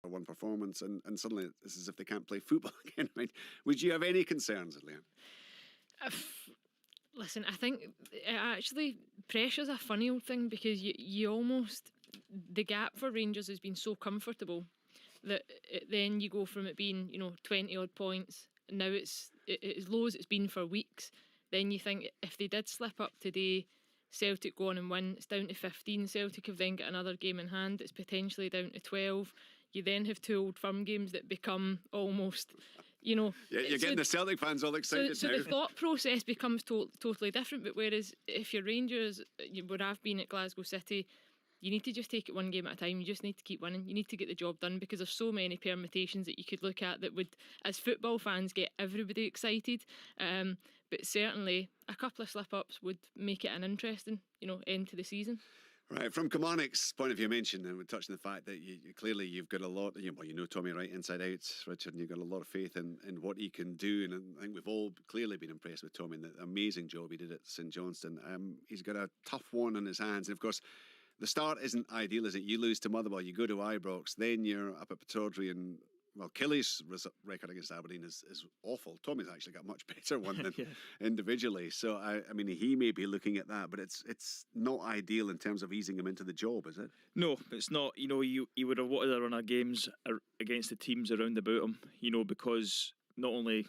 one performance, and suddenly it's as if they can't play football again. I mean, would you have any concerns, Leanne? Listen, I think pressure's a funny old thing, because you almost, the gap for Rangers has been so comfortable that then you go from it being 20 odd points, and now it's as low as it's been for weeks. Then you think, if they did slip up today, Celtic go on and win, it's down to 15. Celtic have then got another game in hand, it's potentially down to 12. You then have two Old Firm games that become almost, Yeah, you're getting the Celtic fans all excited so now. the thought process becomes totally different. But whereas if you're Rangers, where I've been at Glasgow City, you need to just take it one game at a time. You just need to keep winning. You need to get the job done, because there's so many permutations that you could look at that would, as football fans, get everybody excited. But certainly a couple of slip-ups would make it an interesting, end to the season. Right, from Kilmarnock's point of view, mentioned, and we're touching the fact that you've got a lot. Tommy right inside out, Richard, and you've got a lot of faith in what he can do. And I think we've all clearly been impressed with Tommy and the amazing job he did at St Johnstone. He's got a tough one on his hands, and of course, the start isn't ideal, is it? You lose to Motherwell, you go to Ibrox, then you're up at Pittodrie, and Killy's record against Aberdeen is awful. Tommy's actually got a much better one than individually. So, I mean, he may be looking at that, but it's not ideal in terms of easing him into the job, is it? No, it's not. He would have wanted to run our games against the teams around about him, because not only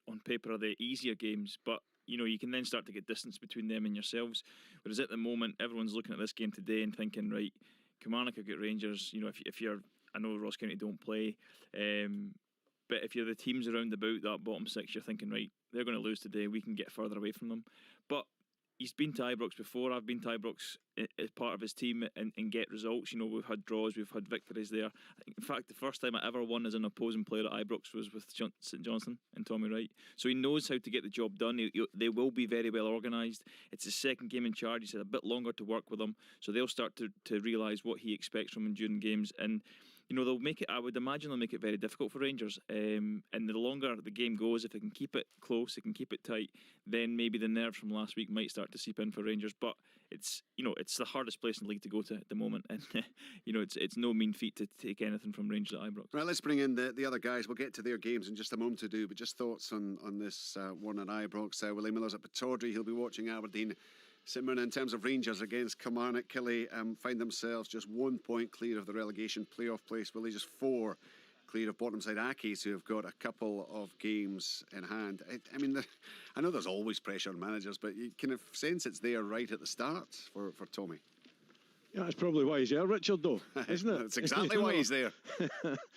on paper are they easier games, but you can then start to get distance between them and yourselves. Whereas at the moment, everyone's looking at this game today and thinking, right, Kilmarnock have got Rangers. If you're, I know Ross County don't play, but if you're the teams around about that bottom six, you're thinking, right, they're going to lose today, we can get further away from them. But he's been to Ibrox before. I've been to Ibrox as part of his team and get results. We've had draws, we've had victories there. In fact, the first time I ever won as an opposing player at Ibrox was with St Johnstone and Tommy Wright. So he knows how to get the job done. They will be very well organised. It's his second game in charge. He's had a bit longer to work with them, so they'll start to realise what he expects from him during games. And they'll make it, I would imagine they'll make it very difficult for Rangers. And the longer the game goes, if they can keep it close, they can keep it tight, then maybe the nerves from last week might start to seep in for Rangers. But it's the hardest place in the league to go to at the moment, and it's no mean feat to take anything from Rangers at Ibrox. Right, let's bring in the other guys. We'll get to their games in just a moment to do, but just thoughts on this one at Ibrox. Willie Miller's at Pittodrie. He'll be watching Aberdeen. St Mirren, in terms of Rangers against Kilmarnock, Killy find themselves just 1 point clear of the relegation playoff place. Willie, just 4 clear of bottom side Accies, who have got a couple of games in hand. I mean, I know there's always pressure on managers, but you kind of sense it's there right at the start for Tommy. Yeah, that's probably why he's there, Richard, though, isn't it? That's exactly why he's there.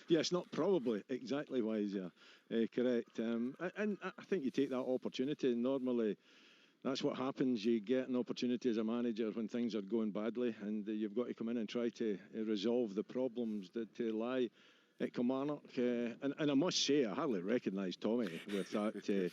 Yes, not probably, exactly why he's there. Correct. And I think you take that opportunity. Normally, that's what happens. You get an opportunity as a manager when things are going badly, and you've got to come in and try to resolve the problems that lie at Kilmarnock. And I must say, I hardly recognise Tommy with that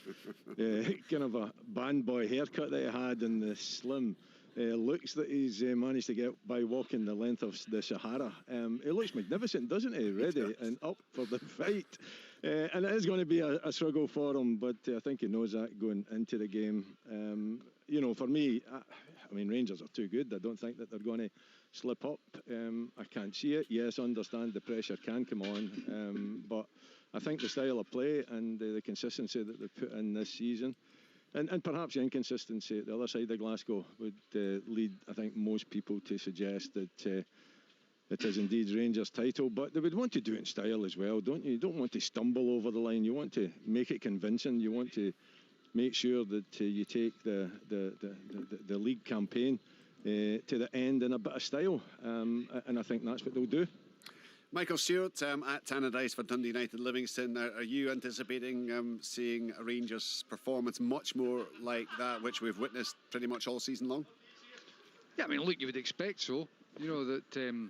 kind of a band boy haircut that he had and the slim looks that he's managed to get by walking the length of the Sahara. He looks magnificent, doesn't he? Ready and up for the fight. And it is going to be a struggle for him, but I think he knows that going into the game. For me, I mean, Rangers are too good. I don't think that they're going to slip up. I can't see it. Yes, understand the pressure can come on, but I think the style of play and the consistency that they've put in this season, and perhaps the inconsistency at the other side of Glasgow, would lead, I think, most people to suggest that it is indeed Rangers' title. But they would want to do it in style as well, don't you? You don't want to stumble over the line. You want to make it convincing. You want to make sure that you take the league campaign to the end in a bit of style, and I think that's what they'll do. Michael Stewart at Tannadice for Dundee United Livingston. Are you anticipating seeing a Rangers performance much more like that which we've witnessed pretty much all season long? Yeah, I mean, look, you would expect so. That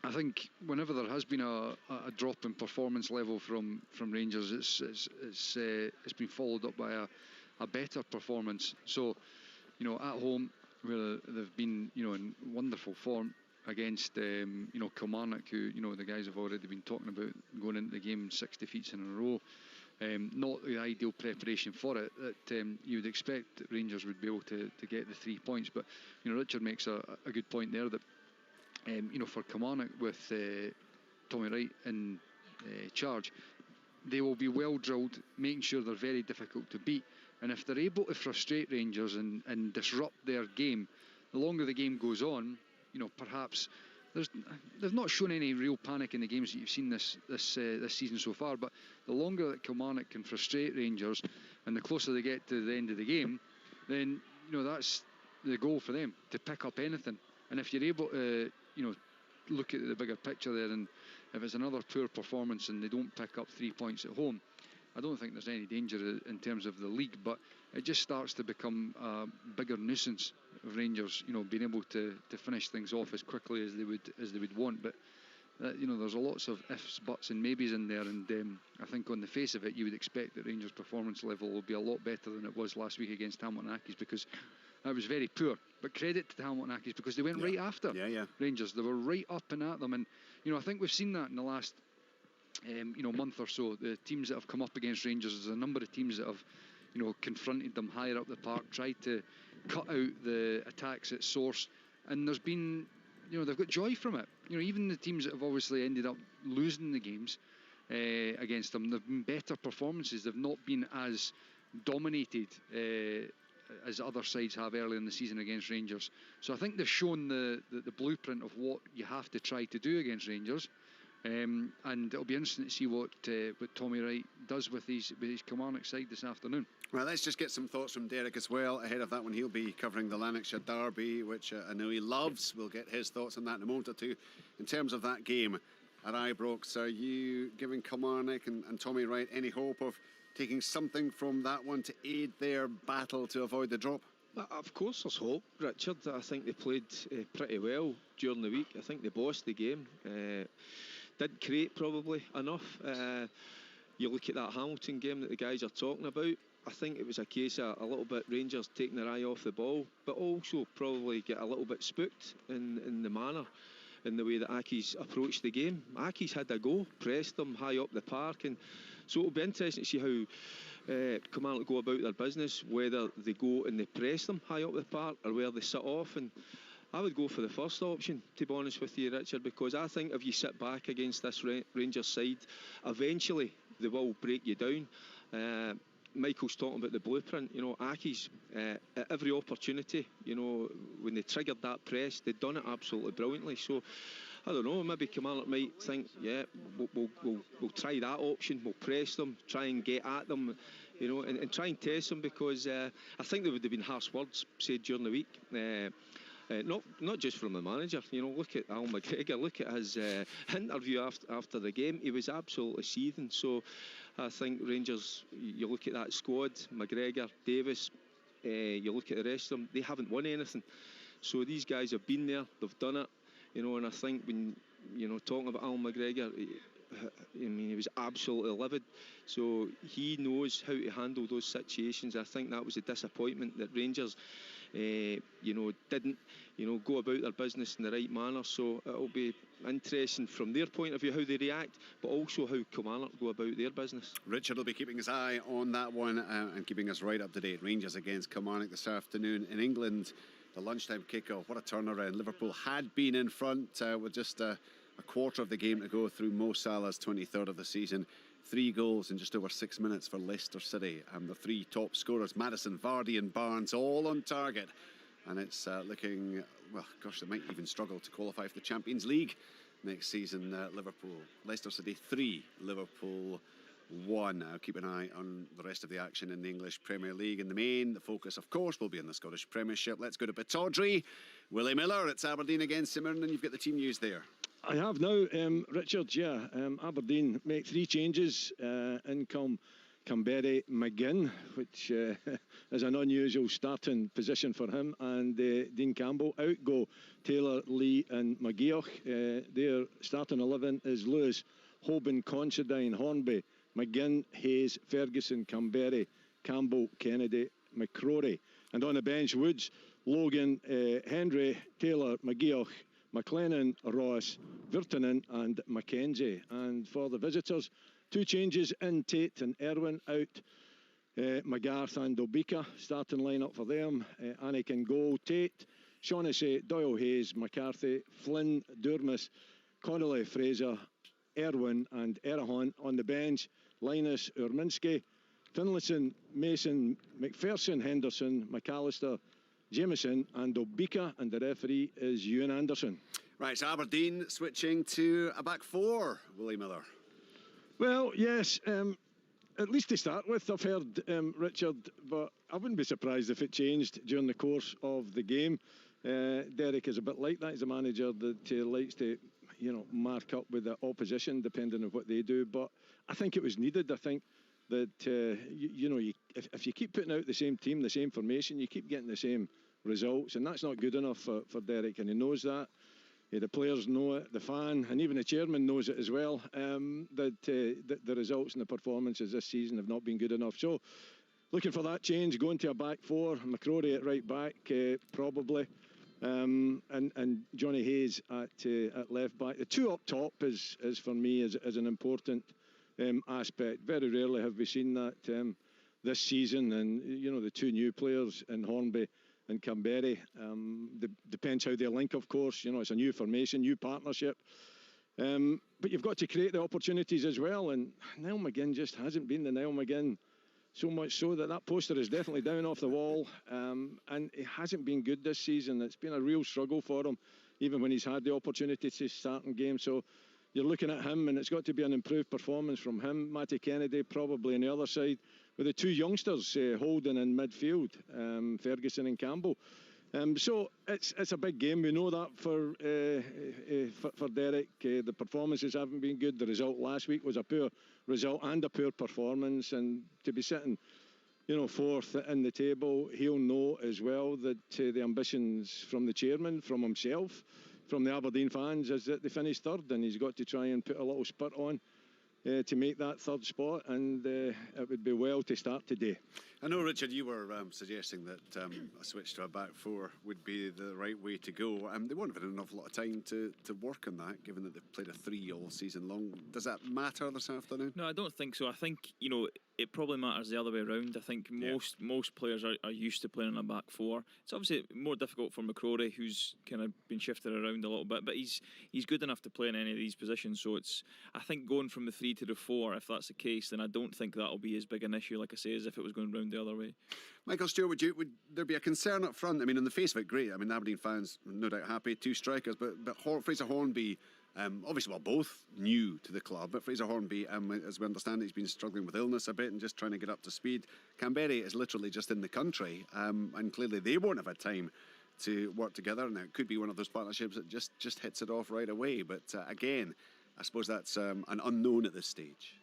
I think whenever there has been a drop in performance level from Rangers, it's been followed up by a better performance. So, at home, where they've been, in wonderful form against, Kilmarnock, who, the guys have already been talking about going into the game 6 defeats in a row. Not the ideal preparation for it. That you would expect that Rangers would be able to get the 3 points. But, Richard makes a good point there that, for Kilmarnock with Tommy Wright in charge, they will be well drilled, making sure they're very difficult to beat. And if they're able to frustrate Rangers and disrupt their game, the longer the game goes on, perhaps they've not shown any real panic in the games that you've seen this season so far. But the longer that Kilmarnock can frustrate Rangers, and the closer they get to the end of the game, then that's the goal for them, to pick up anything. And if you're able to look at the bigger picture there, and if it's another poor performance and they don't pick up 3 points at home, I don't think there's any danger in terms of the league, but it just starts to become a bigger nuisance of Rangers, being able to finish things off as quickly as they would want. But there's lots of ifs, buts, and maybes in there, and I think on the face of it, you would expect that Rangers' performance level will be a lot better than it was last week against Hamilton Accies, because that was very poor. But credit to the Hamilton Accies, because they went right after Rangers. They were right up and at them, and I think we've seen that in the last month or so. The teams that have come up against Rangers, there's a number of teams that have confronted them higher up the park, tried to cut out the attacks at source, and there's been they've got joy from it. Even the teams that have obviously ended up losing the games against them, they've been better performances. They've not been as dominated as other sides have early in the season against Rangers. So I think they've shown the blueprint of what you have to try to do against Rangers. And it'll be interesting to see what Tommy Wright does with his Kilmarnock side this afternoon. Well, let's just get some thoughts from Derek as well ahead of that one. He'll be covering the Lanarkshire Derby, which I know he loves. We'll get his thoughts on that in a moment or two. In terms of that game at Ibrox, are you giving Kilmarnock and Tommy Wright any hope of taking something from that one to aid their battle to avoid the drop? Of course there's hope, Richard. I think they played pretty well during the week. I think they bossed the game. Didn't create probably enough. You look at that Hamilton game that the guys are talking about, I think it was a case of a little bit Rangers taking their eye off the ball, but also probably get a little bit spooked in the manner, in the way that Accies approached the game. Accies had a go, pressed them high up the park, and so it'll be interesting to see how Kilmarnock go about their business, whether they go and they press them high up the park or where they sit off. And I would go for the first option, to be honest with you, Richard, because I think if you sit back against this Rangers side, eventually they will break you down. Michael's talking about the blueprint. Accies, at every opportunity, when they triggered that press, they'd done it absolutely brilliantly. So I don't know, maybe Kilmarnock might think, we'll try that option, we'll press them, try and get at them, and try and test them, because I think there would have been harsh words said during the week. Not just from the manager. Look at Al McGregor, look at his interview after the game. He was absolutely seething. So I think Rangers, you look at that squad, McGregor, Davis, you look at the rest of them, they haven't won anything. So these guys have been there, they've done it, and I think when, talking about Al McGregor, he was absolutely livid. So he knows how to handle those situations. I think that was a disappointment that Rangers didn't go about their business in the right manner. So it'll be interesting from their point of view how they react, but also how Kilmarnock go about their business. Richard will be keeping his eye on that one and keeping us right up to date. Rangers against Kilmarnock this afternoon in England. The lunchtime kickoff. What a turnaround. Liverpool had been in front with just a quarter of the game to go through Mo Salah's 23rd of the season. 3 goals in just over 6 minutes for Leicester City. And the 3 top scorers, Maddison, Vardy and Barnes, all on target. And it's looking, well, gosh, they might even struggle to qualify for the Champions League next season. Liverpool, Leicester City 3, Liverpool 1. I'll keep an eye on the rest of the action in the English Premier League. In the main, the focus, of course, will be on the Scottish Premiership. Let's go to Pittodrie. Willie Miller, it's Aberdeen against Mirren, and you've got the team news there. I have now, Richard. Aberdeen make 3 changes. In come Canberra McGinn, which is an unusual starting position for him, and Dean Campbell. Out go Taylor, Lee and McGeoch. Their starting 11 is Lewis, Hoban, Considine, Hornby, McGinn, Hayes, Ferguson, Canberra, Campbell, Kennedy, McCrory. And on the bench, Woods, Logan, Henry, Taylor, McGeoch, McLennan, Ross, Virtanen and Mackenzie. And for the visitors, 2 changes in Tate and Irwin. Out McGarth and Obika, starting line-up for them. Anik in goal, Tate, Shaughnessy, Doyle, Hayes, McCarthy, Flynn, Durmus, Connolly, Fraser, Erwin and Erahon. On the bench, Linus, Urminski, Finlayson, Mason, McPherson, Henderson, McAllister, Jameson and Obika, and the referee is Ewan Anderson. Right, so Aberdeen switching to a back four, Willie Miller. Well, yes, at least to start with, I've heard, Richard, but I wouldn't be surprised if it changed during the course of the game. Derek is a bit like that. He's a manager that likes to, mark up with the opposition depending on what they do. But I think it was needed. I think that, if you keep putting out the same team, the same formation, you keep getting the same results. And that's not good enough for Derek, and he knows that. The players know it, the fan, and even the chairman knows it as well, that the results and the performances this season have not been good enough. So, looking for that change, going to a back four, McCrory at right back, probably, and Johnny Hayes at left back. The two up top is for me, is an important aspect. Very rarely have we seen that this season, and the two new players in Hornby and Canberra, depends how they link, of course. It's a new formation, new partnership, but you've got to create the opportunities as well, and Niall McGinn just hasn't been the Niall McGinn, so much so that poster is definitely down off the wall, and it hasn't been good this season. It's been a real struggle for him, even when he's had the opportunity to start in games. So you're looking at him, and it's got to be an improved performance from him. Matty Kennedy probably on the other side, with the two youngsters holding in midfield, Ferguson and Campbell. So it's a big game. We know that for Derek. The performances haven't been good. The result last week was a poor result and a poor performance. And to be sitting, fourth in the table, he'll know as well that the ambitions from the chairman, from himself, from the Aberdeen fans, is that they finish third, and he's got to try and put a little spurt on to make that third spot, and it would be well to start today. I know, Richard, you were suggesting that a switch to a back four would be the right way to go. They won't have had an awful lot of time to work on that, given that they've played a 3 all season long. Does that matter this afternoon? No, I don't think so. I think, it probably matters the other way around. I think most players are used to playing in a back four. It's obviously more difficult for McCrory, who's kind of been shifted around a little bit, but he's good enough to play in any of these positions. So I think going from the 3 to the 4, if that's the case, then I don't think that'll be as big an issue, like I say, as if it was going round the other way. Michael Stewart, would there be a concern up front? I mean, on the face of it, great. I mean, Aberdeen fans no doubt happy, 2 strikers, but Fraser Hornby, obviously, both new to the club, but Fraser Hornby, as we understand it, he's been struggling with illness a bit and just trying to get up to speed. Canberra is literally just in the country, and clearly they won't have had time to work together, and it could be one of those partnerships that just hits it off right away. But again, I suppose that's an unknown at this stage.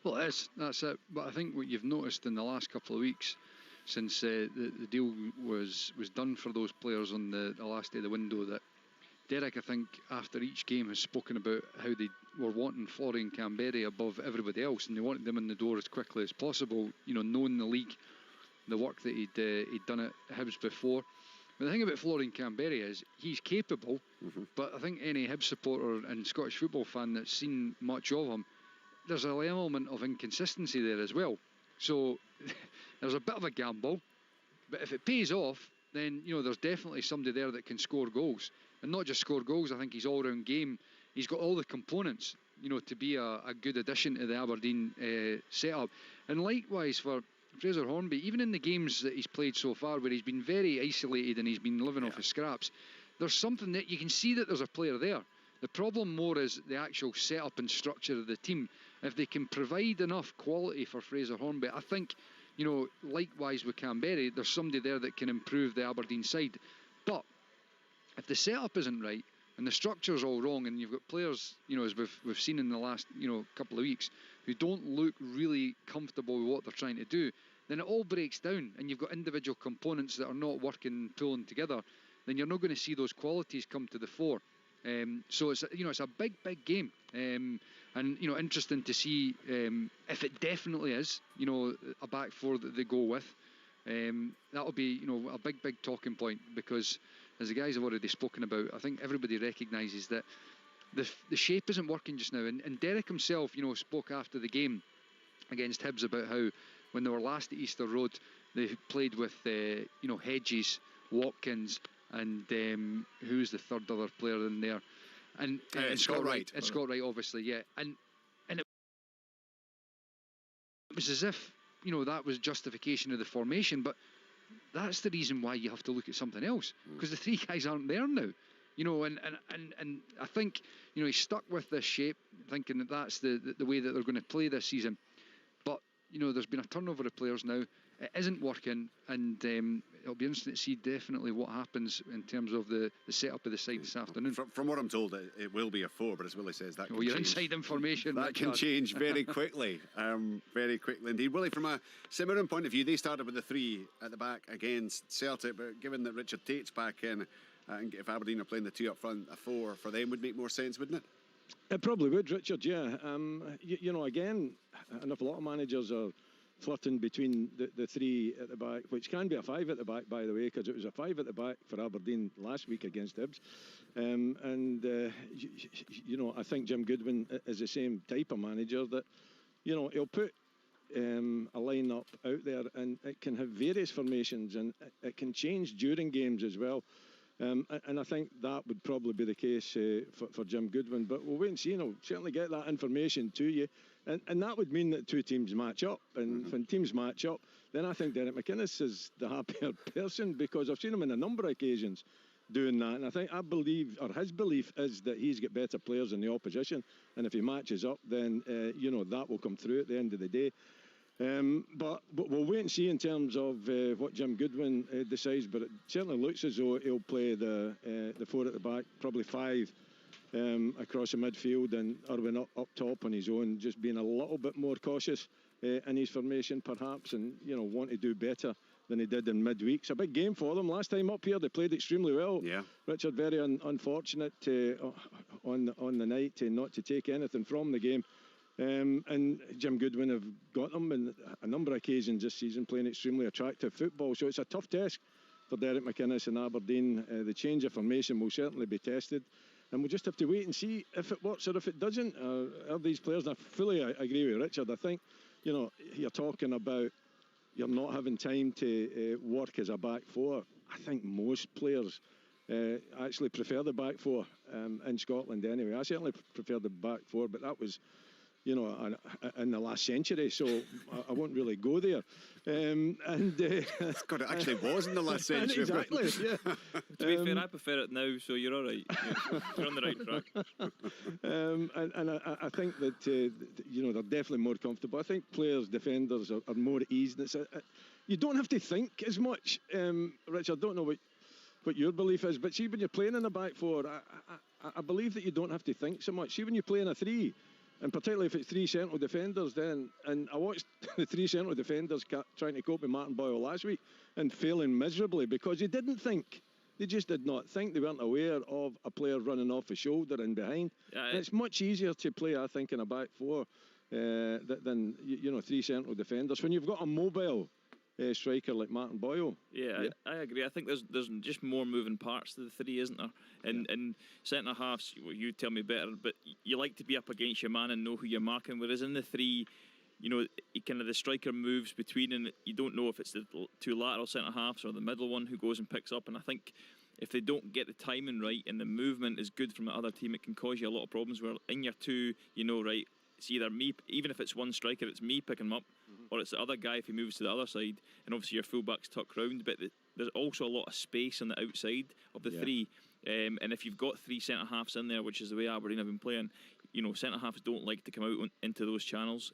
Well, that's it. But I think what you've noticed in the last couple of weeks, since the deal was done for those players on the last day of the window, that Derek, I think, after each game has spoken about how they were wanting Florian Canberra above everybody else, and they wanted them in the door as quickly as possible, knowing the league, the work that he'd done at Hibs before. But the thing about Florian Canberra is he's capable, but I think any Hibs supporter and Scottish football fan that's seen much of him, there's an element of inconsistency there as well. So there's a bit of a gamble, but if it pays off, then there's definitely somebody there that can score goals, and not just score goals. I think his all-round game, he's got all the components, to be a good addition to the Aberdeen setup. And likewise for Fraser Hornby, even in the games that he's played so far, where he's been very isolated and he's been living off his scraps, there's something that you can see that there's a player there. The problem more is the actual setup and structure of the team. If they can provide enough quality for Fraser Hornby, I think, likewise with Canberra, there's somebody there that can improve the Aberdeen side. But if the setup isn't right and the structure's all wrong, and you've got players, as we've seen in the last, couple of weeks, who don't look really comfortable with what they're trying to do, then it all breaks down, and you've got individual components that are not working, pulling together, then you're not going to see those qualities come to the fore. So it's a big game, and interesting to see if it definitely is a back four that they go with. That'll be a big talking point, because as the guys have already spoken about, I think everybody recognises that the shape isn't working just now, and Derek himself spoke after the game against Hibs about how when they were last at Easter Road they played with Hedges, Watkins, and who's the third other player in there, And Scott Wright. And Scott Wright, obviously, yeah. And it was as if, that was justification of the formation, but that's the reason why you have to look at something else, because the three guys aren't there now. And I think, he's stuck with this shape, thinking that that's the way that they're going to play this season. But, there's been a turnover of players now. It isn't working, and it'll be interesting to see definitely what happens in terms of the setup of the side this afternoon. From what I'm told, it will be a 4, but as Willie says, that can your change. Inside information. That can change very quickly. Very quickly indeed. Willie, from a St Mirren point of view, they started with the 3 at the back against Celtic, but given that Richard Tate's back in, and if Aberdeen are playing the 2 up front, a 4 for them would make more sense, wouldn't it? It probably would, Richard, yeah. Again, an awful lot of managers are flirting between the 3 at the back, which can be a 5 at the back, by the way, because it was a 5 at the back for Aberdeen last week against Hibs. I think Jim Goodwin is the same type of manager that, he'll put a line-up out there, and it can have various formations, and it can change during games as well. And I think that would probably be the case for Jim Goodwin. But we'll wait and see. Certainly get that information to you. And that would mean that 2 teams match up. And when teams match up, then I think Derek McInnes is the happier person, because I've seen him on a number of occasions doing that. And I believe, or his belief is that he's got better players than the opposition. And if he matches up, then, that will come through at the end of the day. But we'll wait and see in terms of what Jim Goodwin decides. But it certainly looks as though he'll play the 4 at the back, probably 5 across the midfield, and Irwin up top on his own, just being a little bit more cautious in his formation perhaps, and want to do better than he did in midweek. It's a big game for them. Last time up here they played extremely well. Yeah. Richard, very unfortunate on the night not to take anything from the game. And Jim Goodwin have got them in a number of occasions this season, playing extremely attractive football. So it's a tough test for Derek McInnes and Aberdeen. The change of formation will certainly be tested, and we'll just have to wait and see if it works or if it doesn't. Are these players? And I fully agree with Richard. I think you're talking about you're not having time to work as a back 4. I think most players actually prefer the back 4 in Scotland anyway. I certainly prefer the back 4, but that was in the last century, so I won't really go there. God, it actually was in the last century. Exactly, yeah. To be fair, I prefer it now, so you're all right. You're on the right track. I think that they're definitely more comfortable. I think players, defenders are more at ease. You don't have to think as much. Rich, I don't know what your belief is, but see, when you're playing in the back 4, I believe that you don't have to think so much. See, when you play in a 3, and particularly if it's 3 central defenders, then, and I watched the 3 central defenders trying to cope with Martin Boyle last week and failing miserably because they didn't think. They just did not think. They weren't aware of a player running off the shoulder and behind. And it's much easier to play, I think, in a back 4 than 3 central defenders when you've got a mobile striker like Martin Boyle. Yeah. I agree. I think there's just more moving parts to the 3, isn't there? And centre halves, you tell me better, but you like to be up against your man and know who you're marking. Whereas in the 3, kind of the striker moves between, and you don't know if it's the 2 lateral centre halves or the middle one who goes and picks up. And I think if they don't get the timing right and the movement is good from the other team, it can cause you a lot of problems. Where in your 2, right, it's either me, even if it's one striker, it's me picking him up, or it's the other guy if he moves to the other side, and obviously your fullback's tucked round. But there's also a lot of space on the outside of the 3, and if you've got 3 centre halves in there, which is the way Aberdeen have been playing, centre halves don't like to come out into those channels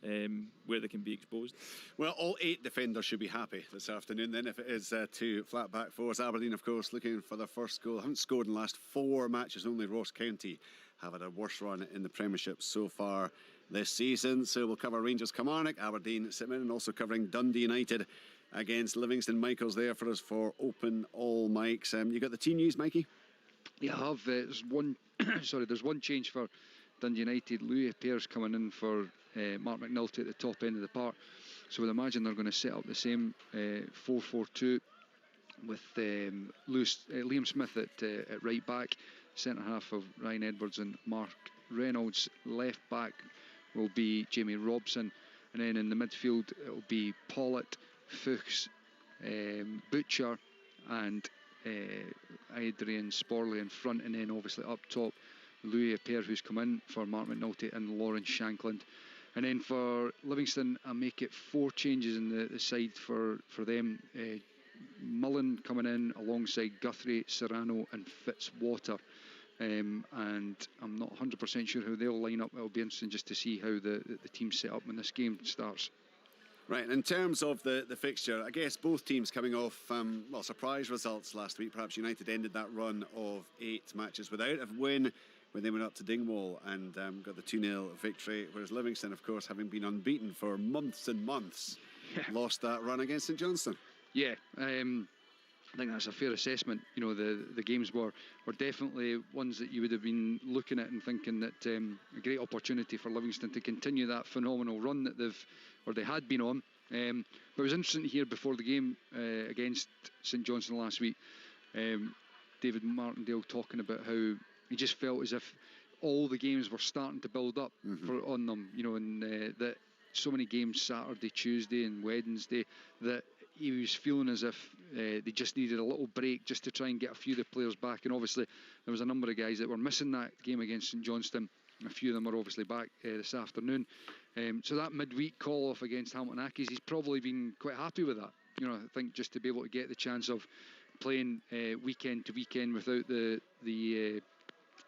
where they can be exposed. Well, all 8 defenders should be happy this afternoon then if it is 2 flat back 4s. Aberdeen, of course, looking for their first goal. Haven't scored in the last 4 matches. Only Ross County have had a worse run in the Premiership so far this season. So we'll cover Rangers Kilmarnock, Aberdeen St Mirren, and also covering Dundee United against Livingston. Michael's there for us for open all mics. You got the team news, Mikey? Yeah, I have. There's one change for Dundee United. Louis Pearce coming in for Mark McNulty at the top end of the park. So we'd imagine they're going to set up the same 4-4-2 with Liam Smith at right back, centre half of Ryan Edwards and Mark Reynolds. Left back will be Jamie Robson, and then in the midfield it will be Pollitt, Fuchs, Butcher and Adrian Sporley in front, and then obviously up top Louis Appere, who's come in for Mark McNulty, and Lawrence Shankland. And then for Livingston, I make it 4 changes in the side for them. Mullen coming in alongside Guthrie, Serrano and Fitzwater. And I'm not 100% sure how they'll line up. It'll be interesting just to see how the team's set up when this game starts. Right, in terms of the fixture, I guess both teams coming off surprise results last week. Perhaps United ended that run of 8 matches without a win when they went up to Dingwall and got the 2-0 victory, whereas Livingston, of course, having been unbeaten for months and months, lost that run against St Johnstone. Yeah, I think that's a fair assessment. You know, the games were definitely ones that you would have been looking at and thinking that a great opportunity for Livingston to continue that phenomenal run that they had been on. But it was interesting to hear before the game against St Johnstone last week, David Martindale talking about how he just felt as if all the games were starting to build up on them. You know, and that so many games Saturday, Tuesday, and Wednesday that he was feeling as if they just needed a little break just to try and get a few of the players back. And obviously there was a number of guys that were missing that game against St Johnstone. A few of them are obviously back this afternoon. So that midweek call off against Hamilton Accies, he's probably been quite happy with that. You know, I think just to be able to get the chance of playing weekend to weekend without the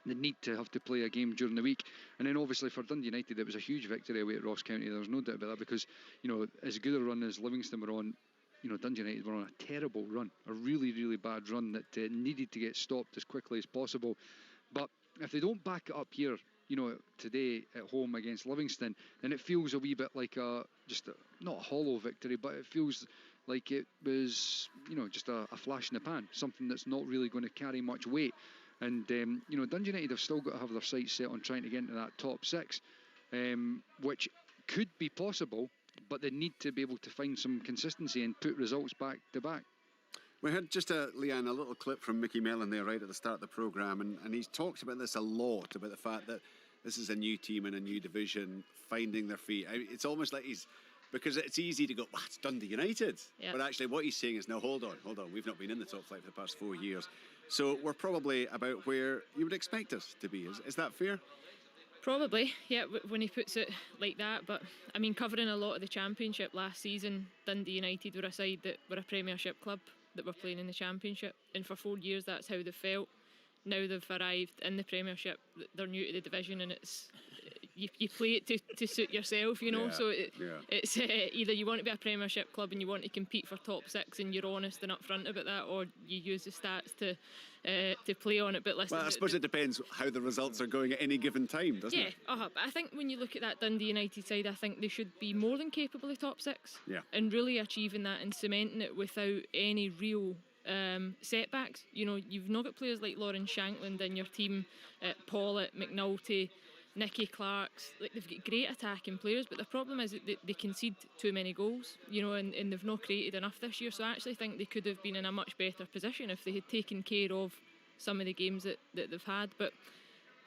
need to have to play a game during the week. And then obviously for Dundee United, it was a huge victory away at Ross County. There was no doubt about that, because, you know, as good a run as Livingston were on, you know, Dundee United were on a terrible run, a really, really bad run that needed to get stopped as quickly as possible. But if they don't back it up here, you know, today at home against Livingston, then it feels a wee bit like not a hollow victory, but it feels like it was, you know, just a flash in the pan, something that's not really going to carry much weight. And, you know, Dundee United have still got to have their sights set on trying to get into that top 6, which could be possible, but they need to be able to find some consistency and put results back to back. We had just Leanne, a little clip from Mickey Mellon there right at the start of the programme, and he's talked about this a lot, about the fact that this is a new team in a new division, finding their feet. It's almost like because it's easy to go, it's Dundee United. Yep. But actually what he's saying is, no, hold on, we've not been in the top flight for the past 4 years. So we're probably about where you would expect us to be. Is that fair? Probably, yeah, when he puts it like that. But, I mean, covering a lot of the Championship last season, Dundee United were a side that were a Premiership club that were playing in the Championship. And for 4 years, that's how they felt. Now they've arrived in the Premiership, they're new to the division, and it's you play it to suit yourself, you know. Yeah, so it's either you want to be a Premiership club and you want to compete for top 6 and you're honest and upfront about that, or you use the stats to play on it. But listen, well, I suppose it depends how the results are going at any given time, doesn't it? Yeah, but I think when you look at that Dundee United side, I think they should be more than capable of top 6. Yeah. And really achieving that and cementing it without any real setbacks. You know, you've not got players like Lawrence Shankland in your team, Pollitt, McNulty, Nicky Clarks. Like, they've got great attacking players, but the problem is that they concede too many goals, you know, and they've not created enough this year. So I actually think they could have been in a much better position if they had taken care of some of the games that they've had. But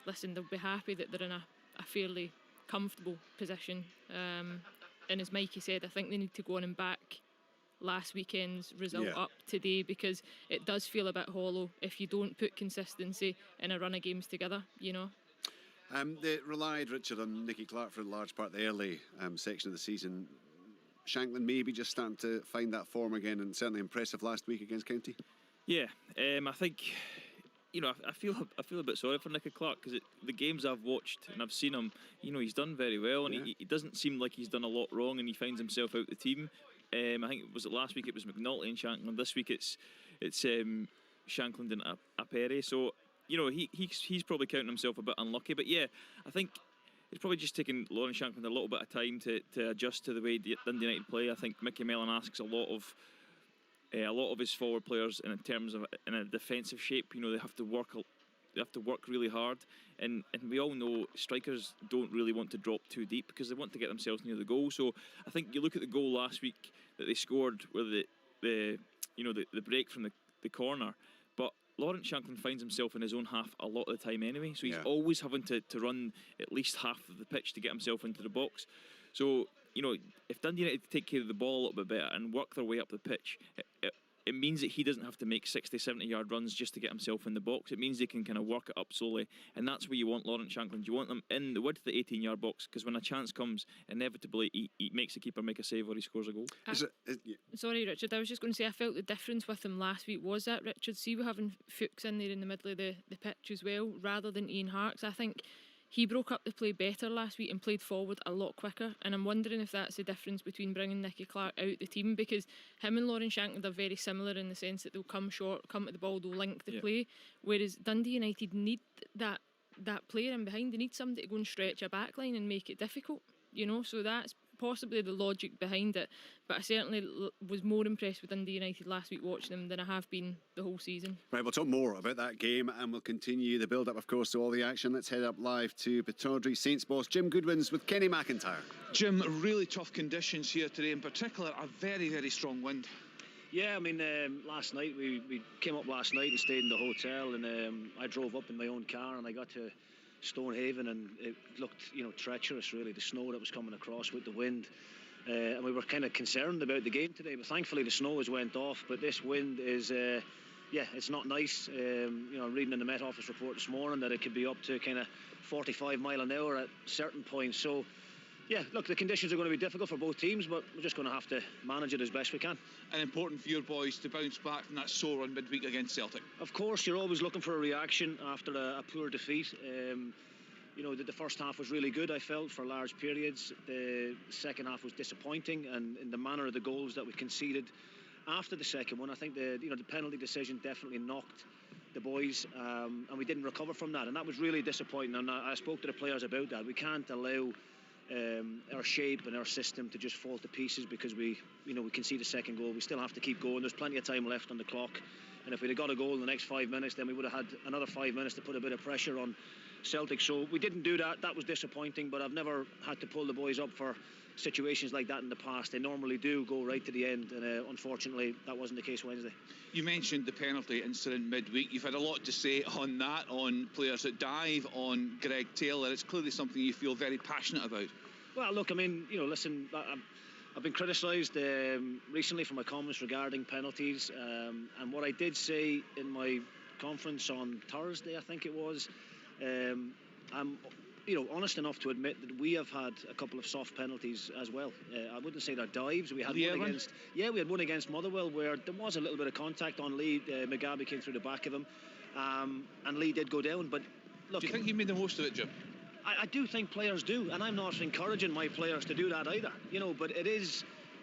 listen, they'll be happy that they're in a fairly comfortable position. And as Mikey said, I think they need to go on and back last weekend's result up today, because it does feel a bit hollow if you don't put consistency in a run of games together, you know. They relied, Richard, on Nicky Clark for a large part of the early section of the season. Shankland maybe just starting to find that form again, and certainly impressive last week against County. Yeah, I think, you know, I feel a bit sorry for Nicky Clark, because the games I've watched and I've seen him, you know, he's done very well, and he doesn't seem like he's done a lot wrong, and he finds himself out the team. I think last week it was McNulty and Shankland. This week it's Shankland and Appere. So, you know, he's probably counting himself a bit unlucky. But yeah, I think it's probably just taken Lawrence Shankland a little bit of time to adjust to the way Dundee United play. I think Mickey Mellon asks a lot of his forward players in terms of in a defensive shape. You know, they have to work really hard, and we all know strikers don't really want to drop too deep because they want to get themselves near the goal. So I think you look at the goal last week that they scored, where the break from the corner, but Lawrence Shankland finds himself in his own half a lot of the time anyway, so he's always having to run at least half of the pitch to get himself into the box. So, you know, if Dundee United take care of the ball a little bit better and work their way up the pitch, it means that he doesn't have to make 60, 70-yard runs just to get himself in the box. It means they can kind of work it up slowly, and that's where you want Lawrence Shankland. You want them in the width of the 18-yard box, because when a chance comes, inevitably he makes the keeper make a save or he scores a goal. Sorry, Richard, I was just going to say I felt the difference with him last week was that, Richard, see, we're having Fuchs in there in the middle of the pitch as well, rather than Ian Harkes. I think he broke up the play better last week and played forward a lot quicker, and I'm wondering if that's the difference between bringing Nicky Clark out the team, because him and Lawrence Shankland are very similar in the sense that they'll come short, come at the ball, they'll link the play, whereas Dundee United need that player in behind. They need somebody to go and stretch a backline and make it difficult, so that's possibly the logic behind it. But I certainly was more impressed with Dundee United last week watching them than I have been the whole season. Right, we'll talk more about that game and we'll continue the build-up, of course, to all the action. Let's head up live to Pittodrie. Saints boss Jim Goodwins with Kenny McIntyre. Jim, really tough conditions here today, in particular a very, very strong wind. Yeah, I mean, last night, we came up last night and stayed in the hotel, and I drove up in my own car and I got to Stonehaven, and it looked, treacherous really, the snow that was coming across with the wind, and we were kind of concerned about the game today, but thankfully the snow has went off. But this wind is it's not nice. I'm reading in the Met Office report this morning that it could be up to kind of 45 mile an hour at certain points. So yeah, look, the conditions are going to be difficult for both teams, but we're just going to have to manage it as best we can. And important for your boys to bounce back from that sore run midweek against Celtic. Of course, you're always looking for a reaction after a poor defeat. The first half was really good, I felt, for large periods. The second half was disappointing, and in the manner of the goals that we conceded after the second one, I think the penalty decision definitely knocked the boys, and we didn't recover from that, and that was really disappointing. And I spoke to the players about that. We can't allow our shape and our system to just fall to pieces because we concede a second goal. We still have to keep going. There's plenty of time left on the clock, and if we'd have got a goal in the next 5 minutes, then we would have had another 5 minutes to put a bit of pressure on Celtic. So we didn't do that. That was disappointing, but I've never had to pull the boys up for situations like that in the past. They normally do go right to the end, and unfortunately that wasn't the case Wednesday. You mentioned the penalty incident midweek. You've had a lot to say on that, on players that dive, on Greg Taylor. It's clearly something you feel very passionate about. Well, look, I mean, listen, I've been criticised recently for my comments regarding penalties, and what I did say in my conference on Thursday, I think it was, I'm honest enough to admit that we have had a couple of soft penalties as well. I wouldn't say they're dives. We had one against Motherwell where there was a little bit of contact on Lee. Mugabe came through the back of him, and Lee did go down. But look, do you think he made the most of it, Jim? I do think players do, and I'm not encouraging my players to do that either. But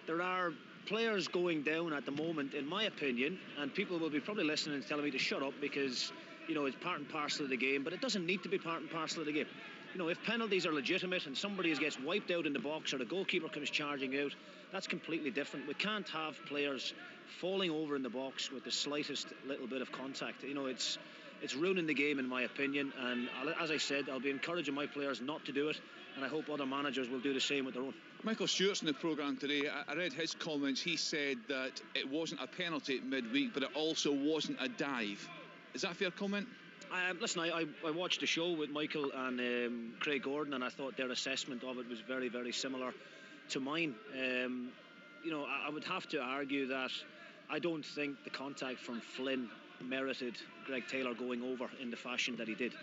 there are players going down at the moment, in my opinion, and people will be probably listening and telling me to shut up because it's part and parcel of the game, but it doesn't need to be part and parcel of the game. If penalties are legitimate and somebody gets wiped out in the box or the goalkeeper comes charging out, that's completely different. We can't have players falling over in the box with the slightest little bit of contact. It's ruining the game, in my opinion, and as I said, I'll be encouraging my players not to do it, and I hope other managers will do the same with their own. Michael Stewart's in the programme today. I read his comments. He said that it wasn't a penalty at midweek, but it also wasn't a dive. Is that a fair comment? Listen, I watched the show with Michael and Craig Gordon, and I thought their assessment of it was very, very similar to mine. I would have to argue that I don't think the contact from Flynn merited Greg Taylor going over in the fashion that he did.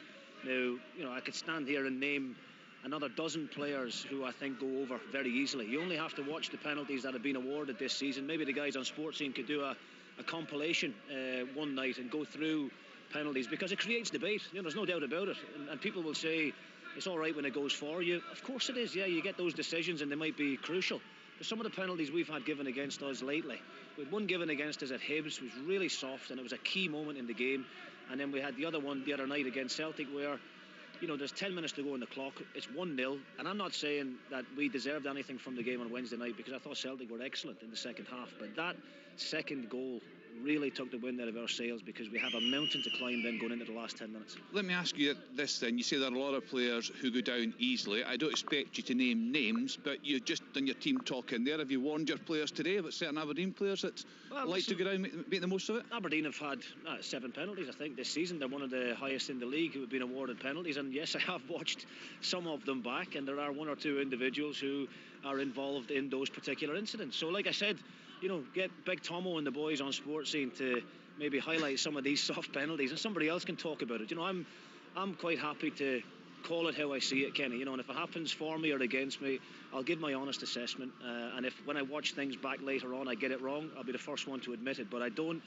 Now, I could stand here and name another dozen players who I think go over very easily. You only have to watch the penalties that have been awarded this season. Maybe the guys on Sports Scene could do a compilation one night and go through penalties, because it creates debate. There's no doubt about it, and people will say it's all right when it goes for you. Of course it is. Yeah, you get those decisions and they might be crucial. But some of the penalties we've had given against us lately, we had one given against us at Hibs, was really soft and it was a key moment in the game, and then we had the other one the other night against Celtic where there's 10 minutes to go on the clock, it's 1-0, and I'm not saying that we deserved anything from the game on Wednesday night, because I thought Celtic were excellent in the second half, but that second goal really took the wind out of our sails, because we have a mountain to climb then going into the last 10 minutes. Let me ask you this then. You say there are a lot of players who go down easily. I don't expect you to name names, but you just done your team talk in there. Have you warned your players today about certain Aberdeen players that to go down and make the most of it? Aberdeen have had 7 penalties, I think, this season. They're one of the highest in the league who have been awarded penalties, and yes, I have watched some of them back, and there are one or two individuals who are involved in those particular incidents. So like I said, get Big Tomo and the boys on Sports Scene to maybe highlight some of these soft penalties, and somebody else can talk about it. I'm quite happy to call it how I see it, Kenny. And if it happens for me or against me, I'll give my honest assessment. And if when I watch things back later on I get it wrong, I'll be the first one to admit it. But I don't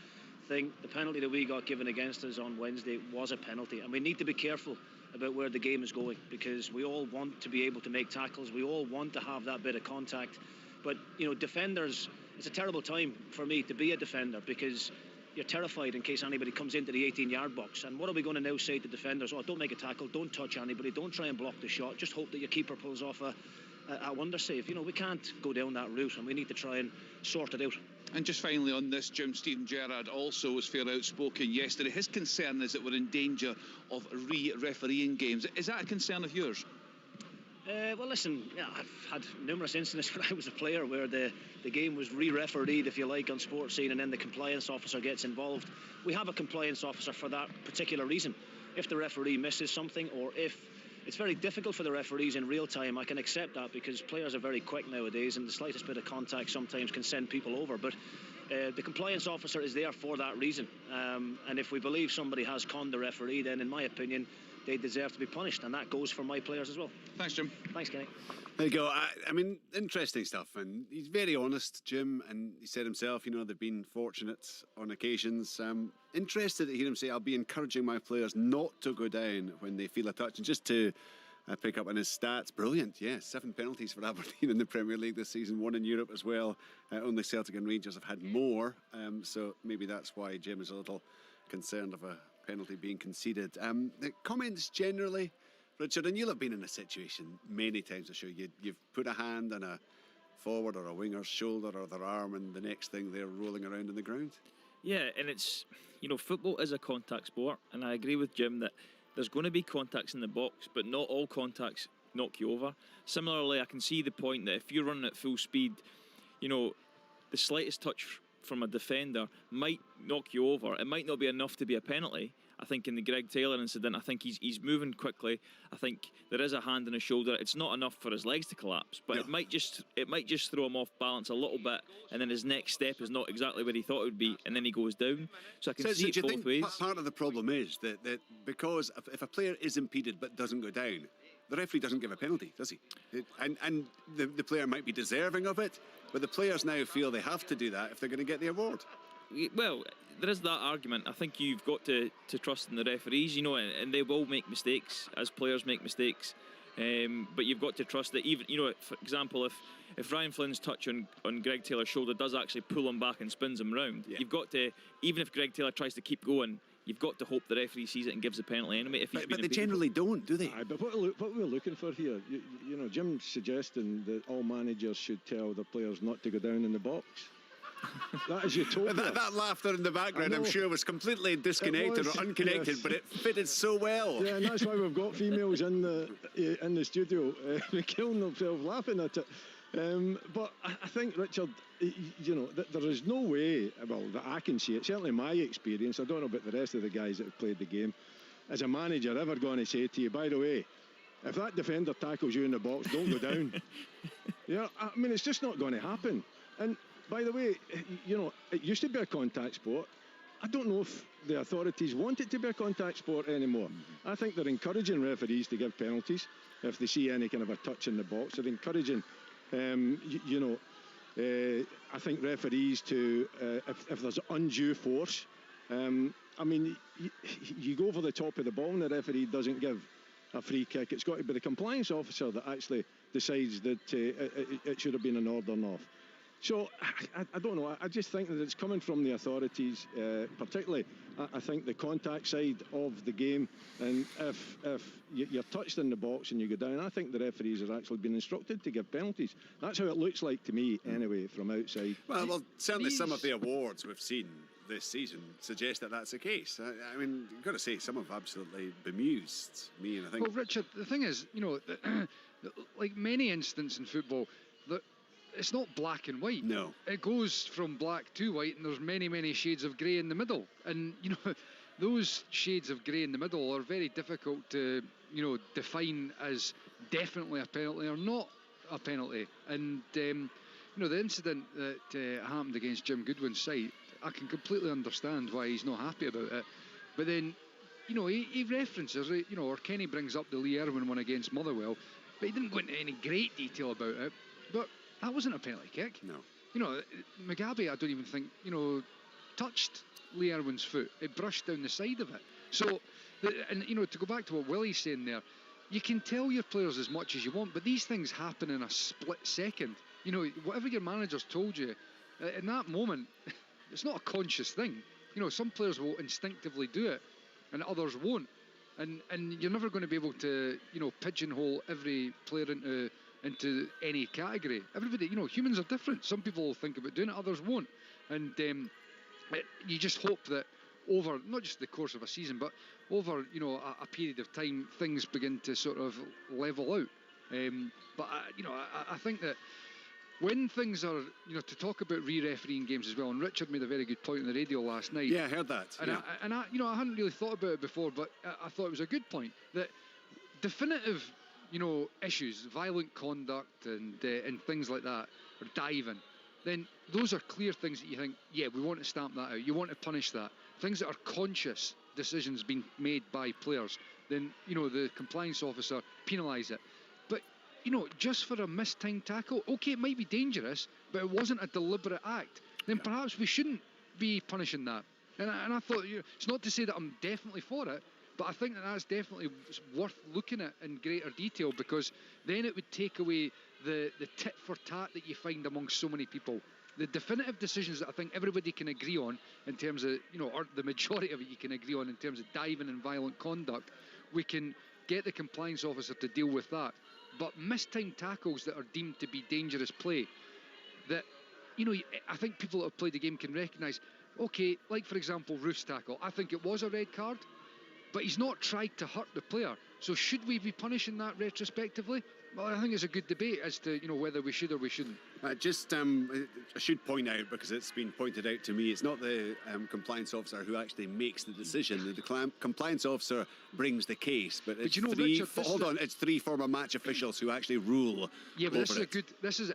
think the penalty that we got given against us on Wednesday was a penalty. And we need to be careful about where the game is going, because we all want to be able to make tackles. We all want to have that bit of contact. But, defenders, it's a terrible time for me to be a defender, because you're terrified in case anybody comes into the 18-yard box. And what are we going to now say to defenders? Oh, don't make a tackle, don't touch anybody, don't try and block the shot, just hope that your keeper pulls off a wonder save. We can't go down that route, and we need to try and sort it out. And just finally on this, Jim, Stephen Gerrard also was fairly outspoken yesterday. His concern is that we're in danger of re-refereeing games. Is that a concern of yours? Well, listen, I've had numerous incidents when I was a player where the game was re-refereed, if you like, on Sports Scene, and then the compliance officer gets involved. We have a compliance officer for that particular reason. If the referee misses something, or if it's very difficult for the referees in real time, I can accept that, because players are very quick nowadays, and the slightest bit of contact sometimes can send people over. But the compliance officer is there for that reason. And if we believe somebody has conned the referee, then in my opinion, they deserve to be punished, and that goes for my players as well. Thanks, Jim. Thanks, Kenny. There you go. I mean, interesting stuff, and he's very honest, Jim, and he said himself, they've been fortunate on occasions. Interested to hear him say, I'll be encouraging my players not to go down when they feel a touch. And just to pick up on his stats, brilliant, 7 penalties for Aberdeen in the Premier League this season, 1 in Europe as well. Only Celtic and Rangers have had more, so maybe that's why Jim is a little concerned of a penalty being conceded. The comments generally, Richard, and you'll have been in a situation many times, I'm sure. You've put a hand on a forward or a winger's shoulder or their arm, and the next thing they're rolling around on the ground. Yeah, and it's, football is a contact sport, and I agree with Jim that there's going to be contacts in the box, but not all contacts knock you over. Similarly, I can see the point that if you're running at full speed, the slightest touch from a defender might knock you over. It might not be enough to be a penalty. I think in the Greg Taylor incident, I think he's moving quickly. I think there is a hand on his shoulder. It's not enough for his legs to collapse, but it might just throw him off balance a little bit, and then his next step is not exactly where he thought it would be, and then he goes down. So I can see it both ways. Part of the problem is that because if a player is impeded but doesn't go down, the referee doesn't give a penalty, does he? And the player might be deserving of it, but the players now feel they have to do that if they're going to get the award. Well, there is that argument. I think you've got to trust in the referees, and they will make mistakes, as players make mistakes. But you've got to trust that even, for example, if Ryan Flynn's touch on Greg Taylor's shoulder does actually pull him back and spins him round, you've got to, even if Greg Taylor tries to keep going, you've got to hope the referee sees it and gives a penalty anyway. But they generally don't, do they? But what we're looking for here, Jim's suggesting that all managers should tell their players not to go down in the box. That is utopia. That laughter in the background, I'm sure, was completely disconnected or unconnected, but it fitted so well. Yeah, and that's why we've got females in the studio killing themselves laughing at it. But I think, Richard, there is no way, well, that I can see it, certainly my experience, I don't know about the rest of the guys that have played the game, as a manager ever going to say to you, by the way, if that defender tackles you in the box, don't go down. I mean, it's just not going to happen. And by the way, it used to be a contact sport. I don't know if the authorities want it to be a contact sport anymore. I think they're encouraging referees to give penalties if they see any kind of a touch in the box. They're encouraging, I think referees to, if there's undue force, I mean, you go over the top of the ball and the referee doesn't give a free kick. It's got to be the compliance officer that actually decides that it should have been an order off. So, I don't know, I just think that it's coming from the authorities, particularly, I think, the contact side of the game, and if you're touched in the box and you go down, I think the referees are actually been instructed to give penalties. That's how it looks like to me, anyway, from outside. Well, certainly some of the awards we've seen this season suggest that that's the case. I mean, you've got to say, some have absolutely bemused me, and I think... Well, Richard, the thing is, like many incidents in football, it's not black and white. No. It goes from black to white, and there's many, many shades of grey in the middle. And, those shades of grey in the middle are very difficult to, define as definitely a penalty or not a penalty. And, the incident that happened against Jim Goodwin's side, I can completely understand why he's not happy about it. But then, he references it, or Kenny brings up the Lee Irwin one against Motherwell, but he didn't go into any great detail about it. But that wasn't a penalty kick. No. Mugabe, I don't even think, touched Lee Irwin's foot. It brushed down the side of it. So, to go back to what Willie's saying there, you can tell your players as much as you want, but these things happen in a split second. Whatever your manager's told you, in that moment, it's not a conscious thing. Some players will instinctively do it, and others won't. And you're never going to be able to, pigeonhole every player into any category. Everybody, humans are different. Some people will think about doing it, others won't. And you just hope that over not just the course of a season, but over a period of time, things begin to sort of level out. But I think that when things are, to talk about re-refereeing games as well, and Richard made a very good point on the radio last night. Yeah, I heard that. And I hadn't really thought about it before, but I thought it was a good point that definitive, issues, violent conduct and things like that, or diving, then those are clear things that you think, yeah, we want to stamp that out. You want to punish that. Things that are conscious decisions being made by players, then, the compliance officer penalise it. But, just for a mistimed tackle, okay, it might be dangerous, but it wasn't a deliberate act. Then perhaps we shouldn't be punishing that. And I thought, it's not to say that I'm definitely for it, but I think that's definitely worth looking at in greater detail, because then it would take away the tit for tat that you find amongst so many people. The definitive decisions that I think everybody can agree on in terms of, or the majority of it you can agree on in terms of diving and violent conduct, we can get the compliance officer to deal with that. But mistimed tackles that are deemed to be dangerous play, that, I think people that have played the game can recognise, okay, like for example, Roof's tackle, I think it was a red card, but he's not tried to hurt the player. So should we be punishing that retrospectively? Well, I think it's a good debate as to whether we should or we shouldn't. I should point out, because it's been pointed out to me, it's not the compliance officer who actually makes the decision. The compliance officer brings the case, but it's it's three former match officials who actually rule. Yeah, but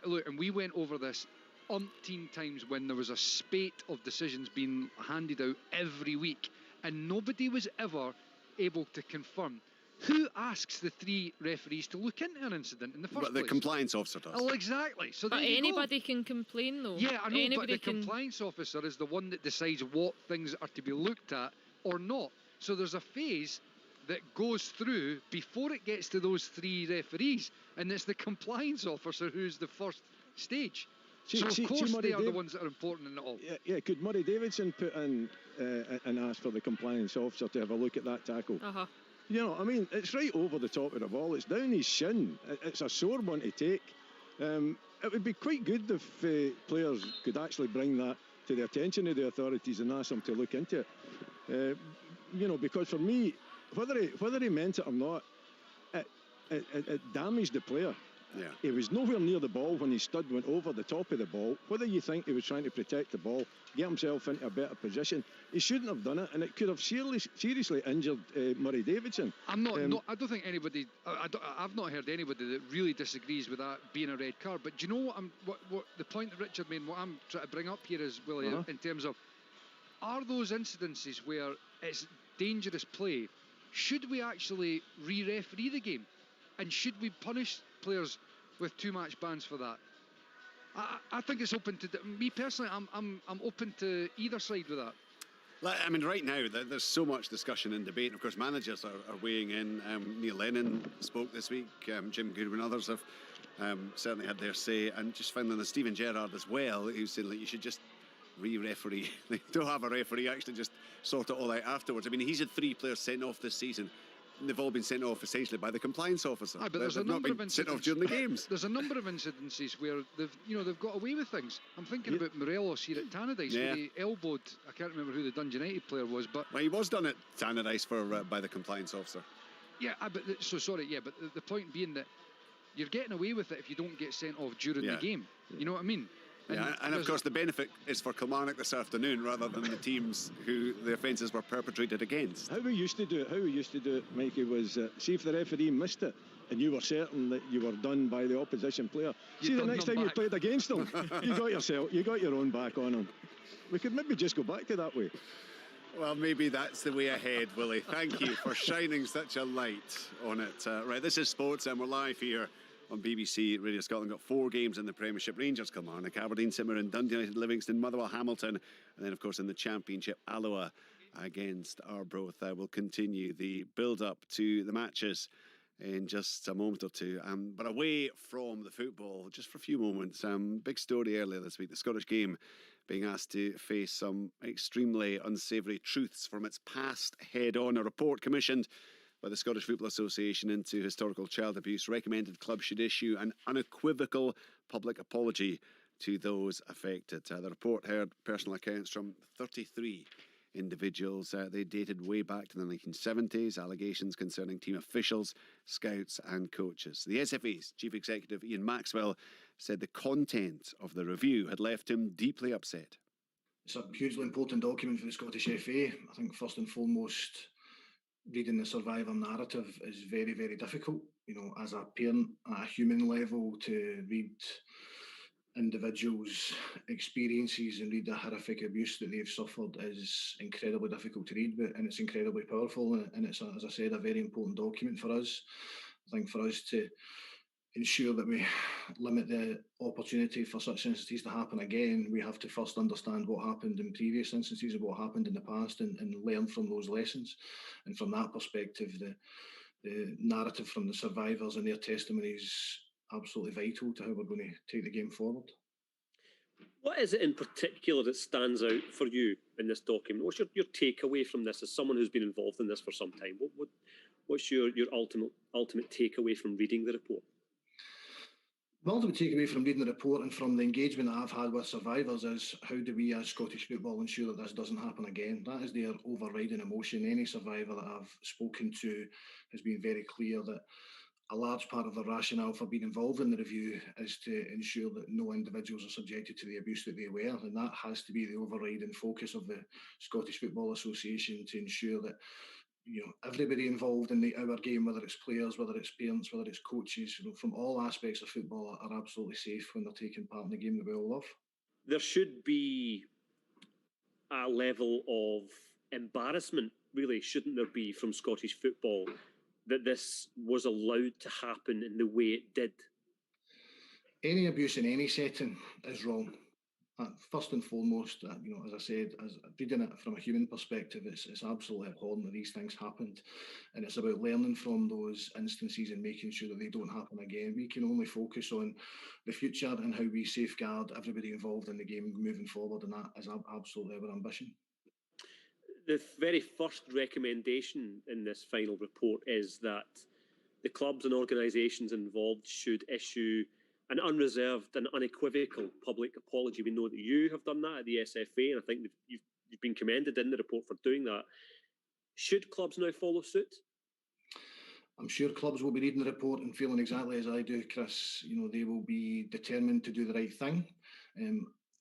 look, and we went over this umpteen times when there was a spate of decisions being handed out every week, and nobody was ever able to confirm. Who asks the three referees to look into an incident in the first place? But the compliance officer does. Oh, exactly. So but anybody can complain, though. Yeah, I know, but the compliance officer is the one that decides what things are to be looked at or not. So there's a phase that goes through before it gets to those three referees, and it's the compliance officer who's the first stage. So of course they are the ones that are important in it all. Yeah. Could Murray Davidson put in and ask for the compliance officer to have a look at that tackle? Uh-huh. It's right over the top of the ball. It's down his shin. It's a sore one to take. It would be quite good if players could actually bring that to the attention of the authorities and ask them to look into it. Because for me, whether he meant it or not, it damaged the player. Yeah. He was nowhere near the ball when his stud went over the top of the ball. Whether you think he was trying to protect the ball, get himself into a better position, he shouldn't have done it, and it could have seriously injured Murray Davidson. I don't think anybody. I've not heard anybody that really disagrees with that being a red card. But do you know what the point that Richard made? What I'm trying to bring up here is, Willie, in terms of, are those incidences where it's dangerous play? Should we actually re-referee the game, and should we punish players with 2-match bans for that? I think it's open to me personally. I'm open to either side with that. I mean, right now there's so much discussion and debate. And of course, managers are weighing in. Neil Lennon spoke this week. Jim Goodwin, others have certainly had their say. And just finally, Stephen Gerrard as well, who's saying that you should just re-referee. Don't have a referee. Actually, just sort it all out afterwards. I mean, he's had 3 players sent off this season. They've all been sent off essentially by the compliance officer. But there's a number of incidents sent off during the games. There's a number of incidences where they've got away with things. I'm thinking about Morelos here at Tannadice, where he elbowed. I can't remember who the Dundee United player was, but he was done at Tannadice by the compliance officer. Yeah, but the point being that you're getting away with it if you don't get sent off during the game. You know what I mean? And of course the benefit is for Kilmarnock this afternoon rather than the teams who the offences were perpetrated against. How we used to do it, Mikey, was see if the referee missed it, and you were certain that you were done by the opposition player. You See, the turned next them time you back. played against them, you got your own back on them. We could maybe just go back to that way. Well, maybe that's the way ahead, Willie. Thank you for shining such a light on it. Right, this is Sports, and we're live here on BBC Radio Scotland. Got 4 games in the Premiership. Rangers, Kilmarnock, Aberdeen, St Mirren, Dundee United, Livingston, Motherwell, Hamilton, and then, of course, in the Championship, Alloa against Arbroath. We'll continue the build-up to the matches in just a moment or two. But away from the football, just for a few moments, big story earlier this week, the Scottish game being asked to face some extremely unsavoury truths from its past head-on. A report commissioned by the Scottish Football Association into historical child abuse recommended clubs should issue an unequivocal public apology to those affected. The report heard personal accounts from 33 individuals. They dated way back to the 1970s, allegations concerning team officials, scouts and coaches. The SFA's Chief Executive Ian Maxwell said the content of the review had left him deeply upset. It's a hugely important document for the Scottish FA. I think first and foremost, reading the survivor narrative is very, very difficult. You know, as a parent at a human level, to read individuals' experiences and read the horrific abuse that they've suffered is incredibly difficult to read, and it's incredibly powerful, and it's, as I said, a very important document for us. I think for us to ensure that we limit the opportunity for such instances to happen again, we have to first understand what happened in previous instances and what happened in the past, and learn from those lessons. And from that perspective, the narrative from the survivors and their testimonies absolutely vital to how we're going to take the game forward. What is it in particular that stands out for you in this document? What's your takeaway from this as someone who's been involved in this for some time? What's your ultimate takeaway from reading the report? The ultimate takeaway from reading the report and from the engagement that I've had with survivors is, how do we as Scottish football ensure that this doesn't happen again? That is their overriding emotion. Any survivor that I've spoken to has been very clear that a large part of the rationale for being involved in the review is to ensure that no individuals are subjected to the abuse that they were, and that has to be the overriding focus of the Scottish Football Association, to ensure that, you know, everybody involved in our game, whether it's players, whether it's parents, whether it's coaches, you know, from all aspects of football, are absolutely safe when they're taking part in the game that we all love. There should be a level of embarrassment, really, shouldn't there be, from Scottish football, that this was allowed to happen in the way it did? Any abuse in any setting is wrong. First and foremost, you know, as I said, as reading it from a human perspective, it's absolutely appalling that these things happened, and it's about learning from those instances and making sure that they don't happen again. We can only focus on the future and how we safeguard everybody involved in the game moving forward, and that is absolutely our ambition. The very first recommendation in this final report is that the clubs and organisations involved should issue an unreserved and unequivocal public apology. We know that you have done that at the SFA, and I think you've been commended in the report for doing that. Should clubs now follow suit? I'm sure clubs will be reading the report and feeling exactly as I do, Chris. You know, they will be determined to do the right thing.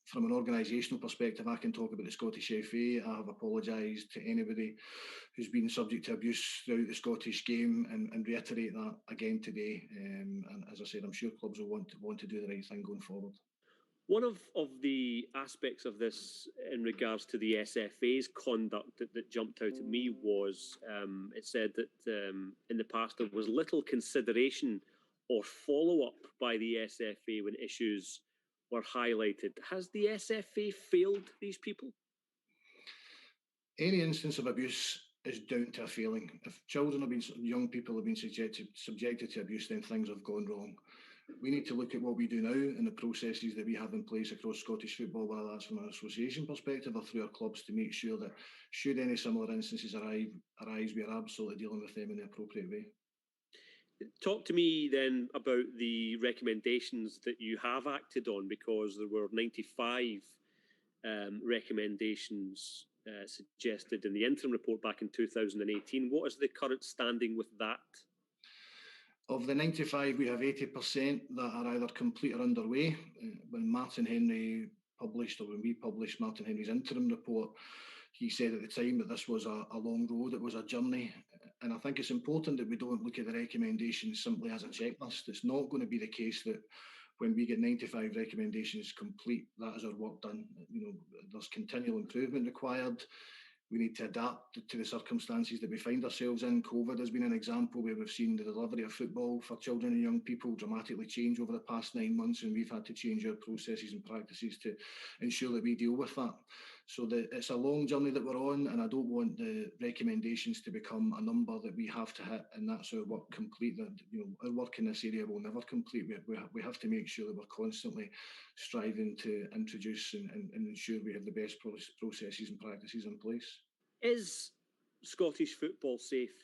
From an organisational perspective, I can talk about the Scottish FA. I have apologised to anybody who's been subject to abuse throughout the Scottish game, and reiterate that again today. And as I said, I'm sure clubs will want to do the right thing going forward. One of the aspects of this in regards to the SFA's conduct that jumped out at me was it said that in the past there was little consideration or follow-up by the SFA when issues were highlighted. Has the SFA failed these people? Any instance of abuse is down to a failing. If young people have been subjected to abuse, then things have gone wrong. We need to look at what we do now and the processes that we have in place across Scottish football, whether that's from an association perspective or through our clubs, to make sure that should any similar instances arise, we are absolutely dealing with them in the appropriate way. Talk to me then about the recommendations that you have acted on, because there were 95 recommendations suggested in the interim report back in 2018. What is the current standing with that? Of the 95, we have 80% that are either complete or underway. When we published Martin Henry's interim report, he said at the time that this was a long road, it was a journey, And I think it's important that we don't look at the recommendations simply as a checklist. It's not going to be the case that when we get 95 recommendations complete, that is our work done. There's continual improvement required. We need to adapt to the circumstances that we find ourselves in. COVID has been an example where we've seen the delivery of football for children and young people dramatically change over the past 9 months, and we've had to change our processes and practices to ensure that we deal with that. So it's a long journey that we're on, and I don't want the recommendations to become a number that we have to hit, and that's our work complete. Our work in this area will never complete. We have to make sure that we're constantly striving to introduce and ensure we have the best processes and practices in place. Is Scottish football safe?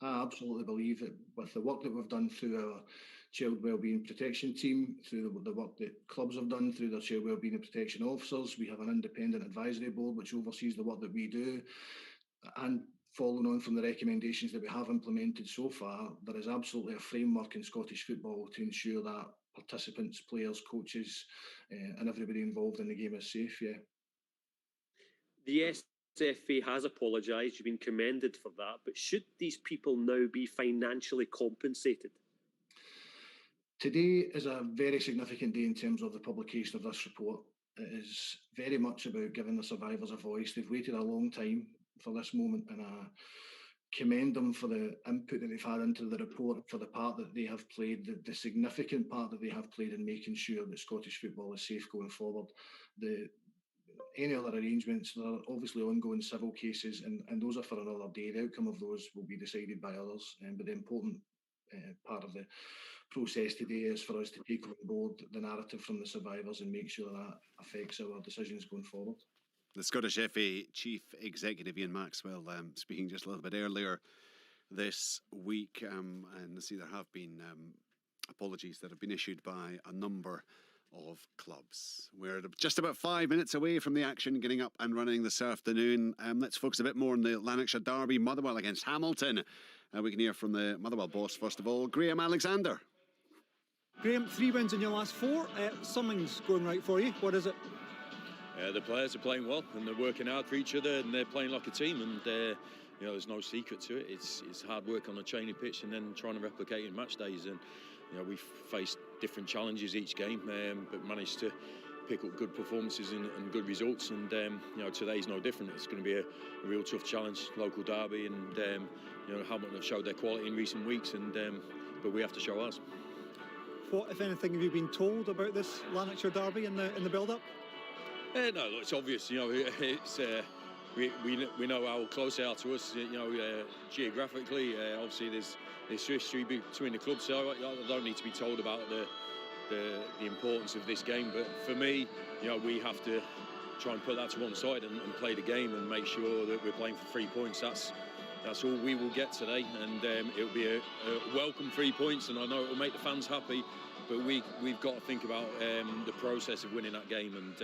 I absolutely believe that with the work that we've done through our child wellbeing protection team, through the work that clubs have done through their child wellbeing and protection officers, we have an independent advisory board which oversees the work that we do, and following on from the recommendations that we have implemented so far, there is absolutely a framework in Scottish football to ensure that participants, players, coaches, and everybody involved in the game is safe. Yeah. The SFA has apologised. You've been commended for that. But should these people now be financially compensated? Today is a very significant day in terms of the publication of this report. It is very much about giving the survivors a voice. They've waited a long time for this moment, and I commend them for the input that they've had into the report, for the part that they have played, the significant part that they have played in making sure that Scottish football is safe going forward. Any other arrangements, there are obviously ongoing civil cases, and those are for another day. The outcome of those will be decided by others, but the important part of the process today is for us to take on board the narrative from the survivors and make sure that affects our decisions going forward. The Scottish FA Chief Executive Ian Maxwell speaking just a little bit earlier this week, and see there have been apologies that have been issued by a number of clubs. We're just about 5 minutes away from the action getting up and running this afternoon. Let's focus a bit more on the Lanarkshire derby, Motherwell against Hamilton. We can hear from the Motherwell boss first of all, Graham Alexander. Graham, 3 wins in your last 4. Something's going right for you. What is it? The players are playing well and they're working hard for each other and they're playing like a team, and there's no secret to it. It's hard work on a training pitch and then trying to replicate in match days, and we've faced different challenges each game, but managed to pick up good performances and good results, and today's no different. It's going to be a real tough challenge, local derby, and Hamilton have showed their quality in recent weeks, and but we have to show ours. What, if anything, have you been told about this Lanarkshire derby in the build-up? No, look, it's obvious. It's we know how close they are to us. Geographically, obviously there's history between the clubs, so I don't need to be told about the importance of this game. But for me, we have to try and put that to one side and play the game and make sure that we're playing for 3 points. That's all we will get today, and it'll be a welcome 3 points, and I know it will make the fans happy. But we've got to think about the process of winning that game, and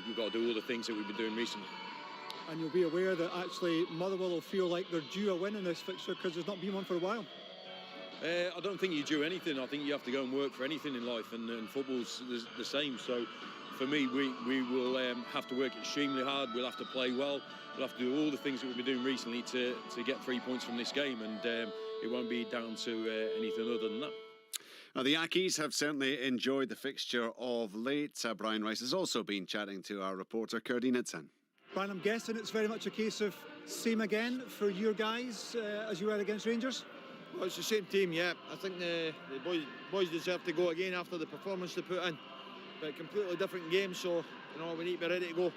we've got to do all the things that we've been doing recently. And you'll be aware that actually Motherwell will feel like they're due a win in this fixture because there's not been one for a while. I don't think you do anything. I think you have to go and work for anything in life, and football's the same. So for me, we will have to work extremely hard. We'll have to play well. We'll have to do all the things that we've been doing recently to get 3 points from this game, and it won't be down to anything other than that. Now, the Ackies have certainly enjoyed the fixture of late. Brian Rice has also been chatting to our reporter, Curdine Idson. Brian, I'm guessing it's very much a case of same again for your guys as you were against Rangers? Well, it's the same team, yeah. I think the boys deserve to go again after the performance they put in. But completely different game, so we need to be ready to go.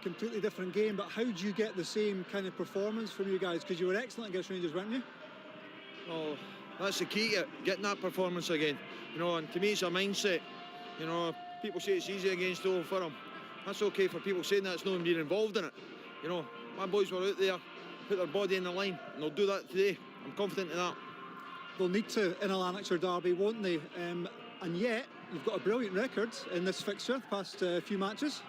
Completely different game, but how do you get the same kind of performance from you guys? Because you were excellent against Rangers, weren't you? Oh, that's the key to it, getting that performance again. And to me it's a mindset. People say it's easy against Old Firm. That's okay for people saying that, it's not being involved in it. My boys were out there, put their body in the line, and they'll do that today. I'm confident in that. They'll need to in a Lanarkshire derby, won't they? And yet, you've got a brilliant record in this fixture, the past few matches.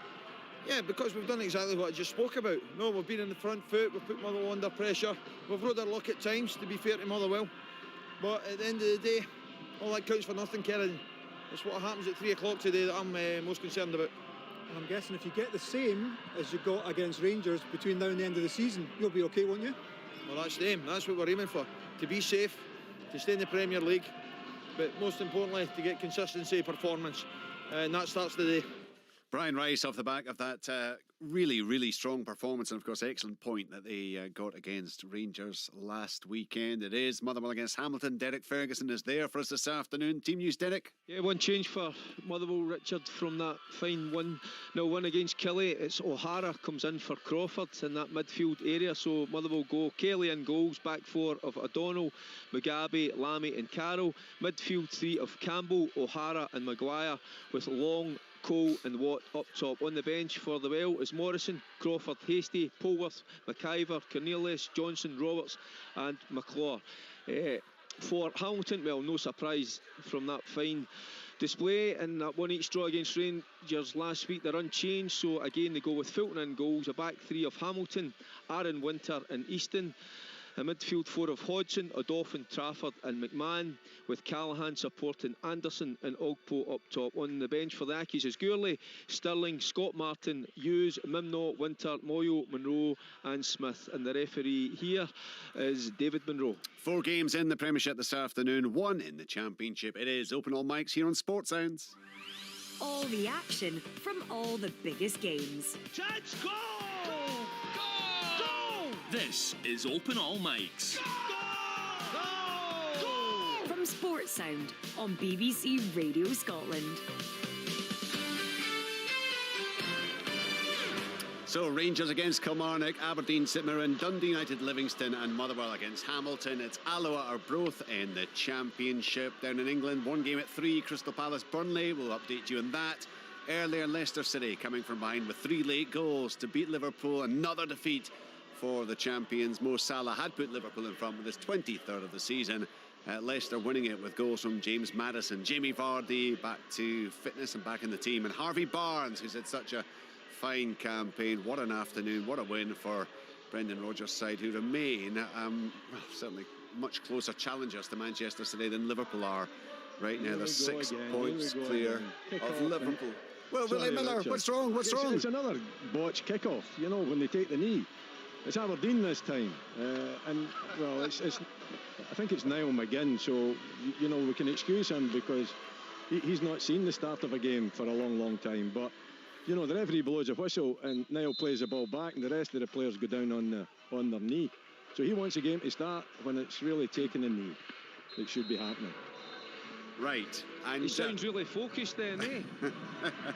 Yeah, because we've done exactly what I just spoke about. We've been in the front foot, we've put Motherwell under pressure. We've rode our luck at times, to be fair to Motherwell. But at the end of the day, all that counts for nothing, Karen. It's what happens at 3 o'clock today that I'm most concerned about. And I'm guessing if you get the same as you got against Rangers between now and the end of the season, you'll be okay, won't you? Well, that's the aim. That's what we're aiming for. To be safe, to stay in the Premier League, but most importantly, to get consistency of performance. And that starts today. Brian Rice off the back of that really, really strong performance, and of course excellent point that they got against Rangers last weekend. It is Motherwell against Hamilton. Derek Ferguson is there for us this afternoon. Team news, Derek? Yeah, one change for Motherwell, Richard, from that fine 1-0 win against Kelly. It's O'Hara comes in for Crawford in that midfield area, so Motherwell go Kelly in goals, back four of O'Donnell, Mugabe, Lamy and Carroll, midfield three of Campbell, O'Hara and Maguire, with Long, Cole and Watt up top. On the bench for the Well is Morrison, Crawford, Hasty, Polworth, McIver, Cornelius, Johnson, Roberts and McClure. For Hamilton, well, no surprise from that fine display in that 1-each draw against Rangers last week. They're unchanged, so again they go with Fulton in goals, a back three of Hamilton, Aaron, Winter and Easton, a midfield four of Hodgson, Odoffin, Trafford and McMahon, with Callahan supporting Anderson and Ogpo up top. On the bench for the Ackies is Gourley, Stirling, Scott Martin, Hughes, Mimno, Winter, Moyo, Monroe and Smith. And the referee here is David Monroe. 4 games in the Premiership this afternoon, 1 in the Championship. It is Open All Mics here on Sports Sounds. All the action from all the biggest games. Chance, go! This is Open All Mics. From Sports Sound on BBC Radio Scotland. So Rangers against Kilmarnock, Aberdeen, St Mirren, Dundee United, Livingston and Motherwell against Hamilton. It's Alloa or Broth in the Championship. Down in England, 1 game at 3, Crystal Palace, Burnley. We'll update you on that. Earlier, Leicester City coming from behind with 3 late goals to beat Liverpool. Another defeat for the champions. Mo Salah had put Liverpool in front with his 23rd of the season. Leicester winning it with goals from James Maddison. Jamie Vardy back to fitness and back in the team. And Harvey Barnes, who's had such a fine campaign. What an afternoon, what a win for Brendan Rodgers' side, who remain certainly much closer challengers to Manchester City than Liverpool are right now. They're 6 points clear of Liverpool. Well, Willie Miller, what's wrong? What's wrong? It's another botch kickoff, you know, when they take the knee. It's Aberdeen this time, and well, it's I think it's Niall McGinn, so you know we can excuse him because he's not seen the start of a game for a long time. But you know the referee blows a whistle and Niall plays the ball back, and the rest of the players go down on their knee. So he wants the game to start when it's really taking a knee. It should be happening. Right, and he sounds really focused then, eh?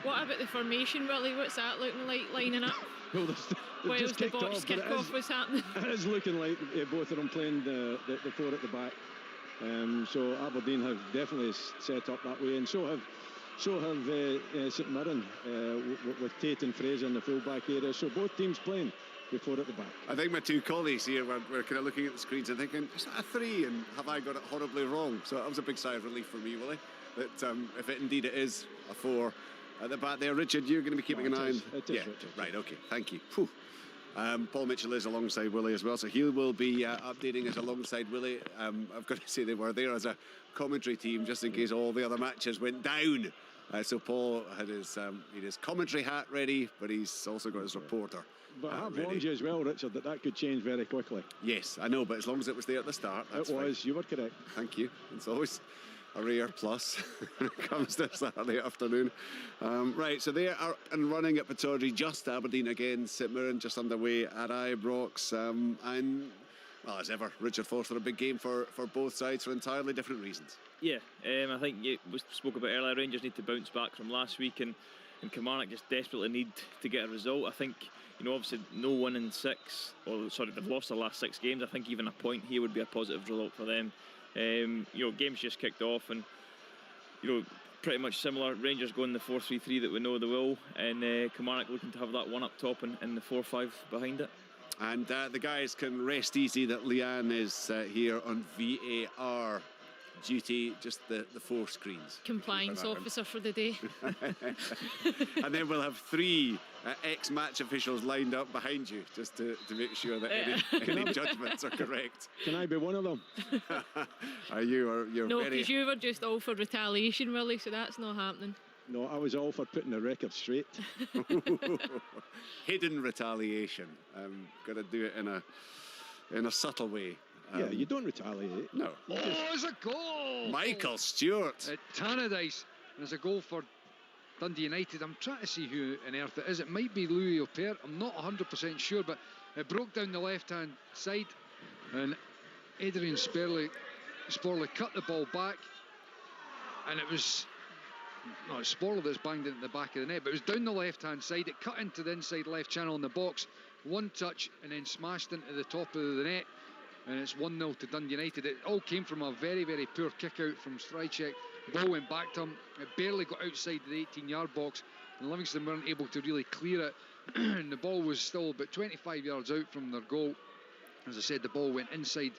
What about the formation, Willie? What's that looking like lining up? Well, whilst the botched kick-off was happening. It is looking like both of them playing the 4 at the back. So Aberdeen have definitely set up that way, and so have St Mirren with Tate and Fraser in the full-back area. So both teams playing the 4 at the back. I think my 2 colleagues here were kind of looking at the screens and thinking, is that a 3? And have I got it horribly wrong? So that was a big sigh of relief for me, Willie, that if it indeed it is a 4 at the back there. Richard, you're going to be keeping an eye on. Yeah, right, okay, thank you. Whew. Paul Mitchell is alongside Willie as well, so he will be updating us alongside Willie. I've got to say they were there as a commentary team just in case all the other matches went down. So Paul had his commentary hat ready, but he's also got his reporter. But I have warned you as well, Richard, that could change very quickly. Yes, I know, but as long as it was there at the start, that's it was. Fine. You were correct. Thank you. It's always a rare plus when it comes to Saturday afternoon. Right, so they are and running at Pittodrie, just Aberdeen again, St Mirren just underway at Ibrox. And, well, as ever, Richard Foster, a big game for both sides for entirely different reasons. Yeah, I think we spoke about earlier, Rangers need to bounce back from last week, and Kilmarnock just desperately need to get a result. I think, you know, obviously no 1 in 6, or sorry, they've lost their last 6 games. I think even a point here would be a positive result for them. You know, games just kicked off, and you know, pretty much similar. Rangers going the 4-3-3 that we know they will, and Kilmarnock looking to have that one up top and the 4-5 behind it. And the guys can rest easy that Leanne is here on VAR duty, just the 4 screens. Compliance officer for the day. And then we'll have 3 ex-match officials lined up behind you just to make sure that any judgments are correct. Can I be one of them? You're no, very... because you were just all for retaliation, Willie, so that's not happening. No, I was all for putting the record straight. Hidden retaliation. Got to do it in a in a subtle way. Yeah, you don't retaliate. No. Oh, it's a goal! Michael Stewart. At Tannadice. There's a goal for Dundee United. I'm trying to see who on earth it is. It might be Louis Opert. I'm not 100% sure, but it broke down the left-hand side, and Adrian Sporley cut the ball back, and it was Sporley that's banged into the back of the net, but it was down the left-hand side. It cut into the inside left channel in the box, one touch, and then smashed into the top of the net, and it's 1-0 to Dundee United. It all came from a very, very poor kick-out from Strycek. The ball went back to him. It barely got outside the 18-yard box, and Livingston weren't able to really clear it. And the ball was still about 25 yards out from their goal. As I said, the ball went inside,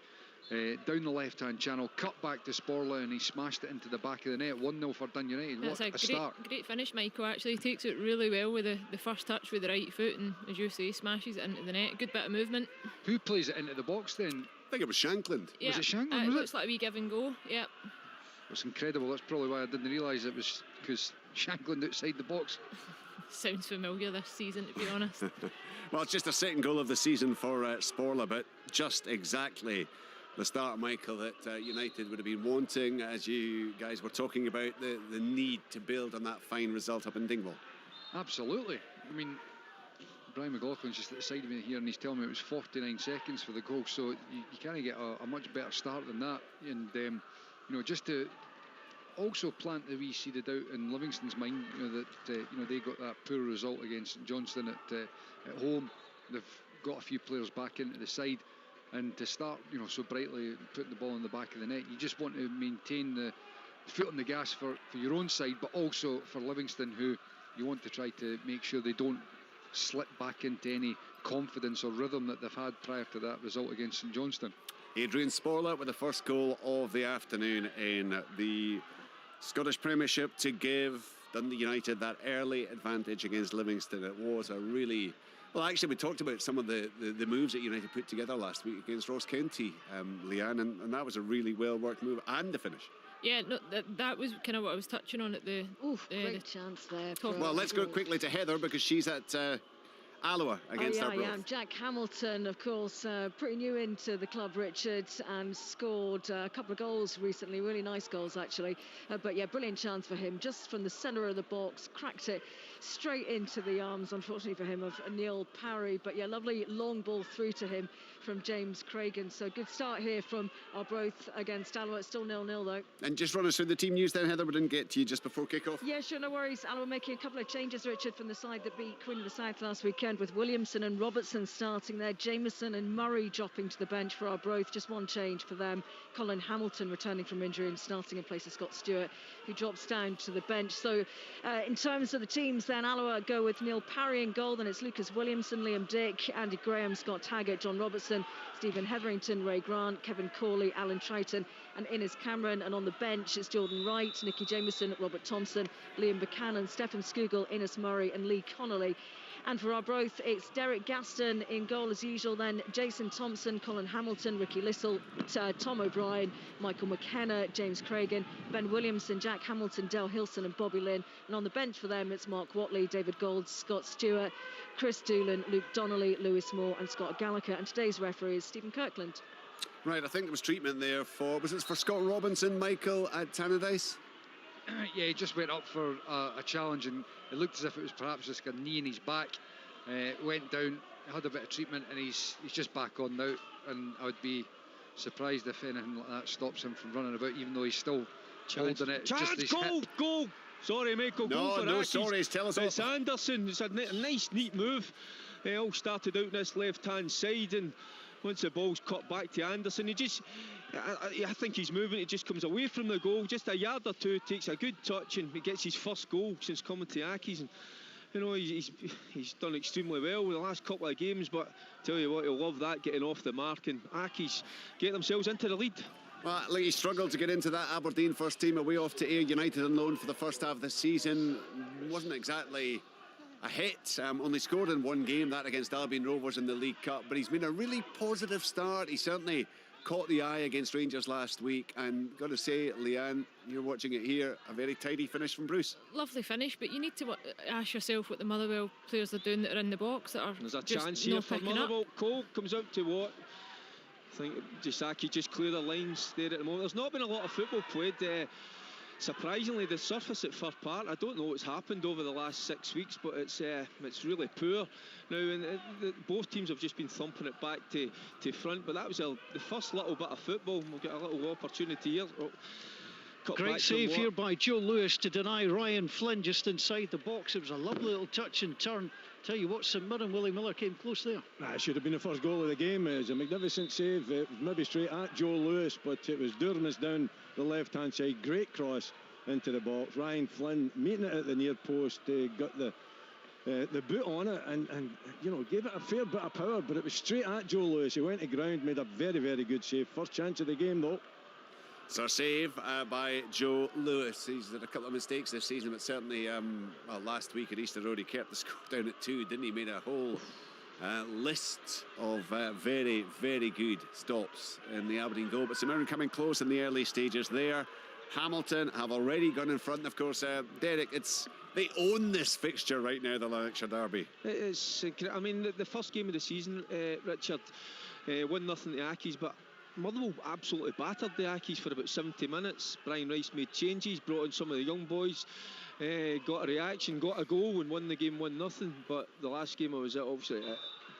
down the left-hand channel, cut back to Sporla, and he smashed it into the back of the net. 1-0 for Dundee United. That's what a start. Great finish, Michael. Actually, he takes it really well with the first touch with the right foot, and as you say, smashes it into the net. Good bit of movement. Who plays it into the box then? I think it was Shankland. Yeah, was it Shankland? It looks like a wee give and go. Yep. It's incredible. That's probably why I didn't realise it was because Shankland outside the box. Sounds familiar this season, to be honest. Well, it's just a second goal of the season for Sporla, but just exactly the start, Michael, that United would have been wanting, as you guys were talking about the need to build on that fine result up in Dingwall. Absolutely. I mean, Brian McLaughlin's just at the side of me here, and he's telling me it was 49 seconds for the goal, so you can't get a much better start than that. And you know, just to also plant the wee seed of doubt in Livingston's mind, you know, that you know, they got that poor result against St Johnstone at home. They've got a few players back into the side, and to start, you know, so brightly putting the ball in the back of the net, you just want to maintain the foot on the gas for your own side, but also for Livingston, who you want to try to make sure they don't slip back into any confidence or rhythm that they've had prior to that result against St Johnstone. Adrian Sporla with the first goal of the afternoon in the Scottish Premiership to give Dundee United that early advantage against Livingston. It was a really... Well, actually, we talked about some of the moves that United put together last week against Ross County, Leanne, and that was a really well-worked move, and the finish. Yeah, no, that was kind of what I was touching on at the... great chance there. Well, let's go quickly to Heather, because she's at Alloa against Arbroath. Yeah. Jack Hamilton, of course, pretty new into the club, Richard, and scored a couple of goals recently, really nice goals actually. But yeah, brilliant chance for him, just from the centre of the box, cracked it straight into the arms, unfortunately for him, of Neil Parry. But yeah, lovely long ball through to him from James Craigan. So good start here from Arbroath against Alloa. It's still 0-0 though. And just run us through the team news then, Heather. We didn't get to you just before kick-off. Yeah, sure, no worries. Alloa making a couple of changes, Richard, from the side that beat Queen of the South last weekend, with Williamson and Robertson starting there, Jameson and Murray dropping to the bench for Arbroath. Just one change for them. Colin Hamilton returning from injury and starting in place of Scott Stewart, who drops down to the bench. So in terms of the teams then, Alloa go with Neil Parry in goal, then it's Lucas Williamson, Liam Dick, Andy Graham, Scott Taggart, John Robertson, Stephen Hetherington, Ray Grant, Kevin Corley, Alan Triton and Innes Cameron. And on the bench it's Jordan Wright, Nicky Jameson, Robert Thompson, Liam Buchanan, Stephen Skugel, Innes Murray and Lee Connolly. And for Arbroath, it's Derek Gaston in goal as usual, then Jason Thompson, Colin Hamilton, Ricky Lissell, Tom O'Brien, Michael McKenna, James Craigan, Ben Williamson, Jack Hamilton, Del Hilson and Bobby Lynn. And on the bench for them, it's Mark Watley, David Gold, Scott Stewart, Chris Doolan, Luke Donnelly, Lewis Moore and Scott Gallagher. And today's referee is Stephen Kirkland. Right, I think there was treatment there for... Was it for Scott Robinson, Michael, at Tannadice? Yeah, he just went up for a challenge, and it looked as if it was perhaps just a knee in his back. Went down, had a bit of treatment, and he's just back on now. And I would be surprised if anything like that stops him from running about, even though he's still holding it. Chance, goal! Sorry, Michael, goal for Accies. Sorry, tell us It's Anderson. It's a nice, neat move. It all started out on this left-hand side, and once the ball's cut back to Anderson, I think he's moving. It just comes away from the goal, just a yard or two, takes a good touch, and he gets his first goal since coming to Accies. And you know, he's done extremely well with the last couple of games, but tell you what, he'll love that, getting off the mark, and Accies get themselves into the lead. Well, like he struggled to get into that Aberdeen first team, away off to Ayr United on loan for the first half of the season. Wasn't exactly a hit, only scored in one game, that against Albion Rovers in the League Cup, but he's made a really positive start. He certainly caught the eye against Rangers last week, and got to say, Leanne, you're watching it here, a very tidy finish from Bruce. Lovely finish, but you need to ask yourself what the Motherwell players are doing that are in the box that are There's a just chance here not for picking up. Motherwell. Cole comes out to what? I think just Aki just clear the lines there at the moment. There's not been a lot of football played. Surprisingly, the surface at Fir Park, I don't know what's happened over the last 6 weeks, but it's really poor. Now, both teams have just been thumping it back to front, but that was the first little bit of football. We'll get a little opportunity here. Great save here by Joe Lewis to deny Ryan Flynn just inside the box. It was a lovely little touch and turn. Tell you what, St Mirren, Willie Miller came close there. It should have been the first goal of the game. It was a magnificent save. It was maybe straight at Joe Lewis, but it was Durmas down the left-hand side. Great cross into the box. Ryan Flynn meeting it at the near post, got the boot on it and gave it a fair bit of power, but it was straight at Joe Lewis. He went to ground, made a very, very good save. First chance of the game, though. So save by Joe Lewis. He's had a couple of mistakes this season, but certainly last week at Easter Road he kept the score down at 2, didn't he? Made a whole list of very, very good stops in the Aberdeen goal. But St Mirren coming close in the early stages there. Hamilton have already gone in front. Of course, Derek, they own this fixture right now, the Lanarkshire Derby. It is. I mean, the first game of the season, Richard, 1-0 to Accies, but Motherwell absolutely battered the Accies for about 70 minutes. Brian Rice made changes, brought in some of the young boys, got a reaction, got a goal and won the game 1-0. But the last game I was at, obviously,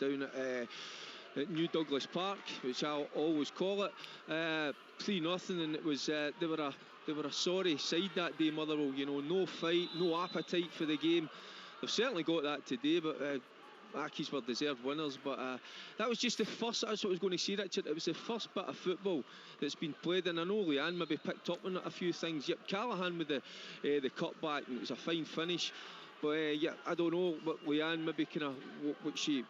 down at New Douglas Park, which I'll always call it, 3-0, and it was they were a sorry side that day, Motherwell. No fight, no appetite for the game. They've certainly got that today, but Accies were deserved winners. But that was just the first. That's what I was going to say, Richard. It was the first bit of football that's been played, and I know Leanne maybe picked up on a few things. Yep, Callaghan with the cutback, and it was a fine finish. But I don't know what Leanne maybe kind of what she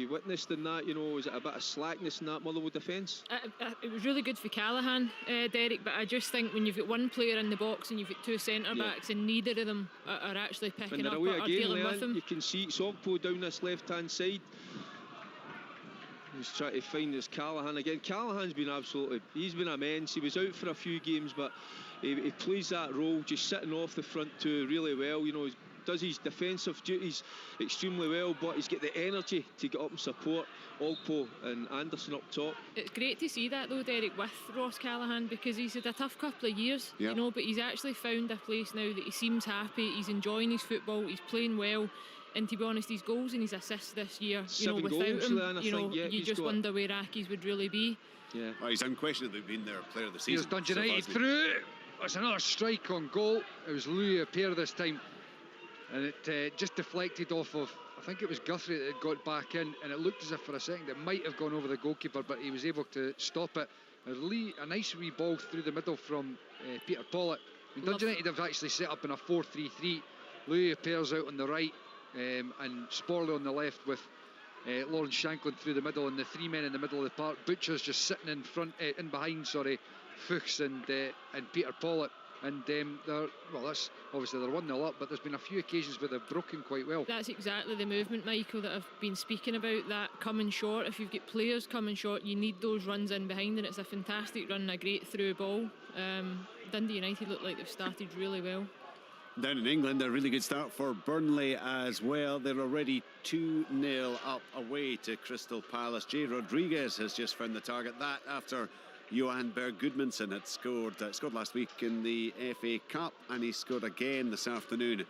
witnessed in that. Was it a bit of slackness in that Motherwell defence? It was really good for Callaghan, Derek, but I just think when you've got one player in the box and you've got two centre backs and neither of them are actually picking up or dealing with them. You can see it's Ogpo down this left hand side. He's trying to find his Callaghan again. Callaghan's been he's been immense. He was out for a few games, but he plays that role, just sitting off the front two really well. He does his defensive duties extremely well, but he's got the energy to get up and support Ogpo and Anderson up top. It's great to see that though, Derek, with Ross Callaghan, because he's had a tough couple of years, but he's actually found a place now that he seems happy, he's enjoying his football, he's playing well. And to be honest, his goals and his assists this year, without goals, him, Leanne, you just wonder where Accies would really be. Yeah, well, he's unquestionably been their player of the season. Here's Dundee United through. It's another strike on goal. It was Louis Apere this time, and it just deflected off of, I think it was Guthrie that had got back in, and it looked as if for a second it might have gone over the goalkeeper, but he was able to stop it. A nice wee ball through the middle from Peter Pollock. Dundee United have actually set up in a 4-3-3. Louis Apere's out on the right, and Sporley on the left with Lawrence Shanklin through the middle, and the three men in the middle of the park. Butcher's just sitting in behind Fuchs and Peter Pollock. And that's obviously they're 1-0 up, but there's been a few occasions where they've broken quite well. That's exactly the movement, Michael, that I've been speaking about, that coming short. If you've got players coming short, you need those runs in behind, and it's a fantastic run, a great through ball. Dundee United look like they've started really well. Down in England, a really good start for Burnley as well. They're already 2-0 up away to Crystal Palace. Jay Rodriguez has just found the target. That after Johan Berg Gudmundsson had scored last week in the FA Cup, and he scored again this afternoon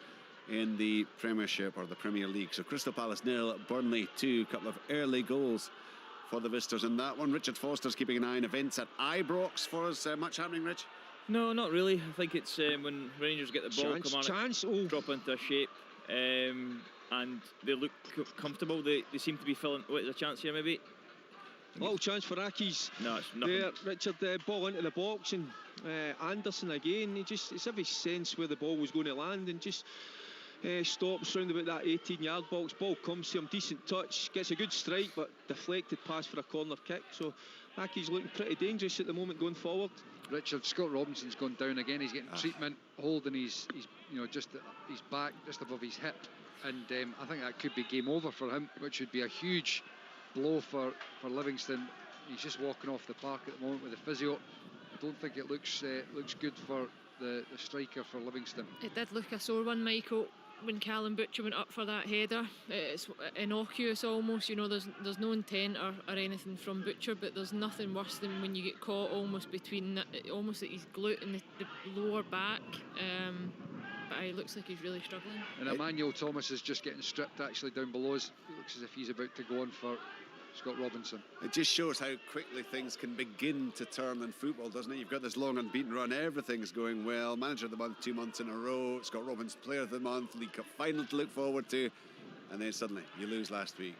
in the Premiership or the Premier League. So Crystal Palace 0, Burnley 2. A couple of early goals for the visitors in that one. Richard Foster's keeping an eye on events at Ibrox for us. Much happening, Rich? No, not really. I think it's when Rangers get the ball, drop into a shape, and they look comfortable. They seem to be filling. What is a chance here, maybe? Little chance for Accies. No, it's nothing. There, Richard, ball into the box, and Anderson again. It's every sense where the ball was going to land, and just stops round about that 18-yard box. Ball comes to him, decent touch, gets a good strike, but deflected pass for a corner kick. So Accies looking pretty dangerous at the moment going forward. Richard, Scott Robinson's gone down again. He's getting treatment, holding his just his back just above his hip, and I think that could be game over for him, which would be a huge blow for Livingston. He's just walking off the park at the moment with the physio. I don't think it looks good for the striker for Livingston. It did look a sore one, Michael. when Callum Butcher went up for that header. It's innocuous almost, you know, there's no intent or anything from Butcher, but there's nothing worse than when you get caught almost between, almost at his glute and the lower back. But it looks like he's really struggling. And Emmanuel Thomas is just getting stripped actually down below us. It looks as if he's about to go on for Scott Robinson. It just shows how quickly things can begin to turn in football, doesn't it? You've got this long unbeaten run, everything's going well. Manager of the month 2 months in a row, Scott Robinson player of the month, League Cup final to look forward to, and then suddenly you lose last week.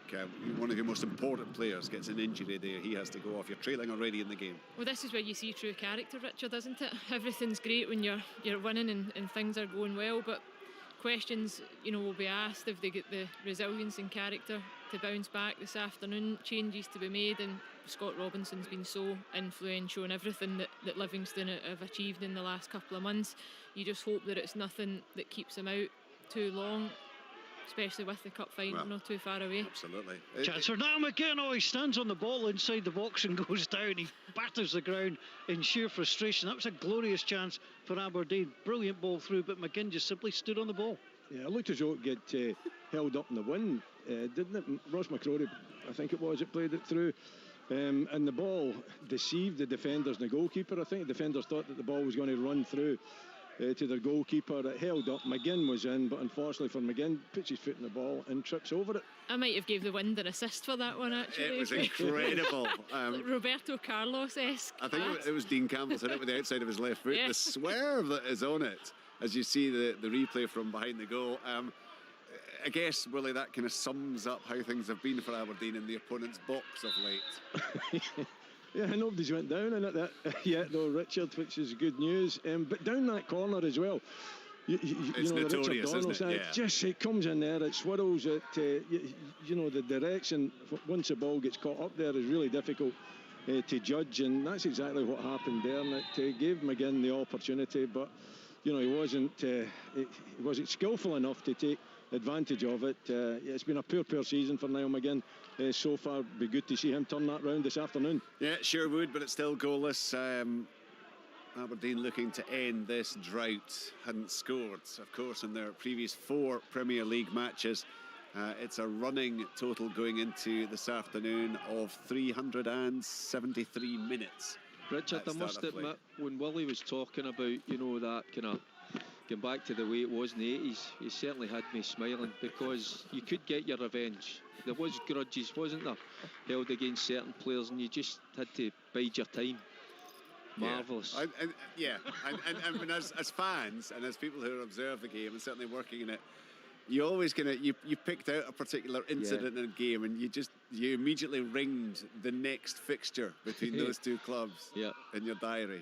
One of your most important players gets an injury there, he has to go off. You're trailing already in the game. Well, this is where you see true character, Richard, isn't it? Everything's great when you're winning and things are going well, but questions, you know, will be asked if they get the resilience and character to bounce back this afternoon, changes to be made, and Scott Robinson's been so influential in everything that Livingston have achieved in the last couple of months. You just hope that it's nothing that keeps him out too long, especially with the cup final not too far away. Absolutely. Chance for now McGinn. Oh, he stands on the ball inside the box and goes down. He batters the ground in sheer frustration. That was a glorious chance for Aberdeen. Brilliant ball through, but McGinn just simply stood on the ball. Yeah, it looked as though it get held up in the wind, didn't it? Ross McCrory, I think it was, it played it through. And the ball deceived the defenders and the goalkeeper. I think the defenders thought that the ball was going to run through to their goalkeeper. It held up. McGinn was in, but unfortunately for McGinn, puts his foot in the ball and trips over it. I might have gave the wind an assist for that one, actually. It was incredible. Roberto Carlos-esque. I think it was Dean Campbell's hit it with the outside of his left foot. Yeah. The swerve that is on it, as you see the replay from behind the goal. I guess, Willie, that kind of sums up how things have been for Aberdeen in the opponent's box of late. Yeah, nobody's went down in it yet, though, Richard, which is good news. But down that corner as well, It's know, notorious, isn't it? Yeah. It comes in there, it swirls, you know, the direction once the ball gets caught up there is really difficult to judge, and that's exactly what happened there, and it gave McGinn the opportunity, but you know, he wasn't skillful enough to take advantage of it. It's been a poor season for Niall McGinn so far. It'd be good to see him turn that round this afternoon. Yeah, sure would, but it's still goalless. Aberdeen looking to end this drought. Hadn't scored, of course, in their previous 4 Premier League matches. It's a running total going into this afternoon of 373 minutes. Richard, I must admit, when Willie was talking about, you know, that kind of going back to the way it was in the 80s, he certainly had me smiling, because you could get your revenge. There was grudges, wasn't there, held against certain players, and you just had to bide your time. Marvellous. Yeah, and as fans and as people who observe the game and certainly working in it, you always you picked out a particular incident in a game, and you immediately ringed the next fixture between those two clubs in your diary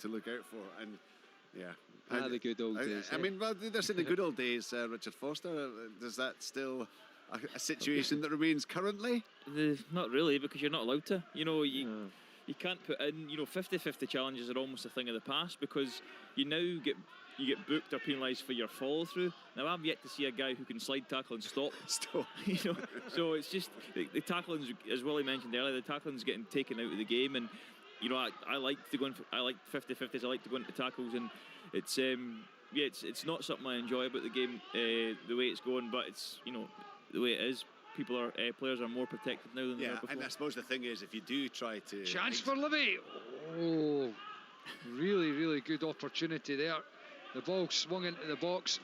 to look out for. And the good old days. I mean, well, they're in the good old days, Richard Foster. Does that still a situation that remains currently? Not really, because you're not allowed to. You know, you can't put in, you know, 50-50 challenges are almost a thing of the past, because you now get booked or penalised for your follow through. Now I've yet to see a guy who can slide tackle and stop. You know, so it's just the tackling's, as Willie mentioned earlier, the tackling's getting taken out of the game, and you know, I like to go in. I like 50-50s. I like to go into tackles, and it's it's not something I enjoy about the game, the way it's going, but it's, you know, the way it is. Players are more protected now than they were before. And I suppose the thing is, if you do try to chance for Livy, really good opportunity there. The ball swung into the box.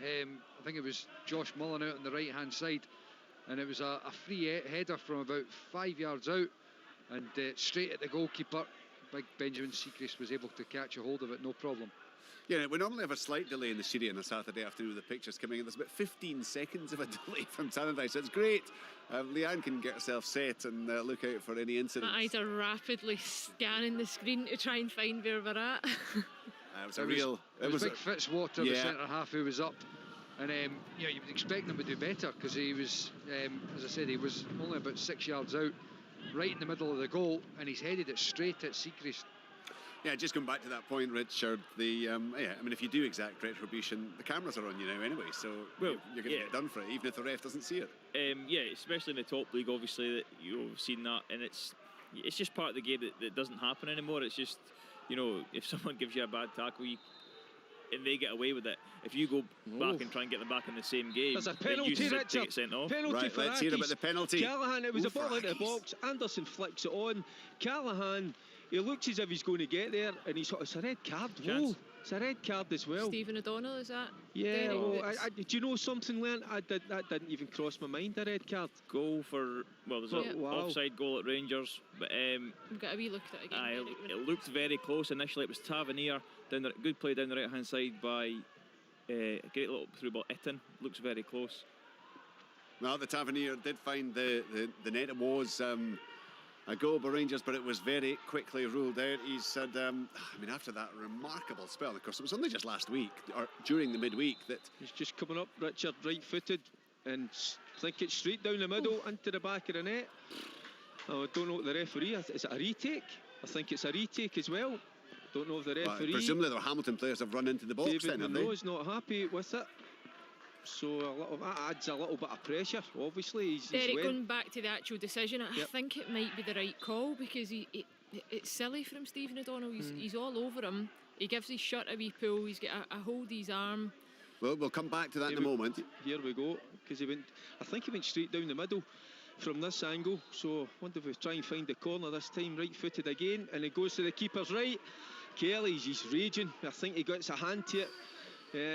I think it was Josh Mullen out on the right hand side, and it was a free header from about 5 yards out, and straight at the goalkeeper. Big Benjamin Siegrist was able to catch a hold of it, no problem. Yeah, we normally have a slight delay in the studio on a Saturday afternoon with the pictures coming in. There's about 15 seconds of a delay from Tannadice. It's great. Leanne can get herself set and look out for any incidents. My eyes are rapidly scanning the screen to try and find where we're at. It was Big Fitzwater, the centre half, who was up, and you would expect him to do better, because he was, as I said, he was only about 6 yards out, right in the middle of the goal, and he's headed it straight at Siegrist. Yeah, just going back to that point, Richard, I mean, if you do exact retribution, the cameras are on you now anyway, so you're going to get done for it, even if the ref doesn't see it. Especially in the top league, obviously, that you've seen that, and it's just part of the game that doesn't happen anymore. It's just, you know, if someone gives you a bad tackle, and they get away with it. If you go back and try and get them back in the same game, there's a penalty, Richard. Penalty right, for let's hear about the penalty. Callahan, it was a ball into the box. Anderson flicks it on. Callahan, he looks as if he's going to get there, and he's it's a red card. Whoa, it's a red card as well. Stephen O'Donnell, is that? Yeah, do you know something, Len? That didn't even cross my mind, a red card. Goal for, well, there's an offside goal at Rangers, but we've got a wee look at it again. It looked very close initially. It was Tavernier, good play down the right hand side by a great little through ball. Itten looks very close. Well, the Tavernier did find the net. It was a goal by Rangers, but it was very quickly ruled out. He said, after that remarkable spell, of course, it was only just last week, or during the midweek, that he's just coming up, Richard, right-footed, and I think it's straight down the middle into the back of the net. I don't know what the referee is. Is it a retake? I think it's a retake as well. Don't know if the referee. Presumably, the Hamilton players have run into the box. David then, Monroe's not happy with it. So that adds a little bit of pressure. Obviously, Derek, going back to the actual decision, I think it might be the right call, because it's silly from Stephen O'Donnell. He's all over him. He gives his shirt a wee pull. He's got a hold of his arm. Well, we'll come back to that in a moment. Here we go, because I think he went straight down the middle from this angle. So I wonder if we try and find the corner this time. Right-footed again, and it goes to the keeper's right. Kelly's, he's raging. I think he gets a hand to it.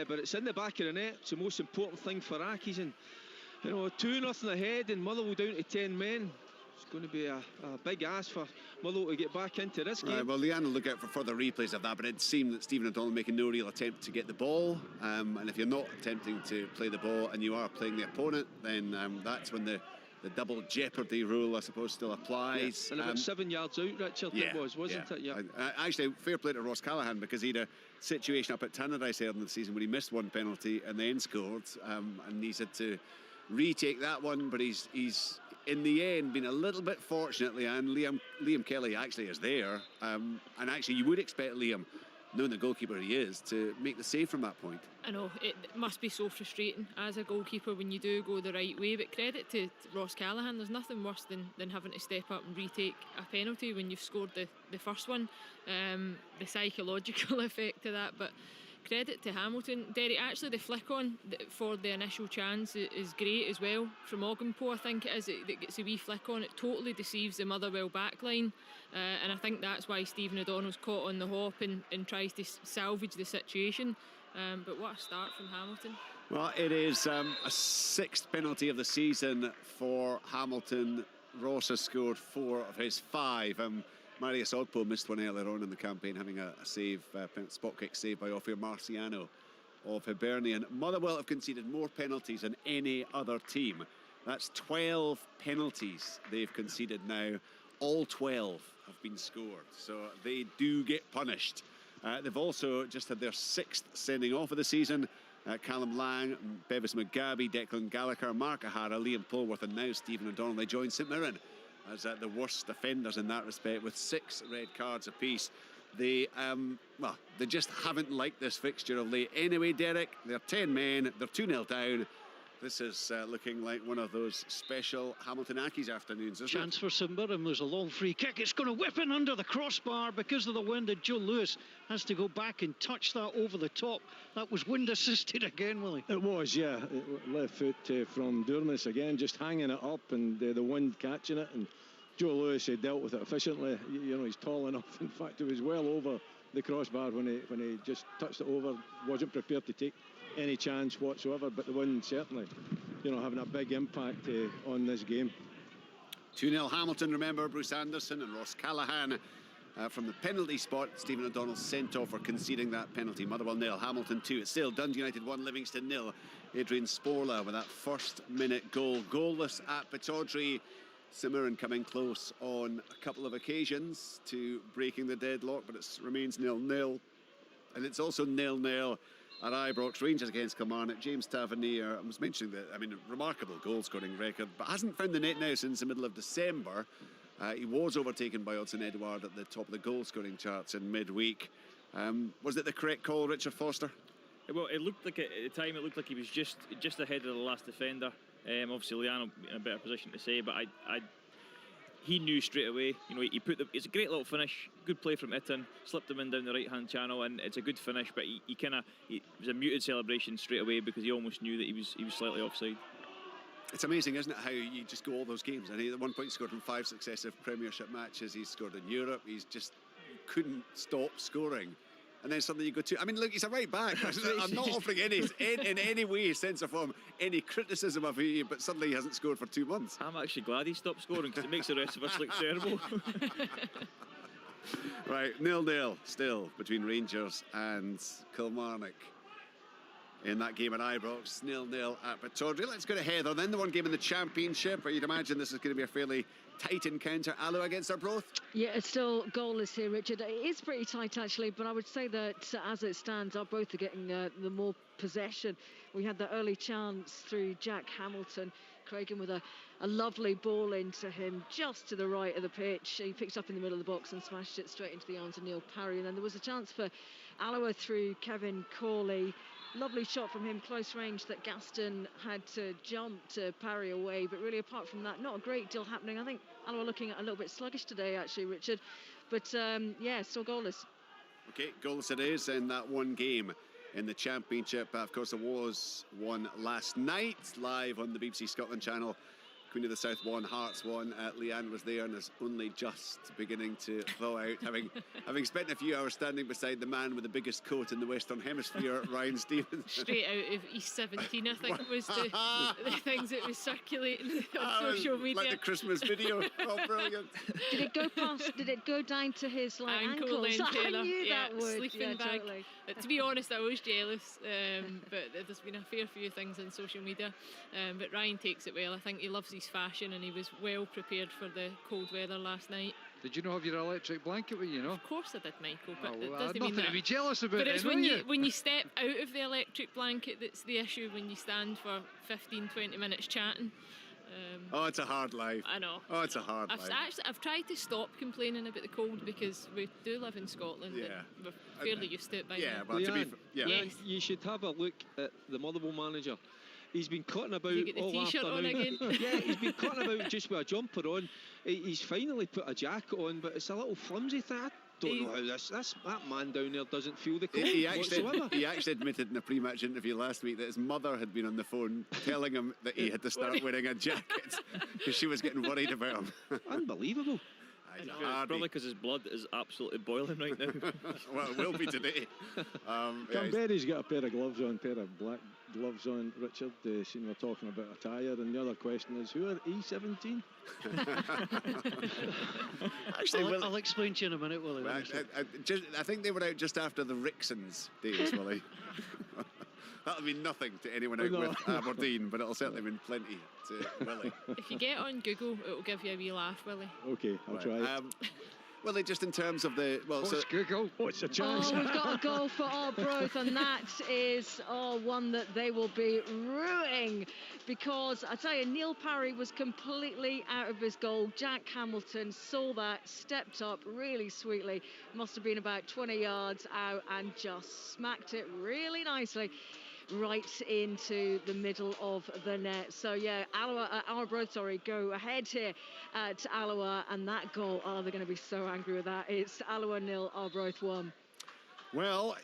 But it's in the back of the net. It's the most important thing for Accies, and 2-0 ahead, and Motherwell down to 10 men. It's going to be a big ask for Motherwell to get back into this game. Well, Leanne will look out for further replays of that, but it seemed that Stephen O'Donnell making no real attempt to get the ball, and if you're not attempting to play the ball and you are playing the opponent, then that's when the double jeopardy rule, I suppose, still applies. Yeah. And about 7 yards out, Richard, wasn't it? Yeah. Actually, fair play to Ross Callahan, because he had a situation up at Tannadice earlier in the season when he missed one penalty and then scored, and he's had to retake that one, but he's in the end been a little bit fortunately, and Liam Kelly actually is there, and actually you would expect Liam, knowing the goalkeeper he is, to make the save from that point. I know, it must be so frustrating as a goalkeeper when you do go the right way, but credit to Ross Callahan. There's nothing worse than having to step up and retake a penalty when you've scored the first one. The psychological effect of that, but credit to Hamilton. Derek, actually the flick on for the initial chance is great as well from Ogdenpo. I think it is, that gets a wee flick on. It totally deceives the Motherwell backline, and I think that's why Stephen O'Donnell's caught on the hop and tries to salvage the situation. But what a start from Hamilton. Well, it is a sixth penalty of the season for Hamilton. Ross has scored 4 of his 5. Marius Ogdenpo missed one earlier on in the campaign, having a save, spot kick save by Ophir Marciano of Hibernian. Motherwell have conceded more penalties than any other team. That's 12 penalties they've conceded now. All 12 have been scored, so they do get punished. They've also just had their 6th sending off of the season. Callum Lang, Bevis Mugabe, Declan Gallagher, Mark O'Hara, Liam Polworth, and now Stephen O'Donnell. They join St Mirren as the worst offenders in that respect, with 6 red cards apiece. They just haven't liked this fixture of late. Anyway, Derek, they're 10 men, they're 2-0 down. This is looking like one of those special Hamilton Accies afternoons, isn't Chance for St Mirren. There's a long free kick. It's going to whip in under the crossbar because of the wind, and Joe Lewis has to go back and touch that over the top. That was wind assisted again, Willie. It was, yeah. Left foot from Durmus again, just hanging it up, and the wind catching it. And Joe Lewis had dealt with it efficiently. He's tall enough. In fact, it was well over the crossbar when he just touched it over. Wasn't prepared to take any chance whatsoever, but the wind certainly, having a big impact on this game. 2-0 Hamilton, remember, Bruce Anderson and Ross Callahan from the penalty spot. Stephen O'Donnell sent off for conceding that penalty. Motherwell 0, Hamilton 2. It's still Dundee United 1, Livingston 0. Adrian Sporla with that first-minute goal. Goalless at Pittodrie. St Mirren coming close on a couple of occasions to breaking the deadlock, but it remains 0-0. And it's also 0-0 at Ibrox. Rangers against Kilmarnock. James Tavernier, I was mentioning that, remarkable goal-scoring record, but hasn't found the net now since the middle of December. He was overtaken by Odsonne Edouard at the top of the goal-scoring charts in midweek. Was it the correct call, Richard Foster? Well, it looked like, at the time, it looked like he was just ahead of the last defender. Obviously, Liano in a better position to say, but he knew straight away. You know, he put the. It's a great little finish. Good play from Itten. Slipped him in down the right hand channel, and it's a good finish. But it was a muted celebration straight away because he almost knew that he was slightly offside. It's amazing, isn't it, how you just go all those games. And he at one point scored in 5 successive Premiership matches. He's scored in Europe. He's just couldn't stop scoring. And then suddenly you go to, I mean, look, he's a right back. I'm not offering in any way, sense or form, any criticism of him, but suddenly he hasn't scored for 2 months. I'm actually glad he stopped scoring because it makes the rest of us look terrible. Right, 0-0 still between Rangers and Kilmarnock. In that game at Ibrox, 0-0 at Pittodrie. Let's go to Heather. Then the one game in the Championship, where you'd imagine this is going to be a fairly tight encounter. Alloa against Arbroath. Yeah, it's still goalless here, Richard. It is pretty tight, actually, but I would say that as it stands, Arbroath are getting the more possession. We had the early chance through Jack Hamilton. Craigan with a lovely ball into him just to the right of the pitch. He picked up in the middle of the box and smashed it straight into the arms of Neil Parry. And then there was a chance for Alloa through Kevin Corley. Lovely shot from him, close range, that Gaston had to jump to parry away. But really, apart from that, not a great deal happening. I think Alloa looking a little bit sluggish today, actually, Richard. But yeah, still goalless. Okay, goalless it is in that one game in the Championship. Of course, there was one last night, live on the BBC Scotland channel. Queen of the South won, Hearts won. Leanne was there and is only just beginning to thaw out, having spent a few hours standing beside the man with the biggest coat in the Western Hemisphere, Ryan Stevens. Straight out of East 17, I think was the things that was circulating on social media. Like the Christmas video. Oh, brilliant. Did it go down to his ankle ankles? I knew that would. Sleeping bag. Totally. To be honest, I was jealous, but there's been a fair few things on social media. But Ryan takes it well. I think he loves his fashion and he was well prepared for the cold weather last night. Did you not have your electric blanket with you, no? Of course I did, Michael, but it well, doesn't nothing mean that. to be jealous about. But it's then, when you step out of the electric blanket that's the issue, when you stand for 15-20 minutes chatting. Oh, it's a hard life. I know. Oh, it's a hard life. I've tried to stop complaining about the cold because we do live in Scotland. Yeah. And we're fairly used to it by now. But Leanne, Yes. You should have a look at the Motherwell manager. He's been cutting about you get the all t-shirt afternoon. on again? Yeah, he's been cutting about just with a jumper on. He's finally put a jacket on, but it's a little flimsy thing. I don't know how that man down there doesn't feel the cold whatsoever. He actually admitted in a pre-match interview last week that his mother had been on the phone telling him that he had to start wearing a jacket because she was getting worried about him. Unbelievable. Probably because his blood is absolutely boiling right now. Well, it will be today. Canberra's got a pair of gloves on, pair of black gloves on, Richard. We're talking about attire, and the other question is, who are E17? Actually, I'll explain to you in a minute, Willie. I think they were out just after the Rixons days, Willie. That'll mean nothing to anyone out with Aberdeen, but it'll certainly mean plenty to Willie. If you get on Google, it'll give you a wee laugh, Willie. Okay, I'll try it. Willie, just in terms of the... What's Google? What's the chance? Oh, we've got a goal for Arbroath, and that is one that they will be ruining, because I tell you, Neil Parry was completely out of his goal. Jack Hamilton saw that, stepped up really sweetly, must have been about 20 yards out, and just smacked it really nicely right into the middle of the net. So yeah, Arbroath, go ahead here to Alloa, and that goal, they're going to be so angry with that. It's Alloa 0, Arbroath 1. Well,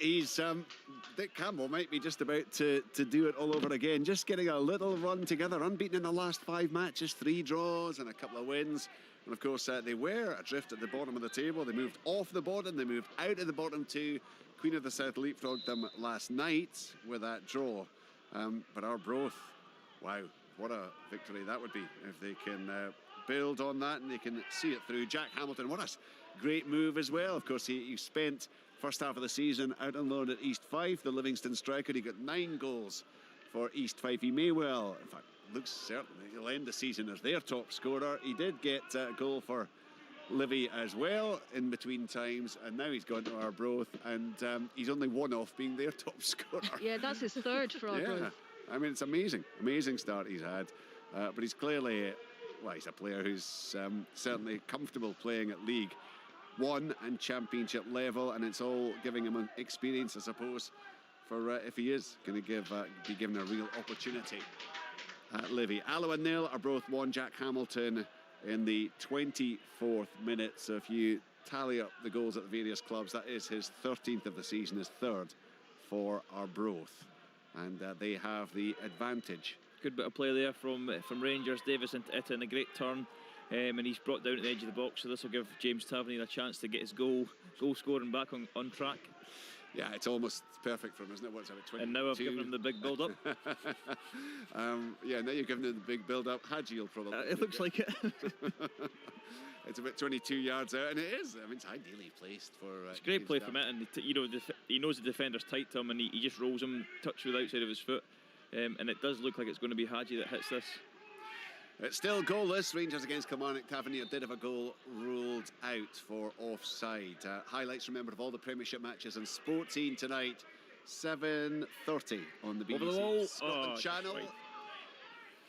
Dick Campbell might be just about to do it all over again, just getting a little run together, unbeaten in the last 5 matches, 3 draws and a couple of wins. And of course, they were adrift at the bottom of the table. They moved off the bottom, they moved out of the bottom too. Queen of the South leapfrogged them last night with that draw. But Arbroath, wow, what a victory that would be if they can build on that and they can see it through. Jack Hamilton, what a great move as well. Of course, he spent first half of the season out on loan at East Fife, the Livingston striker. He got 9 goals for East Fife. He may well, in fact, looks certain he'll end the season as their top scorer. He did get a goal for Livy as well in between times, and now he's gone to Arbroath, and he's only one off being their top scorer. Yeah, that's his 3rd for Arbroath. Yeah, I mean, it's amazing start he's had, but he's clearly, he's a player who's certainly comfortable playing at League 1 and Championship level, and it's all giving him an experience, I suppose, for if he is going to be given a real opportunity at Livy. Alloa 0, Arbroath 1. Jack Hamilton in the 24th minute. So if you tally up the goals at the various clubs, that is his 13th of the season, his third for Arbroath. And they have the advantage. Good bit of play there from Rangers. Davis into it in a great turn. And he's brought down at the edge of the box, so this will give James Tavernier a chance to get his goal scoring back on track. Yeah, it's almost perfect for him, isn't it? What's it, 22? And now I've given him the big build-up. Yeah, now you're giving him the big build-up. Hadji will probably... It looks like it. It's about 22 yards out, and it is. I mean, it's ideally placed for... It's great play from it, and he knows the defender's tight to him, and he just rolls him, touch with the outside of his foot. And it does look like it's going to be Hadji that hits this. It's still goalless. Rangers against Kilmarnock. Tavernier did have a goal ruled out for offside. Highlights, remember, of all the Premiership matches and Sportscene tonight. 7:30 on the BBC Over the wall. Scotland channel. Right.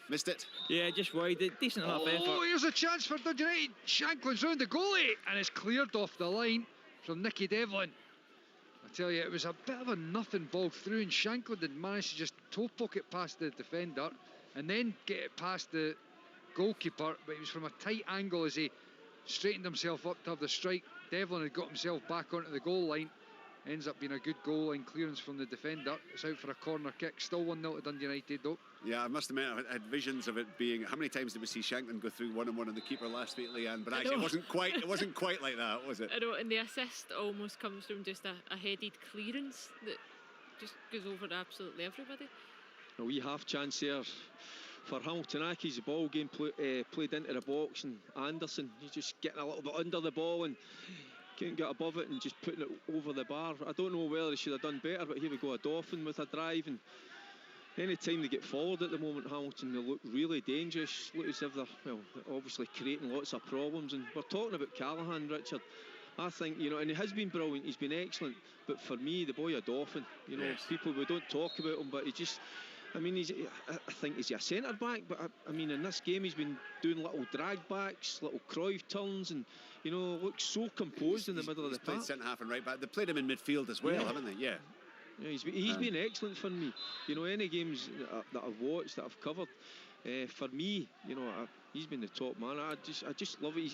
Missed it. Yeah, just wide. Decent enough effort. Oh, here's a chance for Dundee United. Shanklin's round the goalie, and it's cleared off the line from Nicky Devlin. I tell you, it was a bit of a nothing ball through, and Shanklin did manage to just toe poke past the defender and then get it past the goalkeeper, but he was from a tight angle as he straightened himself up to have the strike. Devlin had got himself back onto the goal line. Ends up being a good goal line clearance from the defender. It's out for a corner kick. Still 1-0 to Dundee United though. Yeah, I must admit, I had visions of it being... How many times did we see Shanklin go through one-on-one on the keeper last week, Leanne? But actually, it wasn't quite like that, was it? I know, and the assist almost comes from just a headed clearance that just goes over absolutely everybody. A wee half chance there for Hamilton Accies. The ball game played into the box, and Anderson, he's just getting a little bit under the ball and can't get above it and just putting it over the bar. I don't know whether he should have done better, but here we go, a Dauphin with a drive, and any time they get forward at the moment, Hamilton, they look really dangerous. Look as if they're obviously creating lots of problems. And we're talking about Callaghan, Richard. I think, and he has been brilliant, he's been excellent, but for me, the boy a Dauphin. Yes. People, we don't talk about him, but he just... I think he's a centre back, but in this game he's been doing little drag backs, little Cruyff turns, and looks so composed in the middle of the park. He's played centre half and right back. They played him in midfield as well, haven't they? Yeah. Yeah, he's been excellent for me. Any games that I've watched, that I've covered, for me, he's been the top man. I just love it.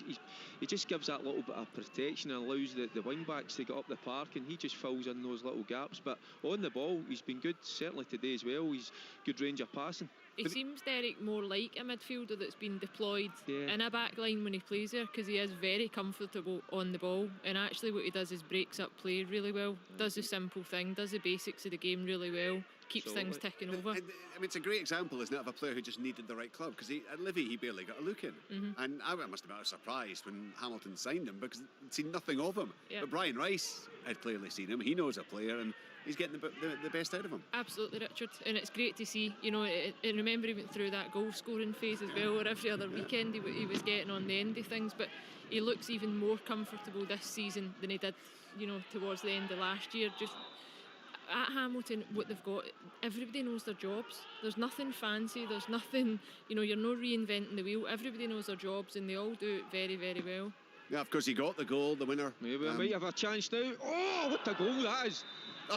He just gives that little bit of protection and allows the wing backs to get up the park, and he just fills in those little gaps. But on the ball, he's been good, certainly today as well. He's good range of passing. He seems, Derek, more like a midfielder that's been deployed in a back line when he plays there, because he is very comfortable on the ball, and actually what he does is breaks up play really well, does the simple thing, does the basics of the game really well, keeps things ticking over. It's a great example, isn't it, of a player who just needed the right club, because at Livy he barely got a look in. And I must have been surprised when Hamilton signed him, because I'd seen nothing of him. But Brian Rice had clearly seen him. He knows a player, and he's getting the best out of him. Absolutely, Richard, and it's great to see. And remember he went through that goal scoring phase as well, where every other weekend he was getting on the end of things, but he looks even more comfortable this season than he did towards the end of last year. Just at Hamilton, what they've got, everybody knows their jobs. There's nothing fancy, there's nothing, you're not reinventing the wheel. Everybody knows their jobs, and they all do it very, very well. Yeah, of course, he got the goal, the winner. Maybe we might have a chance now. Oh, what a goal that is.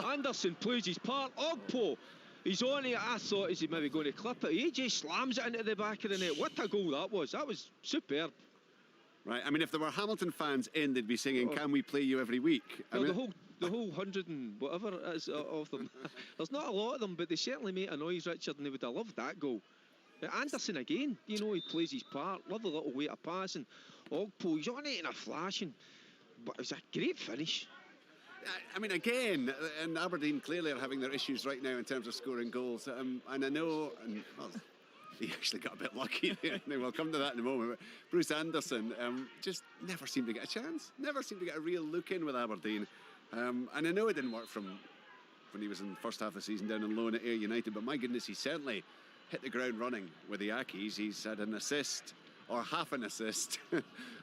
Anderson plays his part. Ogpo, he's on it. I thought, is he maybe going to clip it? He just slams it into the back of the net. What a goal that was. That was superb. Right, if there were Hamilton fans in, they'd be singing, "Can we play you every week?" The whole 100 and whatever it is of them. There's not a lot of them, but they certainly make a noise, Richard, and they would have loved that goal. Anderson again, he plays his part. Lovely little way to pass, and Ogpo, he's on it in a flash, but it's a great finish. Again, and Aberdeen clearly are having their issues right now in terms of scoring goals. And I know, he actually got a bit lucky there. We'll come to that in a moment. But Bruce Anderson just never seemed to get a chance. Never seemed to get a real look in with Aberdeen. And I know it didn't work from when he was in the first half of the season down on loan at Ayr United. But my goodness, he certainly hit the ground running with the Accies. He's had an assist, or half an assist,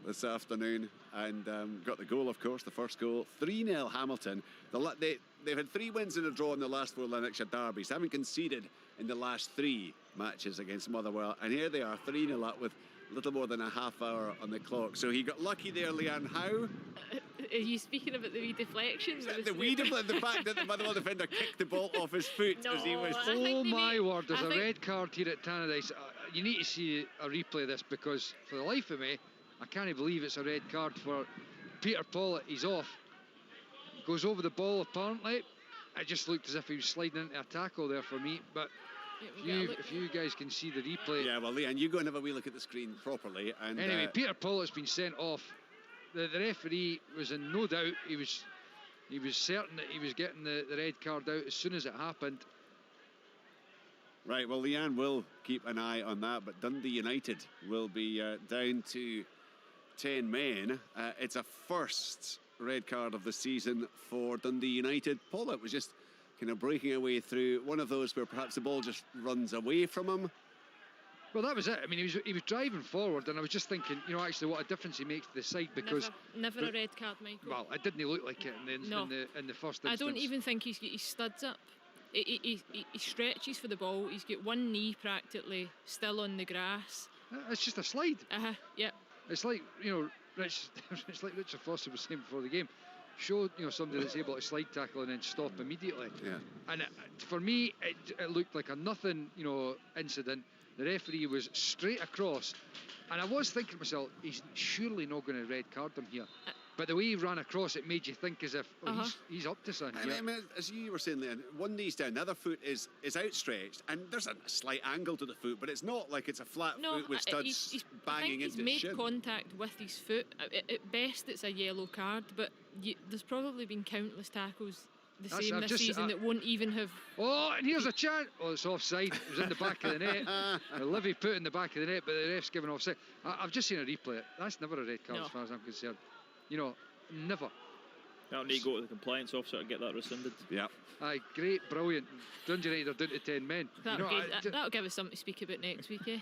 this afternoon, and got the goal, of course, the first goal. 3-0 Hamilton. They've had 3 wins and a draw in the last 4 Lanarkshire derbies. They haven't conceded in the last 3 matches against Motherwell, and here they are, 3-0 up with a little more than a half hour on the clock. So he got lucky there, Leanne. How? Are you speaking about the wee deflection? The fact that the Motherwell defender kicked the ball off his foot as he was. Oh my word! There's a red card here at Tannadice. You need to see a replay of this, because for the life of me, I can't believe it's a red card for Peter Pollitt. He's off. Goes over the ball apparently. It just looked as if he was sliding into a tackle there for me, but. If you guys can see the replay. Yeah, well, Leanne, you go and have a wee look at the screen properly. And anyway, Peter Pollitt's been sent off. The referee was in no doubt. He was certain that he was getting the red card out as soon as it happened. Right, well, Leanne will keep an eye on that, but Dundee United will be down to 10 men. It's a first red card of the season for Dundee United. Pollitt was just kind of breaking away through one of those where perhaps the ball just runs away from him. Well, that was it. I mean, he was driving forward, and I was just thinking, actually what a difference he makes to the side, because never a red card, Michael. Well, it didn't look like it in the first instance. I don't even think he's got his studs up. He stretches for the ball. He's got one knee practically still on the grass. It's just a slide. Yep. It's like it's like Richard Foster was saying before the game. Show somebody that's able to slide tackle and then stop immediately. Yeah. And for me, it looked like a nothing incident. The referee was straight across, and I was thinking to myself, he's surely not going to red card him here. But the way he ran across, it made you think as if he's up to something. I mean, as you were saying, Leanne, one knee's down, the other foot is outstretched, and there's a slight angle to the foot, but it's not like it's a flat foot with studs banging into his shin. He's made contact with his foot. At best, it's a yellow card, but there's probably been countless tackles this season that won't even have. Oh, and here's a chance. Oh, it's offside. It was in the back of the net. Livy put it in the back of the net, but the ref's given offside. I've just seen a replay. That's never a red card as far as I'm concerned. Never. That'll need to go to the compliance officer to get that rescinded. Yeah. Aye, great, brilliant. Dundee United are down to 10 men. That'll give us something to speak about next week, eh?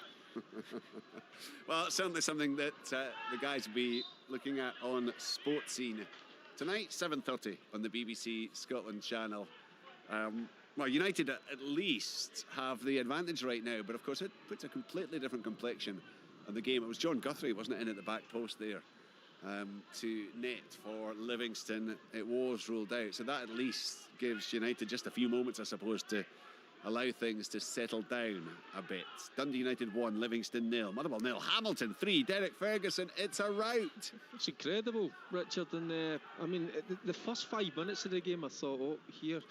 Well, it's certainly something that the guys will be looking at on Sports Scene tonight, 7:30 on the BBC Scotland channel. Well, United at least have the advantage right now, but of course it puts a completely different complexion on the game. It was John Guthrie, wasn't it, in at the back post there to net for Livingston. It was ruled out, so that at least gives United just a few moments, I suppose, to allow things to settle down a bit. Dundee United 1, Livingston 0, Motherwell 0, Hamilton 3, Derek Ferguson, it's a rout. It's incredible, Richard, and I mean, the first 5 minutes of the game I thought, oh, here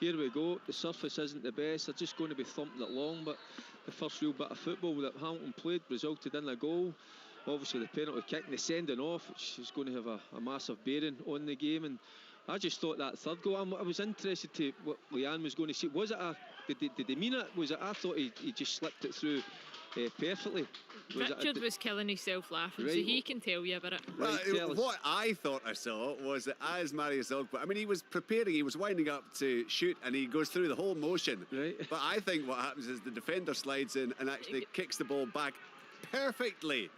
we go, the surface isn't the best, they're just going to be thumping it long, but the first real bit of football that Hamilton played resulted in a goal. Obviously the penalty kick and the sending off, which is going to have a massive bearing on the game, and I just thought that third goal, I was interested to what Leanne was going to say. Was it did he mean it? Was it? I thought he just slipped it through perfectly. Richard was killing himself laughing, so he can tell you about it. Well, what I thought I saw was that as Marius Ogba, I mean, he was preparing, he was winding up to shoot, and he goes through the whole motion. Right. But I think what happens is the defender slides in and actually kicks the ball back perfectly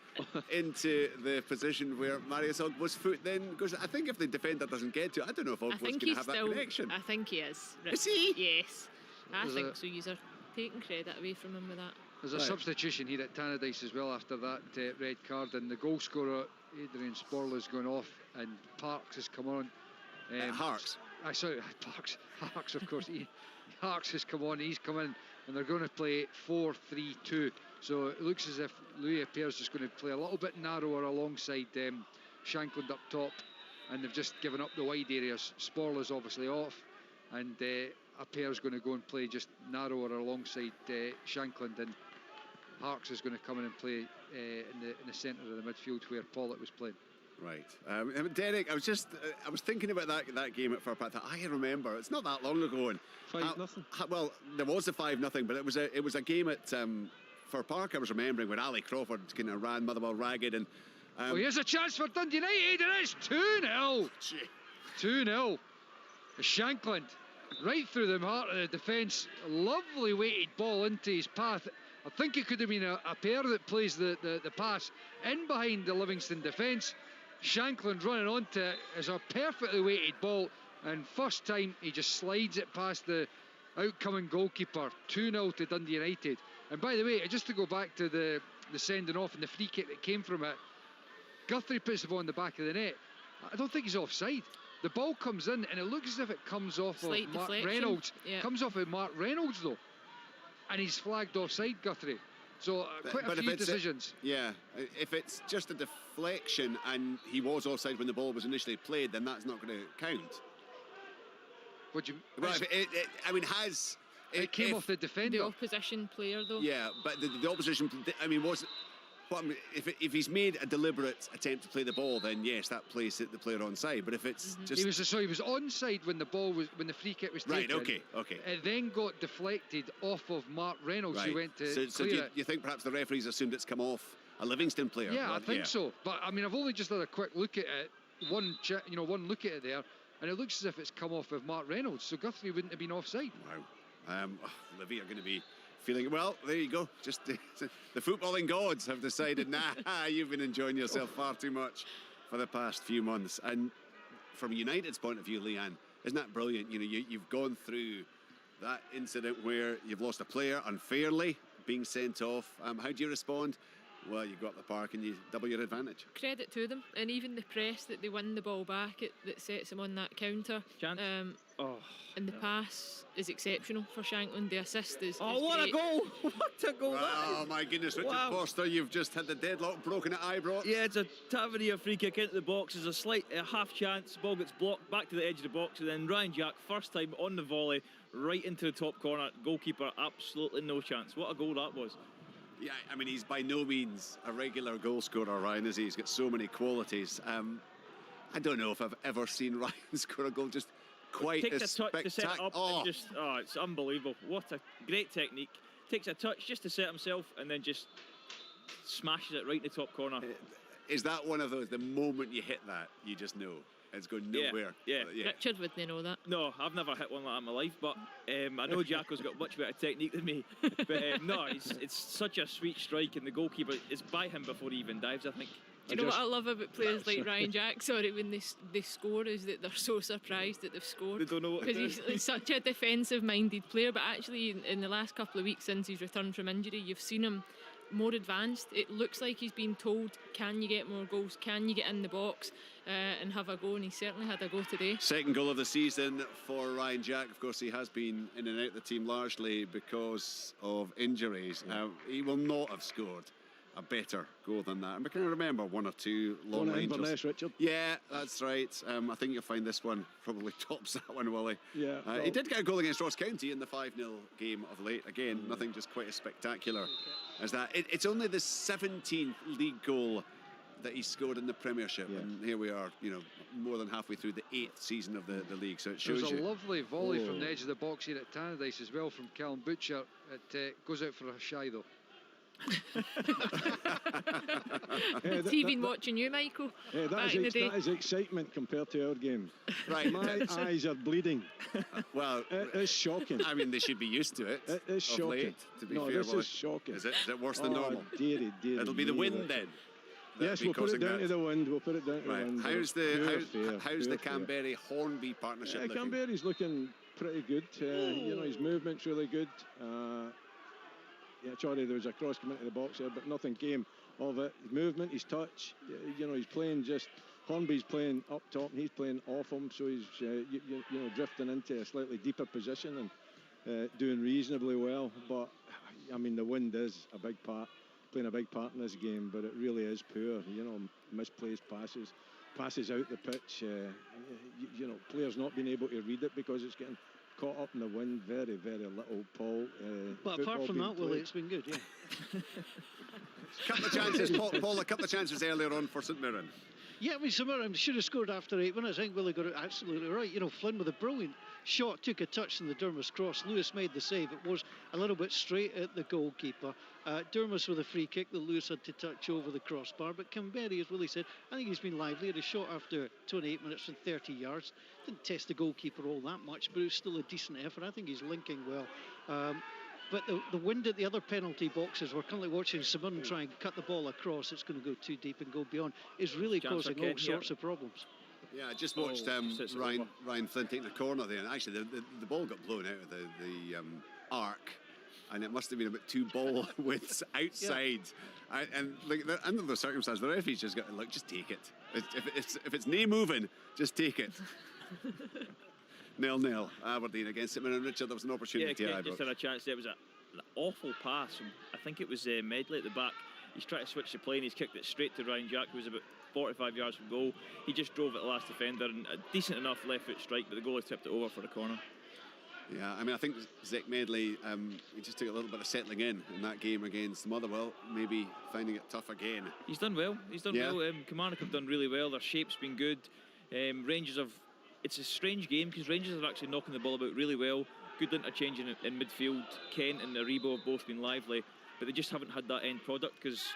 into the position where Marius Ogba's foot then goes. I think if the defender doesn't get to it, I don't know if Ogba's going to have that connection. I think he is. Is he? Yes. I think so. You're taking credit away from him with that. There's a substitution here at Tannadice as well after that red card, and the goal scorer Adrian Sporla's gone off and Parks has come on. Harks. Sorry, Parks of course. Harks has come on, he's come in, and they're going to play 4-3-2. So it looks as if Louis Appear's just going to play a little bit narrower alongside Shankland up top, and they've just given up the wide areas. Sporla's obviously off, and Appear's going to go and play just narrower alongside Shankland, and Harks is going to come in and play in the centre of the midfield where Pollitt was playing. Right, Derek. I was thinking about that game at Fir Park. I remember it's not that long ago. And 5-0. Well, there was a 5-0, but it was a game at Fir Park. I was remembering when Ali Crawford kind of ran Motherwell ragged, and here's a chance for Dundee United. It is 2-0. 2-0. Shankland right through the heart of the defence. Lovely weighted ball into his path. I think it could have been a pair that plays the pass in behind the Livingston defence. Shankland running onto it is a perfectly weighted ball, and first time he just slides it past the outcoming goalkeeper. 2-0 to Dundee United. And by the way, just to go back to the sending off and the free kick that came from it, Guthrie puts the ball in the back of the net. I don't think he's offside. The ball comes in and it looks as if it comes off of Slight Mark deflection. Reynolds. Yeah. Comes off of Mark Reynolds though, and he's flagged offside, Guthrie. So quite a few decisions. If it's just a deflection and he was offside when the ball was initially played, then that's not going to count. What do you? Well, it came off the defender. The opposition player, though. Yeah, but the opposition. I mean, if he's made a deliberate attempt to play the ball, then yes, that plays the player onside. But if it's just he was onside when the free kick was taken. Right. Okay. It then got deflected off of Mark Reynolds, who went to So clear it. you think perhaps the referees assumed it's come off a Livingston player? Yeah, I think so. But I mean, I've only just had a quick look at it, one look at it there, and it looks as if it's come off of Mark Reynolds. So Guthrie wouldn't have been offside. Wow. Livy are going to be feeling, well, there you go. Just the footballing gods have decided, nah, you've been enjoying yourself far too much for the past few months. And from United's point of view, Leanne, isn't that brilliant? You know, you've gone through that incident where you've lost a player unfairly, being sent off. How do you respond? Well, you go up the park and you double your advantage. Credit to them, and even the press that they win the ball back, that sets them on that counter. And the pass is exceptional for Shankland. The assist is what great. a goal! What a goal that is! Oh my goodness, Richard Foster, you've just had the deadlock broken at Ibrox. Yeah, it's a Tavernier free kick into the box. There's a slight half chance. Ball gets blocked back to the edge of the box, and then Ryan Jack, first time on the volley, right into the top corner. Goalkeeper, absolutely no chance. What a goal that was. Yeah, I mean, he's by no means a regular goal scorer, Ryan, is he? He's got so many qualities. I don't know if I've ever seen Ryan score a goal just quite Takes as a touch to set it up spectacular. and just, it's unbelievable. What a great technique. Takes a touch just to set himself and then just smashes it right in the top corner. Is that one of those, the moment you hit that, you just know it's going nowhere? Yeah. Richard wouldn't know that. No, I've never hit one like that in my life, but I know Jacko's got much better technique than me. But no, it's such a sweet strike, and the goalkeeper is by him before he even dives, I think. Do you know what I love about players like Ryan Jack, when they score, is that they're so surprised that they've scored. They don't know what to do. Because he's such a defensive-minded player, but actually in the last couple of weeks since he's returned from injury, you've seen him more advanced. It looks like he's been told, can you get more goals, can you get in the box and have a go, and he certainly had a go today. Second goal of the season for Ryan Jack. Of course, he has been in and out the team largely because of injuries. He will not have scored a better goal than that. And we can remember one or two long ranges. Richard. Yeah, that's right. I think you'll find this one probably tops that one, Willie. Yeah. He did get a goal against Ross County in the 5-0 game of late. Again, nothing just quite as spectacular as that. It's only the 17th league goal that he scored in the Premiership, and here we are, more than halfway through the 8th season of the league. So it shows There's a you. lovely volley from the edge of the box here at Tannadice as well from Callum Butcher. It goes out for a shy though. He's been watching you, Michael, back in the day. That is excitement compared to our game. Right. My eyes are bleeding. Well, it is shocking. I mean, they should be used to it. It is shocking. Late, to be fair, this Willie. is shocking. Is it worse than normal? Dearie. It'll be the wind then. Yes, we'll put it down to the wind. We'll put it down to the wind. How's the Canberra Hornby partnership looking? Canberra's looking pretty good. His movement's really good. Sorry, there was a cross coming into the box there, but nothing came of it. His movement, his touch, he's playing just. Hornby's playing up top and he's playing off him, so he's drifting into a slightly deeper position and doing reasonably well. But I mean, the wind is a big part, playing a big part in this game, but it really is poor. Misplaced passes out the pitch. Players not being able to read it because it's getting caught up in the wind. Very, very little, Paul. But apart from that, Willie, it's been good, yeah. Couple of chances, Paul, a couple of chances earlier on for St Mirren. Yeah, I mean, St Mirren should have scored after 8 minutes. I think Willie got it absolutely right. Flynn with a brilliant shot, took a touch from the Dermot cross. Lewis made the save. It was a little bit straight at the goalkeeper. Dermot with a free kick that Lewis had to touch over the crossbar. But Canberra, as Willie said, I think he's been lively. Had a shot after 28 minutes from 30 yards. Didn't test the goalkeeper all that much, but it was still a decent effort. I think he's linking well. But the wind at the other penalty boxes, we're currently watching St Mirren try and cut the ball across. It's going to go too deep and go beyond. Is really causing all sorts of problems. Yeah, I just watched Ryan Flynn taking a corner there, and actually the ball got blown out of the arc and it must have been about 2 ball widths outside. And like under those circumstances, the referee's just got to look, just take it. If it's nae moving, just take it. 0-0, Aberdeen against St Mirren. Richard, there was an opportunity. Yeah, just had a chance there. It was an awful pass from, I think it was Medley at the back. He's tried to switch the play and he's kicked it straight to Ryan Jack, who was about 45 yards from goal. He just drove at the last defender, and a decent enough left foot strike, but the goalie tipped it over for the corner. Yeah, I mean, I think Zach Medley, he just took a little bit of settling in that game against Motherwell, maybe finding it tough again. He's done well. Kilmarnock have done really well. Their shape's been good. Rangers have... It's a strange game because Rangers are actually knocking the ball about really well. Good interchange in midfield. Kent and Aribo have both been lively, but they just haven't had that end product because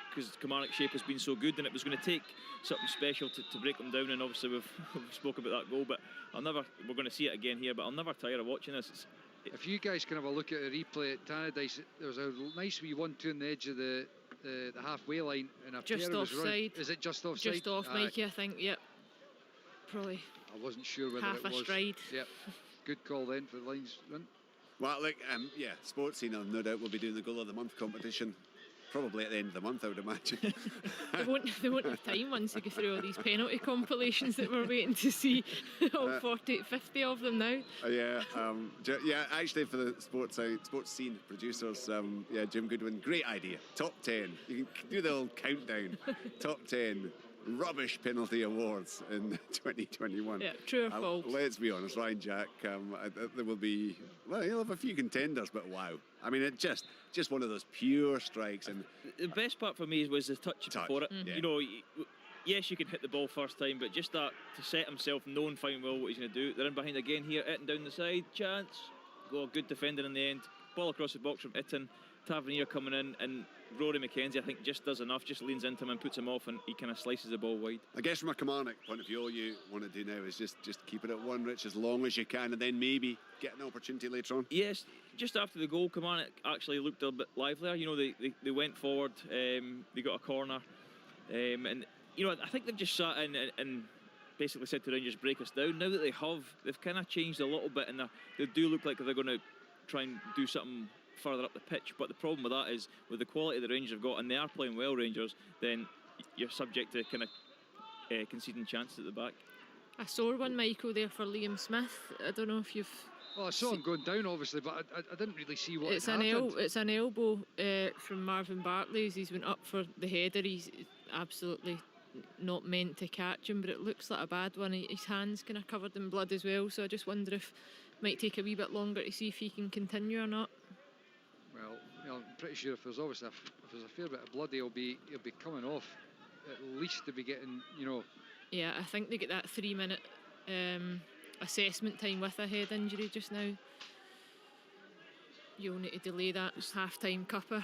Kilmarnock's shape has been so good, and it was going to take something special to break them down. And obviously we've spoke about that goal, but we're going to see it again here, but I'll never tire of watching this. If you guys can have a look at a replay at Tannadice, there was a nice wee 1-2 on the edge of the halfway line, and a just pair was offside. Is it just offside? Just off, Mikey, I think. Yep. Probably. I wasn't sure whether half it was. Half a stride. Yep. Good call then for the linesman. Well, look, Sports Scene, no doubt, will be doing the Goal of the Month competition. Probably at the end of the month, I would imagine. They won't have time once they go through all these penalty compilations that we're waiting to see. All 40, 50 of them now. Actually, for the Sports Scene producers, Jim Goodwin, great idea. Top 10. You can do the old countdown. Top 10 rubbish penalty awards in 2021. Yeah, true or false? Let's be honest, Ryan Jack, there will be, he'll have a few contenders, but wow. I mean, it just one of those pure strikes. And the best part for me was the touch before it. Yeah. You know, yes, you can hit the ball first time, but just that to set himself, knowing fine well what he's going to do. They're in behind again here, Itten down the side, chance. Good defending in the end. Ball across the box from Itten. Tavernier coming in, and Rory McKenzie, I think, just does enough, just leans into him and puts him off, and he kind of slices the ball wide. I guess from a Kilmarnock point of view, all you want to do now is just keep it at 1, Rich, as long as you can, and then maybe get an opportunity later on. Yes, just after the goal, Kilmarnock actually looked a bit livelier. You know, they went forward, they got a corner, and you know, I think they've just sat in and basically said to Rangers, break us down. Now that they've kind of changed a little bit, and they do look like they're going to try and do something further up the pitch, but the problem with that is with the quality the Rangers have got, and they are playing well, Rangers, then you're subject to kind of conceding chances at the back. A sore one, Michael, there for Liam Smith. I don't know if you've... Well, I saw him going down, obviously, but I didn't really see what happened. It's an elbow from Marvin Bartley as he's went up for the header. He's absolutely not meant to catch him, but it looks like a bad one. His hand's kind of covered in blood as well, so I just wonder if it might take a wee bit longer to see if he can continue or not. Well, I'm pretty sure if there's obviously if there's a fair bit of blood, he'll be coming off at least to be getting, you know. Yeah, I think they get that 3-minute assessment time with a head injury just now. You'll need to delay that half-time cuppa.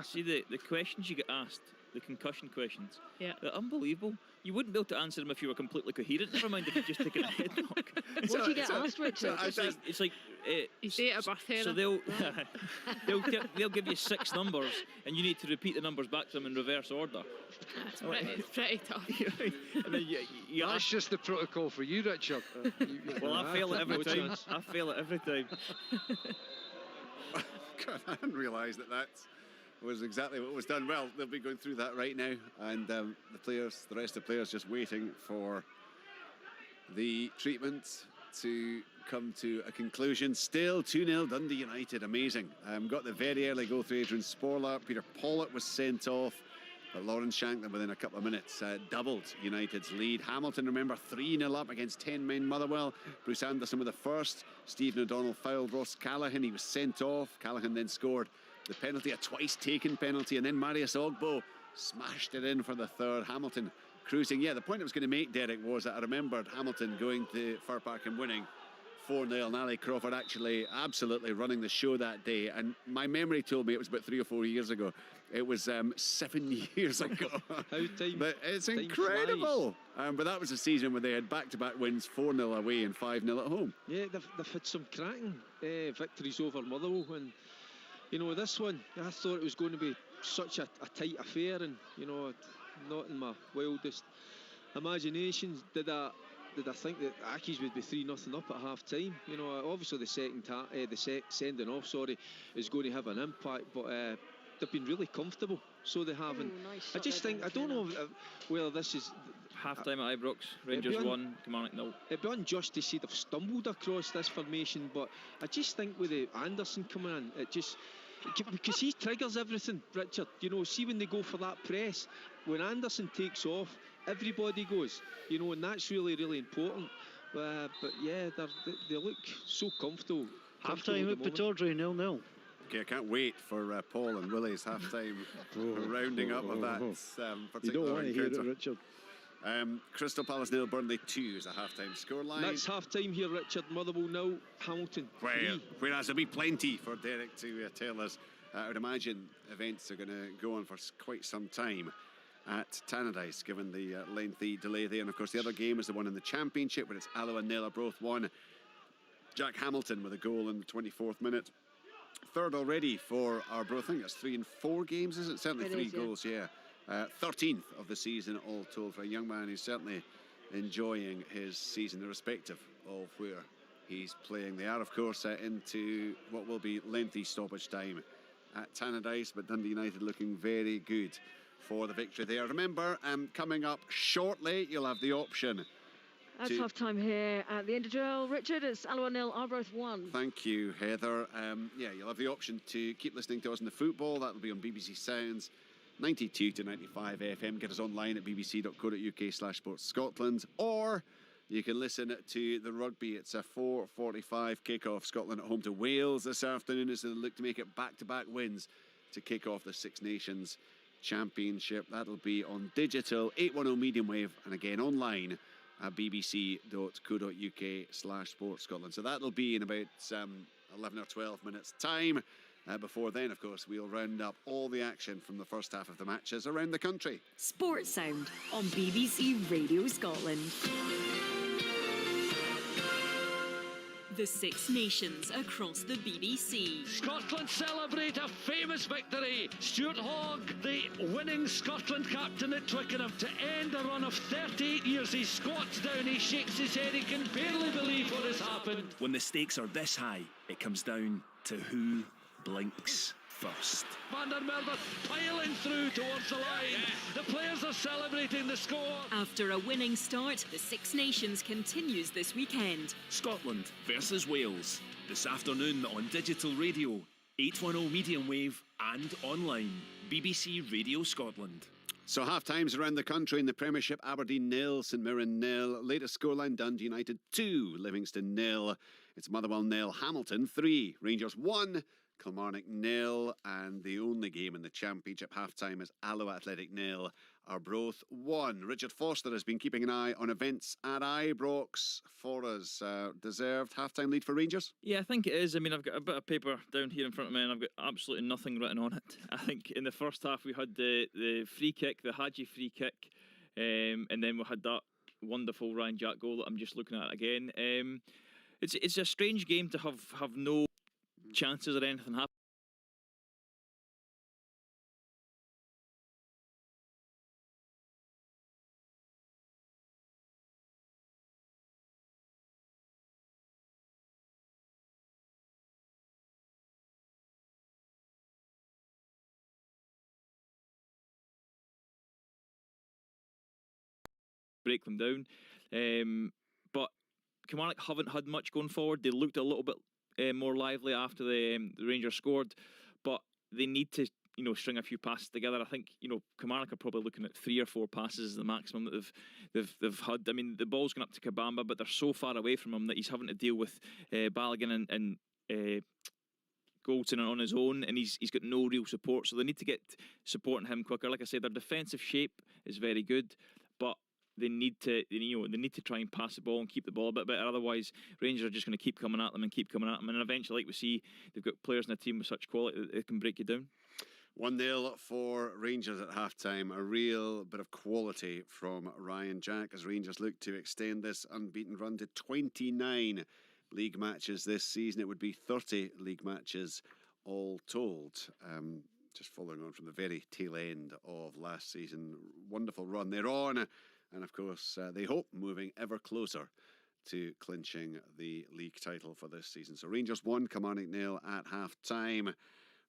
See the questions you get asked, the concussion questions. Yeah, they're unbelievable. You wouldn't be able to answer them if you were completely coherent. Never mind if you've just taken a head knock. What do you get asked, Richard? It's like his date of birth. So they'll give you 6 numbers, and you need to repeat the numbers back to them in reverse order. That's pretty tough. And then That's just the protocol for you, Richard. Well, I fail it every time. I fail it every time. God, I didn't realise that was exactly what was done. Well, they'll be going through that right now, and the rest of the players just waiting for the treatment to come to a conclusion. Still 2-0 Dundee United, amazing. Got the very early goal through Adrian Sporla. Peter Pollitt was sent off, but Lawrence Shankland within a couple of minutes doubled United's lead. Hamilton, remember, 3-0 up against 10 men Motherwell. Bruce Anderson with the first. Stephen O'Donnell fouled Ross Callaghan. He was sent off. Callaghan then scored the penalty, a twice taken penalty, and then Marius Ogbo smashed it in for the third. Hamilton cruising. Yeah, the point I was going to make, Derek, was that I remembered Hamilton going to Fir Park and winning 4-0, and Ali Crawford actually absolutely running the show that day. And my memory told me it was about 3 or 4 years ago. It was 7 years ago. But it's incredible. But that was a season where they had back-to-back wins, 4-0 away and 5-0 at home. Yeah, they've had some cracking victories over Motherwell, and you know, this one, I thought it was going to be such a tight affair, and you know, not in my wildest imaginations did I did I think that Accies would be 3-0 up at half time? You know, obviously the sending off, is going to have an impact, but they've been really comfortable, so they haven't. Nice I just think, I don't know whether this is half time at Ibrox, Rangers 1, Kilmarnock 0. It'd be unjust to say they've stumbled across this formation, but I just think with the Anderson coming in, it just, because he triggers everything, Richard. You know, see when they go for that press, when Anderson takes off, everybody goes, you know, and that's really, really important. But yeah, they look so comfortable. Half time at Pittodrie, 0-0. Okay, I can't wait for Paul and Willie's half-time rounding up of that particular you don't want to hear it, encounter. Richard. Crystal Palace 0, Burnley 2 is a half-time scoreline. That's half-time here, Richard. Motherwell 0, Hamilton 3. Whereas there'll be plenty for Derek to tell us. I would imagine events are going to go on for quite some time at Tannadice, given the lengthy delay there. And of course, the other game is the one in the Championship, where it's Alloa 0, Arbroath 1. Jack Hamilton with a goal in the 24th minute. Third already for Arbroath. I think that's 3 in 4 games, is it? Certainly 3 goals, yeah. 13th of the season all told for a young man who's certainly enjoying his season, irrespective of where he's playing. They are, of course, into what will be lengthy stoppage time at Tannadice, but Dundee United looking very good for the victory there. Remember, coming up shortly, you'll have the option. That's half time here at the Interdrill. Richard, it's Alloa 0, Arbroath 1. Thank you, Heather. Yeah, you'll have the option to keep listening to us in the football. That'll be on BBC Sounds 92 to 95 FM. Get us online at bbc.co.uk/sportsScotland, or you can listen to the rugby. It's a 4:45 kick-off. Scotland at home to Wales this afternoon as they look to make it back-to-back wins to kick off the Six Nations Championship. That'll be on digital, 810 medium wave, and again online at bbc.co.uk/sportsScotland. So that'll be in about 11 or 12 minutes time. Before then, of course, we'll round up all the action from the first half of the matches around the country. Sports Sound on BBC Radio Scotland. The Six Nations across the BBC. Scotland celebrate a famous victory. Stuart Hogg, the winning Scotland captain at Twickenham, to end a run of 38 years. He squats down, he shakes his head, he can barely believe what has happened. When the stakes are this high, it comes down to who blinks first. Van der Merwe piling through towards the line. The players are celebrating the score. After a winning start, the Six Nations continues this weekend. Scotland versus Wales. This afternoon on digital radio, 810 medium wave and online. BBC Radio Scotland. So half times around the country in the Premiership: Aberdeen 0, St Mirren 0. Latest scoreline: Dundee United 2, Livingston 0. It's Motherwell 0, Hamilton 3, Rangers 1, Kilmarnock 0, and the only game in the Championship half-time is Alloa Athletic 0, Arbroath 1. Richard Foster has been keeping an eye on events at Ibrox for us. Deserved half-time lead for Rangers? Yeah, I think it is. I mean, I've got a bit of paper down here in front of me and I've got absolutely nothing written on it. I think in the first half we had the free kick, the Hadji free kick, and then we had that wonderful Ryan Jack goal that I'm just looking at again. It's a strange game to have no chances or anything happen. Break them down, but Kilmarnock haven't had much going forward. They looked a little bit more lively after the Rangers scored, but they need to string a few passes together. I think Kilmarnock are probably looking at 3 or 4 passes as the maximum that they've had. I mean, the ball's going up to Kabamba, but they're so far away from him that he's having to deal with Balogun and Goldson on his own, and he's got no real support. So they need to get supporting him quicker. Like I said, their defensive shape is very good, but they need to try and pass the ball and keep the ball a bit better. Otherwise, Rangers are just going to keep coming at them, and eventually, like we see, they've got players in the team with such quality that they can break you down. 1-0 for Rangers at half-time. A real bit of quality from Ryan Jack as Rangers look to extend this unbeaten run to 29 league matches this season. It would be 30 league matches all told. Just following on from the very tail end of last season. Wonderful run they're on. and of course they hope moving ever closer to clinching the league title for this season. So Rangers 1, Kilmarnock 0 at half time.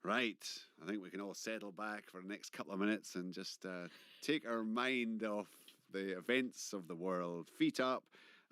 Right, I think we can all settle back for the next couple of minutes and just take our mind off the events of the world, feet up,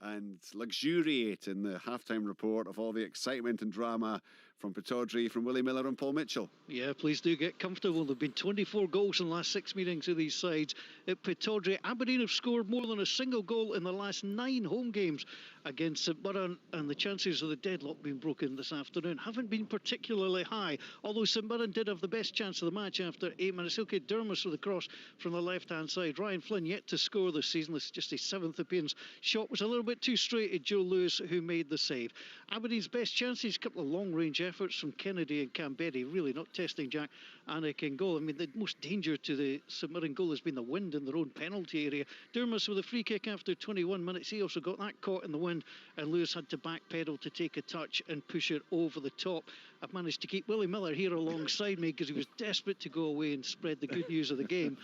and luxuriate in the halftime report of all the excitement and drama from Pittodrie, from Willie Miller and Paul Mitchell. Yeah, please do get comfortable. There have been 24 goals in the last 6 meetings of these sides at Pittodrie. Aberdeen have scored more than a single goal in the last 9 home games against St Mirren, and the chances of the deadlock being broken this afternoon haven't been particularly high, although St Mirren did have the best chance of the match after 8 minutes. Okay, Dermot with the cross from the left-hand side. Ryan Flynn yet to score this season. This is just his 7th appearance. Shot was a little bit too straight at Joe Lewis, who made the save. Aberdeen's best chances, a couple of long-range efforts from Kennedy and Cambetti, really not testing Jack Anik in goal. I mean, the most danger to the St Mirren goal has been the wind in their own penalty area. Dermot with a free kick after 21 minutes. He also got that caught in the wind, and Lewis had to backpedal to take a touch and push it over the top. I've managed to keep Willie Miller here alongside me because he was desperate to go away and spread the good news of the game.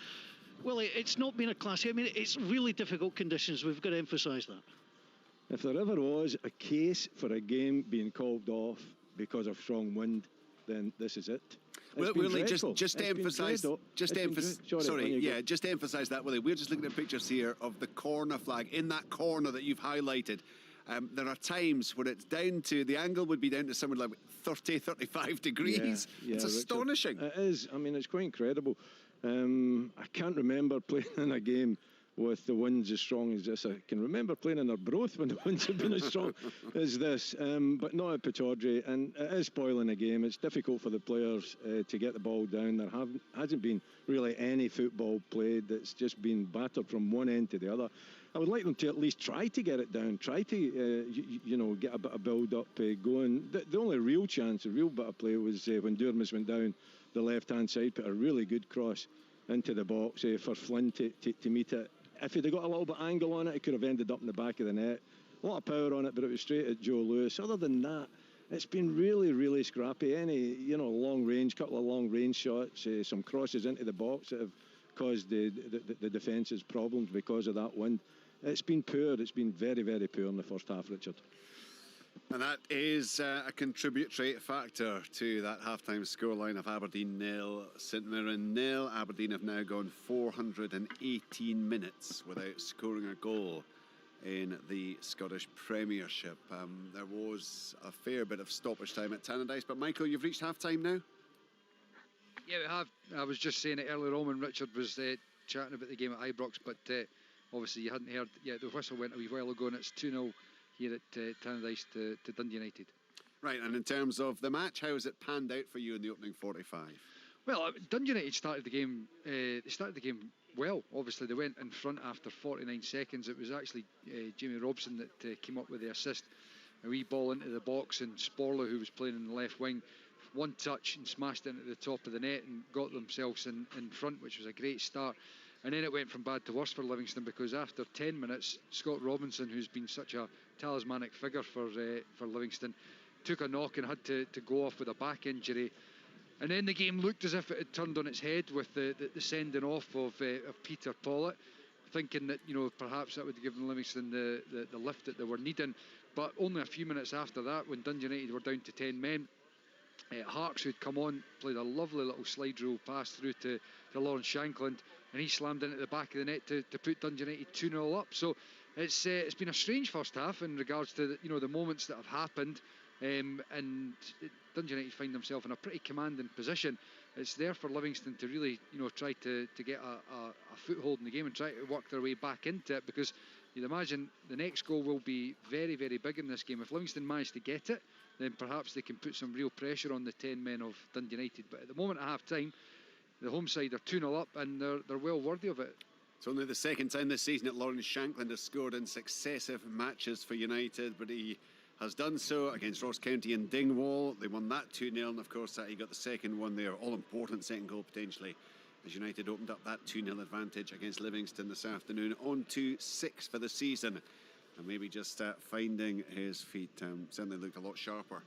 Willie, it's not been a classic. I mean, it's really difficult conditions. We've got to emphasise that. If there ever was a case for a game being called off because of strong wind, then this is it. Willie, just to emphasise, just to emphasise that, Willie, we're just looking at pictures here of the corner flag in that corner that you've highlighted. There are times when it's down to, the angle would be down to somewhere like 30, 35 degrees. Yeah, it's astonishing. Richard, it is. I mean, it's quite incredible. I can't remember playing in a game with the winds as strong as this. I can remember playing in Arbroath when the winds have been as strong as this, but not at Pittodrie, and it is spoiling the game. It's difficult for the players to get the ball down. There hasn't been really any football played. It's just been battered from one end to the other. I would like them to at least try to get it down, try to get a bit of build-up going. The only real chance, a real bit of play was when Durmas went down the left-hand side, put a really good cross into the box for Flynn to meet it. If he'd have got a little bit angle on it, it could have ended up in the back of the net. A lot of power on it, but it was straight at Joe Lewis. Other than that, it's been really, really scrappy. Any, long range, couple of long range shots, some crosses into the box that have caused the defence's problems because of that wind. It's been poor. It's been very, very poor in the first half, Richard. And that is a contributory factor to that half-time scoreline of Aberdeen 0, St Mirren 0. Aberdeen have now gone 418 minutes without scoring a goal in the Scottish Premiership. There was a fair bit of stoppage time at Tannadice, but Michael, you've reached half-time now? Yeah, we have. I was just saying it earlier on when Richard was chatting about the game at Ibrox, but obviously you hadn't heard yet. The whistle went a wee while ago, and it's 2-0 here at Tannadice to Dundee United. Right, and in terms of the match, how has it panned out for you in the opening 45? Well, Dundee United started the game. They started the game well. Obviously, they went in front after 49 seconds. It was actually Jamie Robson that came up with the assist. A wee ball into the box, and Sporler, who was playing in the left wing, one touch and smashed it into the top of the net and got themselves in front, which was a great start. And then it went from bad to worse for Livingston, because after 10 minutes, Scott Robinson, who's been such a talismanic figure for Livingston, took a knock and had to go off with a back injury. And then the game looked as if it had turned on its head with the sending off of Peter Pollitt, thinking that perhaps that would have given Livingston the lift that they were needing. But only a few minutes after that, when Dundee United were down to 10 men, Harks, who'd come on, played a lovely little slide rule pass through to Lawrence Shankland, and he slammed into the back of the net to put Dundee United 2-0 up. So it's been a strange first half in regards to the moments that have happened, and Dundee United find themselves in a pretty commanding position. It's there for Livingston to really try to get a foothold in the game and try to work their way back into it, because you'd imagine the next goal will be very, very big in this game. If Livingston manage to get it, then perhaps they can put some real pressure on the 10 men of Dundee United. But at the moment at half time, the home side are 2-0 up, and they're well worthy of it. It's only the second time this season that Lawrence Shankland has scored in successive matches for United, but he has done so against Ross County and Dingwall. They won that 2-0, and of course he got the second one there, all-important second goal potentially, as United opened up that 2-0 advantage against Livingston this afternoon, on to 6 for the season. And maybe just finding his feet. Certainly looked a lot sharper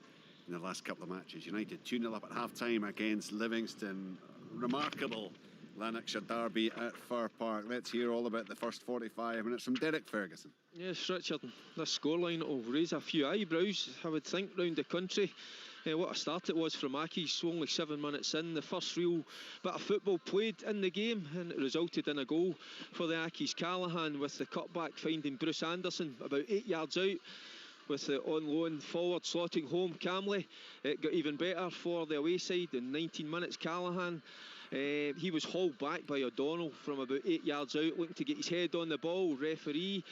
in the last couple of matches. United 2-0 up at half-time against Livingston. Remarkable Lanarkshire derby at Fir Park. Let's hear all about the first 45 minutes from Derek Ferguson. Yes, Richard, this scoreline will raise a few eyebrows, I would think, round the country. What a start it was from Accies, only 7 minutes in. The first real bit of football played in the game, and it resulted in a goal for the Accies. Callaghan with the cutback finding Bruce Anderson about 8 yards out, with the on loan forward slotting home calmly. It got even better for the away side in 19 minutes. Callaghan, he was hauled back by O'Donnell from about 8 yards out, looking to get his head on the ball. Referee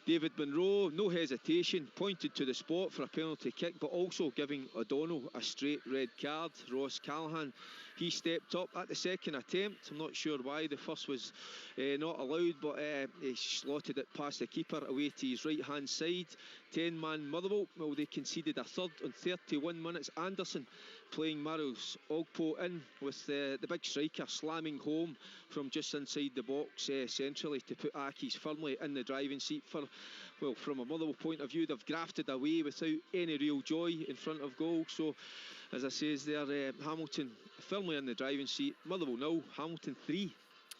David Monroe, no hesitation, pointed to the spot for a penalty kick, but also giving O'Donnell a straight red card. Ross Callaghan, he stepped up at the second attempt. I'm not sure why the first was not allowed, but he slotted it past the keeper away to his right hand side. 10-man Motherwell, well, they conceded a third on 31 minutes. Anderson playing Marius Ogpo in with the big striker slamming home from just inside the box centrally to put Accies firmly in the driving seat. From a Motherwell point of view, they've grafted away without any real joy in front of goal. So, as I says there, Hamilton firmly in the driving seat. Motherwell 0, Hamilton 3.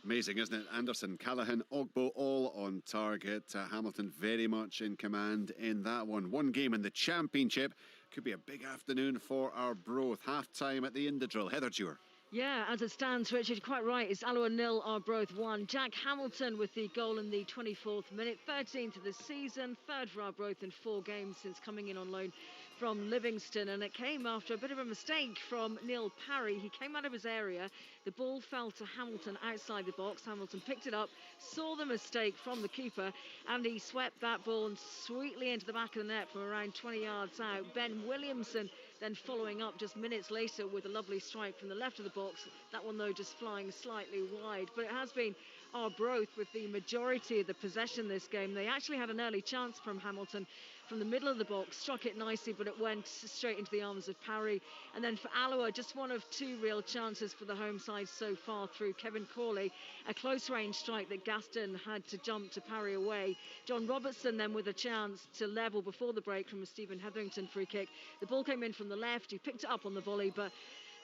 Amazing, isn't it? Anderson, Callaghan, Ogbo all on target. Hamilton very much in command in that one. One game in the Championship. Could be a big afternoon for our Broth. Half time at the Indodrill. Heather Dewar. Yeah, as it stands, Richard, quite right. It's Alloa 0, Arbroath 1. Jack Hamilton with the goal in the 24th minute. 13th of the season. Third for Arbroath in 4 games since coming in on loan from Livingston, and it came after a bit of a mistake from Neil Parry. He came out of his area, the ball fell to Hamilton outside the box. Hamilton picked it up, saw the mistake from the keeper, and he swept that ball sweetly into the back of the net from around 20 yards out. Ben Williamson then following up just minutes later with a lovely strike from the left of the box. That one though just flying slightly wide, but it has been Arbroath with the majority of the possession this game. They actually had an early chance from Hamilton from the middle of the box, struck it nicely, but it went straight into the arms of Parry. And then for Alloa, just one of 2 real chances for the home side so far through Kevin Corley, a close range strike that Gaston had to jump to parry away. John Robertson then with a chance to level before the break from a Stephen Hetherington free kick. The ball came in from the left, he picked it up on the volley, but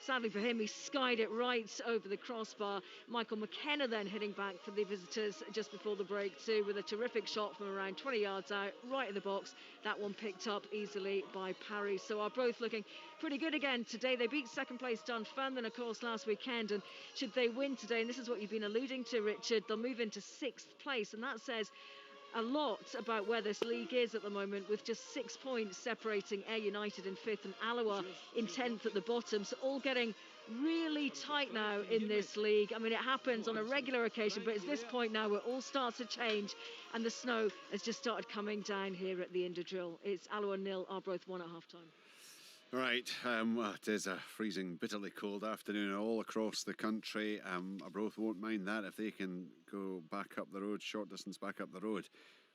sadly for him, he skied it right over the crossbar. Michael McKenna then hitting back for the visitors just before the break too, with a terrific shot from around 20 yards out, right in the box. That one picked up easily by Parry. So Arbroath looking pretty good again today. They beat second place Dunfermline, of course, last weekend, and should they win today, and this is what you've been alluding to, Richard, they'll move into 6th place, and that says a lot about where this league is at the moment, with just 6 points separating Ayr United in 5th and Alloa in 10th at the bottom. So all getting really tight now in this league. I mean, it happens on a regular occasion, but it's this point now where it all starts to change, and the snow has just started coming down here at the Indodrill. It's Alloa 0, Arbroath 1 at half-time. Right, well, it is a freezing, bitterly cold afternoon all across the country. Arbroath won't mind that if they can go back up the road, short distance back up the road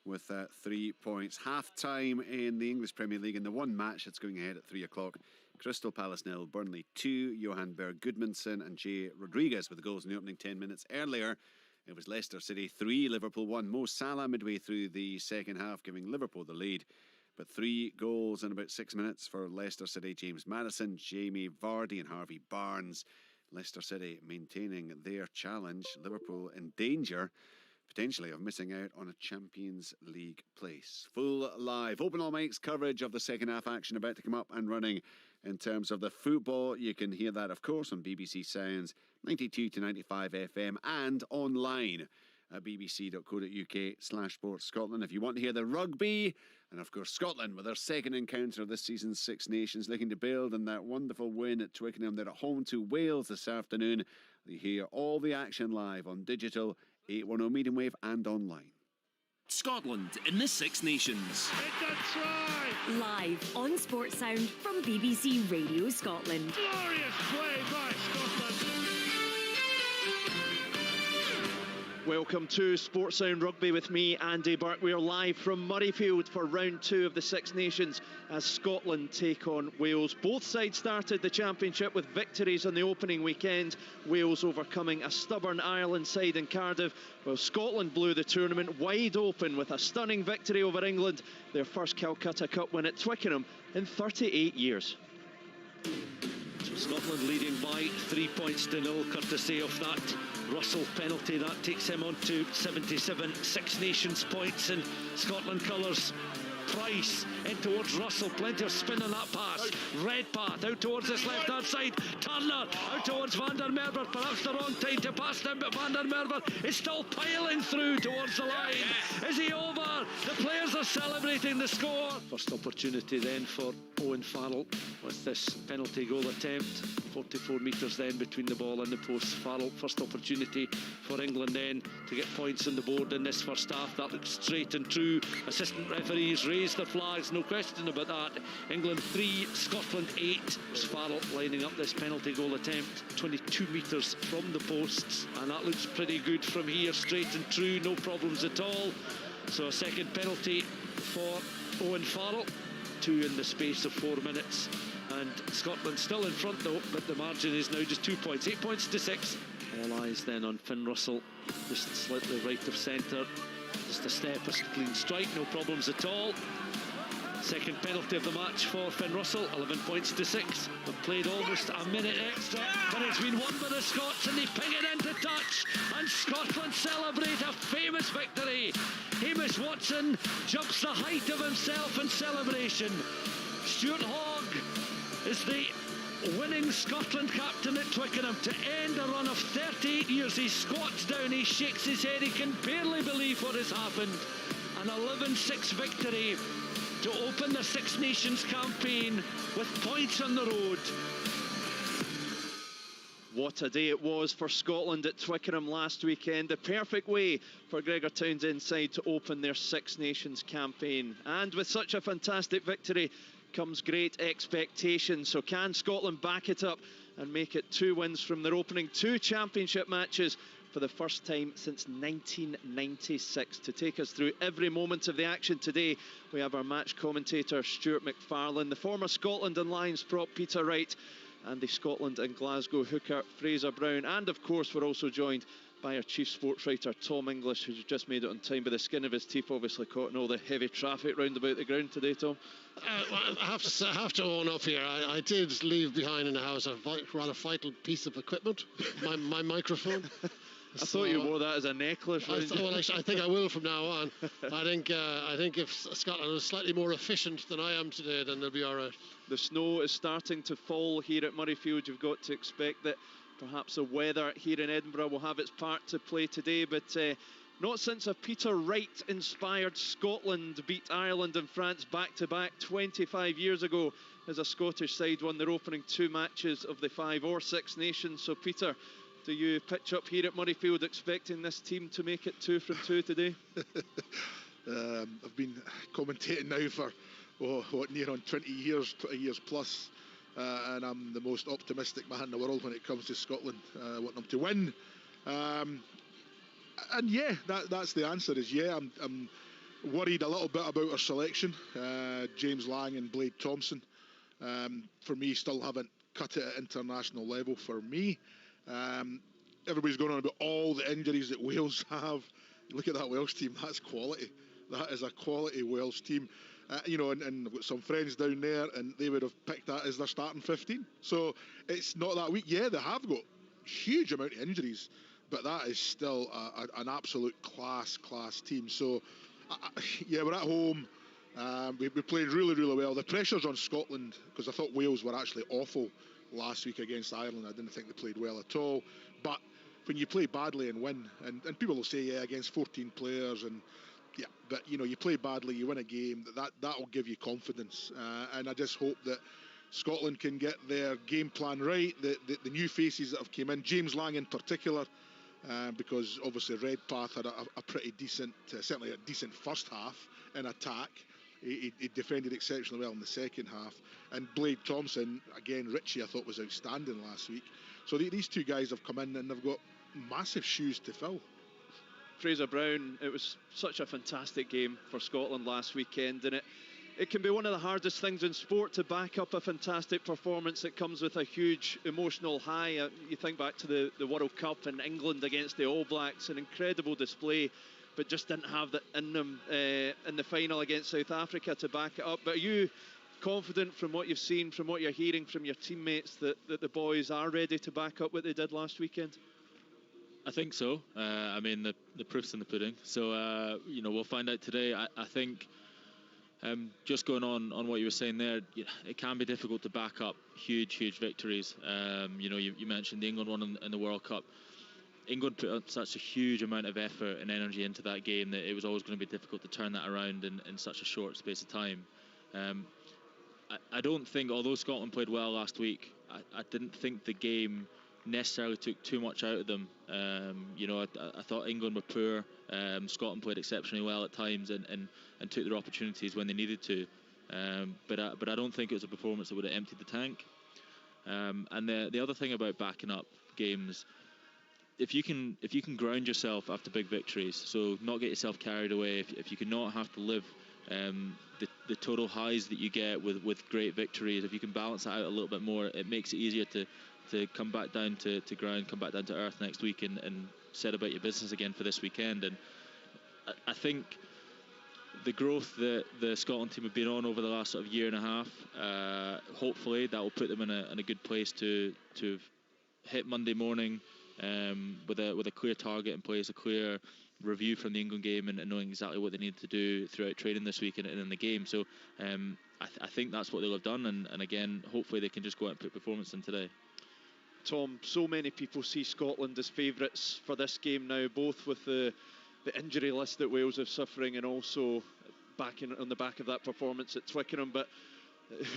with 3 points. Half time in the English Premier League in the one match that's going ahead at 3 o'clock. Crystal Palace 0, Burnley 2. Johan Berg Gudmundsson and Jay Rodriguez with the goals in the opening 10 minutes. Earlier, it was Leicester City 3, Liverpool 1. Mo Salah midway through the second half, giving Liverpool the lead. But 3 goals in about 6 minutes for Leicester City. James Maddison, Jamie Vardy and Harvey Barnes. Leicester City maintaining their challenge. Liverpool in danger, potentially, of missing out on a Champions League place. Full live, open all mics coverage of the second half action about to come up and running in terms of the football. You can hear that, of course, on BBC Sounds, 92 to 95 FM and online at bbc.co.uk/Sports Scotland. If you want to hear the rugby, and of course Scotland with their second encounter of this season's Six Nations, looking to build on that wonderful win at Twickenham. They're at home to Wales this afternoon. You hear all the action live on digital, 810 medium wave and online. Scotland in the Six Nations. It's a try! Live on Sports Sound from BBC Radio Scotland. Glorious play by Scotland. Welcome to Sports Sound Rugby with me, Andy Burke. We are live from Murrayfield for round 2 of the Six Nations as Scotland take on Wales. Both sides started the championship with victories on the opening weekend. Wales overcoming a stubborn Ireland side in Cardiff, while Scotland blew the tournament wide open with a stunning victory over England, their first Calcutta Cup win at Twickenham in 38 years. Scotland leading by 3 points to 0, courtesy of that Russell penalty. That takes him on to 77 Six Nations points in Scotland colours. Price in towards Russell, plenty of spin on that pass. Redpath out towards this left hand side. Turner out towards Van der Merwe, perhaps the wrong time to pass them, but Van der Merwe is still piling through towards the line. Is he over? The players are celebrating the score. First opportunity then for Owen Farrell with this penalty goal attempt. 44 metres then between the ball and the post. Farrell, first opportunity for England then to get points on the board in this first half. That looks straight and true. Assistant referees raise their flags, no question about that. England 3, Scotland 8. Farrell lining up this penalty goal attempt, 22 metres from the posts, and that looks pretty good from here, straight and true, no problems at all. So a second penalty for Owen Farrell, 2 in the space of 4 minutes, and Scotland still in front though, but the margin is now just 2 points, 8 points to 6. All eyes then on Finn Russell, just slightly right of centre, just a step, a clean strike, no problems at all. Second penalty of the match for Finn Russell, 11 points to 6. They've played almost a minute extra, but it's been won by the Scots, and they ping it into touch, and Scotland celebrate a famous victory. Hamish Watson jumps the height of himself in celebration. Stuart Hogg is the winning Scotland captain at Twickenham to end a run of 38 years. He squats down, he shakes his head, he can barely believe what has happened. An 11-6 victory to open the Six Nations campaign with points on the road. What a day it was for Scotland at Twickenham last weekend. The perfect way for Gregor Townsend side to open their Six Nations campaign. And with such a fantastic victory comes great expectation. So can Scotland back it up and make it 2 wins from their opening 2 championship matches for the first time since 1996? To take us through every moment of the action today, we have our match commentator Stuart McFarlane, the former Scotland and Lions prop Peter Wright, and the Scotland and Glasgow hooker Fraser Brown. And of course we're also joined by our chief sports writer Tom English, who's just made it on time by the skin of his teeth, obviously caught in all the heavy traffic round about the ground today, Tom. I have to own up here. I did leave behind in the house a rather vital piece of equipment, my microphone. I thought you wore that as a necklace. I think I will from now on. I think if Scotland is slightly more efficient than I am today, then they'll be all right. The snow is starting to fall here at Murrayfield. You've got to expect that perhaps the weather here in Edinburgh will have its part to play today, but not since a Peter Wright-inspired Scotland beat Ireland and France back-to-back 25 years ago as a Scottish side won their opening 2 matches of the 5 or 6 Nations. So, Peter, do you pitch up here at Murrayfield expecting this team to make it 2 from 2 today? I've been commentating now for near on 20 years plus, and I'm the most optimistic man in the world when it comes to Scotland. I want them to win, and yeah, that's the answer. Is yeah, I'm worried a little bit about our selection. James Lang and Blade Thompson, for me, still haven't cut it at international level for me. Everybody's going on about all the injuries that Wales have. Look at that Welsh team, that's quality. That is a quality Welsh team. And I've got some friends down there, and they would have picked that as their starting 15. So it's not that weak. Yeah, they have got huge amount of injuries, but that is still an absolute class team. So yeah, we're at home. We played really well. The pressure's on Scotland because I thought Wales were actually awful last week against Ireland. I didn't think they played well at all. But when you play badly and win, and people will say, yeah, against 14 players, and yeah, but you play badly, you win a game, that'll give you confidence. And I just hope that Scotland can get their game plan right. The new faces that have came in, James Lang in particular, because obviously Redpath had a pretty decent, certainly a decent first half in attack. He defended exceptionally well in the second half. And Blade Thompson, again, Richie, I thought was outstanding last week. So these 2 guys have come in and they've got massive shoes to fill. Fraser Brown, it was such a fantastic game for Scotland last weekend, and it can be one of the hardest things in sport to back up a fantastic performance. It comes with a huge emotional high. You think back to the World Cup in England against the All Blacks, an incredible display, but just didn't have that in them in the final against South Africa to back it up. But are you confident from what you've seen, from what you're hearing from your teammates, that the boys are ready to back up what they did last weekend? I think so. I mean, the proof's in the pudding. So, we'll find out today. I think, just going on what you were saying there, it can be difficult to back up huge victories. You mentioned the England one in the World Cup. England put such a huge amount of effort and energy into that game that it was always going to be difficult to turn that around in such a short space of time. I don't think, although Scotland played well last week, I didn't think the game necessarily took too much out of them. I thought England were poor. Scotland played exceptionally well at times and took their opportunities when they needed to. But I don't think it was a performance that would have emptied the tank. And the other thing about backing up games, if you can ground yourself after big victories, so not get yourself carried away, if you can not have to live the total highs that you get with great victories, if you can balance that out a little bit more, it makes it easier to come back down to ground, come back down to earth next week and set about your business again for this weekend. And I think the growth that the Scotland team have been on over the last sort of year and a half, hopefully that will put them in a good place to hit Monday morning with a clear target in place, a clear review from the England game, and knowing exactly what they need to do throughout training this week and in the game. So I think that's what they'll have done, and again, hopefully they can just go out and put performance in today. Tom, so many people see Scotland as favourites for this game now, both with the injury list that Wales are suffering and also on the back of that performance at Twickenham. But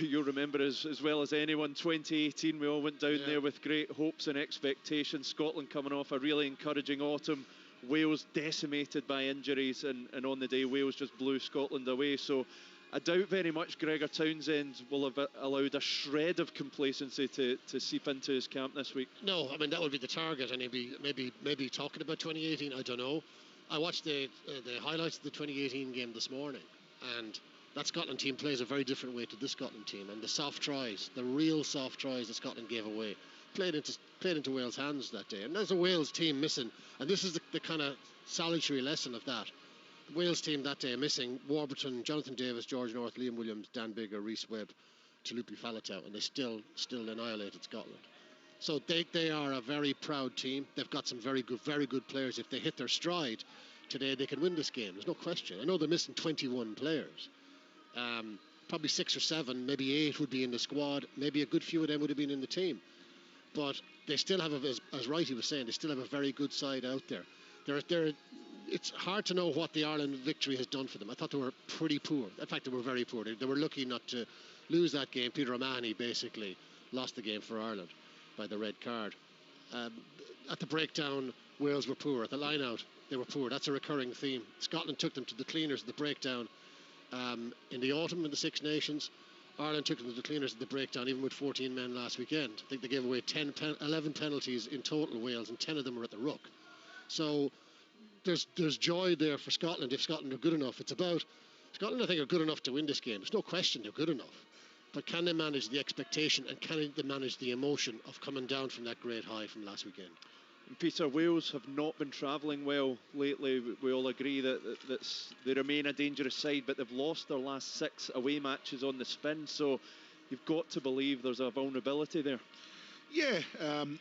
you'll remember as well as anyone, 2018, we all went down there with great hopes and expectations. Scotland coming off a really encouraging autumn. Wales decimated by injuries, and on the day Wales just blew Scotland away. So I doubt very much Gregor Townsend will have allowed a shred of complacency to seep into his camp this week. No, I mean, that would be the target, and he'd be maybe talking about 2018, I don't know. I watched the highlights of the 2018 game this morning, and that Scotland team plays a very different way to this Scotland team, and the soft tries, the real soft tries that Scotland gave away, played into Wales' hands that day. And there's a Wales team missing, and this is the kind of salutary lesson of that. The Wales team that day missing Warburton, Jonathan Davis, George North, Liam Williams, Dan Biggar, Rhys Webb, Talupi Faletau, and they still annihilated Scotland. So they are a very proud team. They've got some very good players. If they hit their stride today, they can win this game. There's no question. I know they're missing 21 players. Probably 6 or 7, maybe 8 would be in the squad. Maybe a good few of them would have been in the team. But they still have, as Righty was saying, they still have a very good side out there. It's hard to know what the Ireland victory has done for them. I thought they were pretty poor. In fact, they were very poor. They were lucky not to lose that game. Peter O'Mahony basically lost the game for Ireland by the red card. At the breakdown, Wales were poor. At the line-out, they were poor. That's a recurring theme. Scotland took them to the cleaners at the breakdown in the autumn in the Six Nations. Ireland took them to the cleaners at the breakdown, even with 14 men last weekend. I think they gave away 11 penalties in total, Wales, and 10 of them were at the ruck. So there's joy there for Scotland if Scotland are good enough. It's about Scotland, I think, are good enough to win this game. There's no question they're good enough. But can they manage the expectation, and can they manage the emotion of coming down from that great high from last weekend? And Peter, Wales have not been travelling well lately. We all agree that they remain a dangerous side, but they've lost their last 6 away matches on the spin. So you've got to believe there's a vulnerability there. Yeah,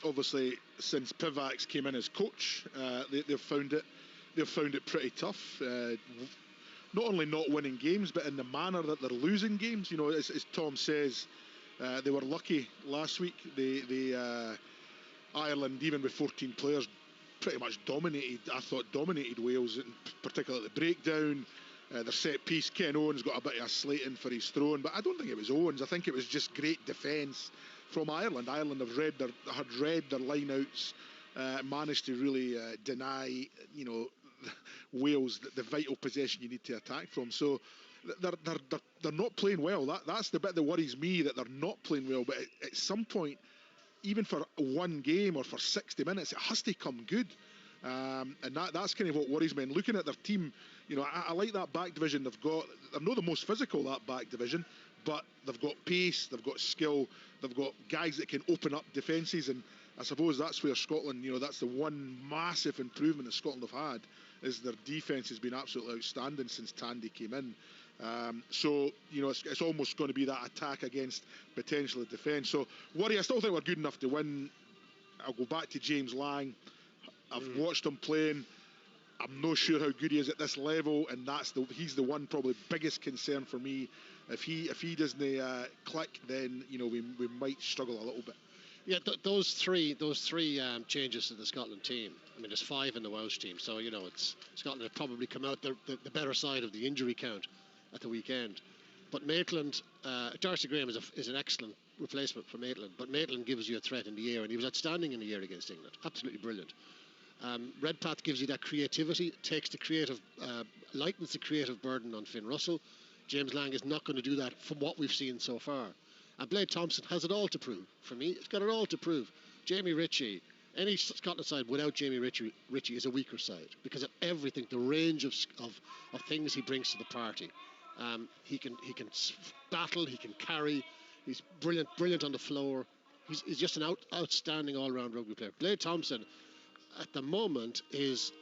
obviously since Pivax came in as coach, they've found it pretty tough. Not only not winning games, but in the manner that they're losing games. You know, as Tom says, they were lucky last week. Ireland, even with 14 players, pretty much dominated Wales, particularly at the breakdown. Their set piece, Ken Owens got a bit of a slating for his throwing, but I don't think it was Owens. I think it was just great defence from Ireland. Ireland had read their lineouts, managed to really deny, Wales the vital possession you need to attack from. So they're not playing well. That's the bit that worries me, that they're not playing well. But at some point, even for one game or for 60 minutes, it has to come good. And that's kind of what worries me. And looking at their team, I like that back division they've got. They're not the most physical, that back division, but they've got pace, they've got skill, they've got guys that can open up defences. And I suppose that's where Scotland, that's the one massive improvement that Scotland have had, is their defence has been absolutely outstanding since Tandy came in. So, you know, it's almost going to be that attack against potential defence. So, I still think we're good enough to win. I'll go back to James Lang. I've watched him playing. I'm not sure how good he is at this level, and he's the one probably biggest concern for me. If he doesn't click, then you know we might struggle a little bit. Yeah, those three changes to the Scotland team. I mean, there's 5 in the Welsh team, so you know Scotland have probably come out the better side of the injury count at the weekend. But Maitland, Darcy Graham is an excellent replacement for Maitland, but Maitland gives you a threat in the air, and he was outstanding in the air against England. Absolutely brilliant. Redpath gives you that creativity, lightens the creative burden on Finn Russell. James Lang is not going to do that from what we've seen so far. And Blade Thompson has it all to prove. For me, it's got it all to prove. Jamie Ritchie, any Scotland side without Jamie Ritchie is a weaker side because of everything, the range of things he brings to the party. He can battle, he can carry. He's brilliant on the floor. He's just an outstanding all-round rugby player. Blade Thompson, at the moment, is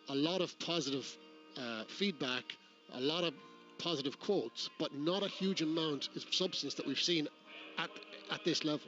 a lot of positive feedback, a lot of positive quotes, but not a huge amount of substance that we've seen at this level.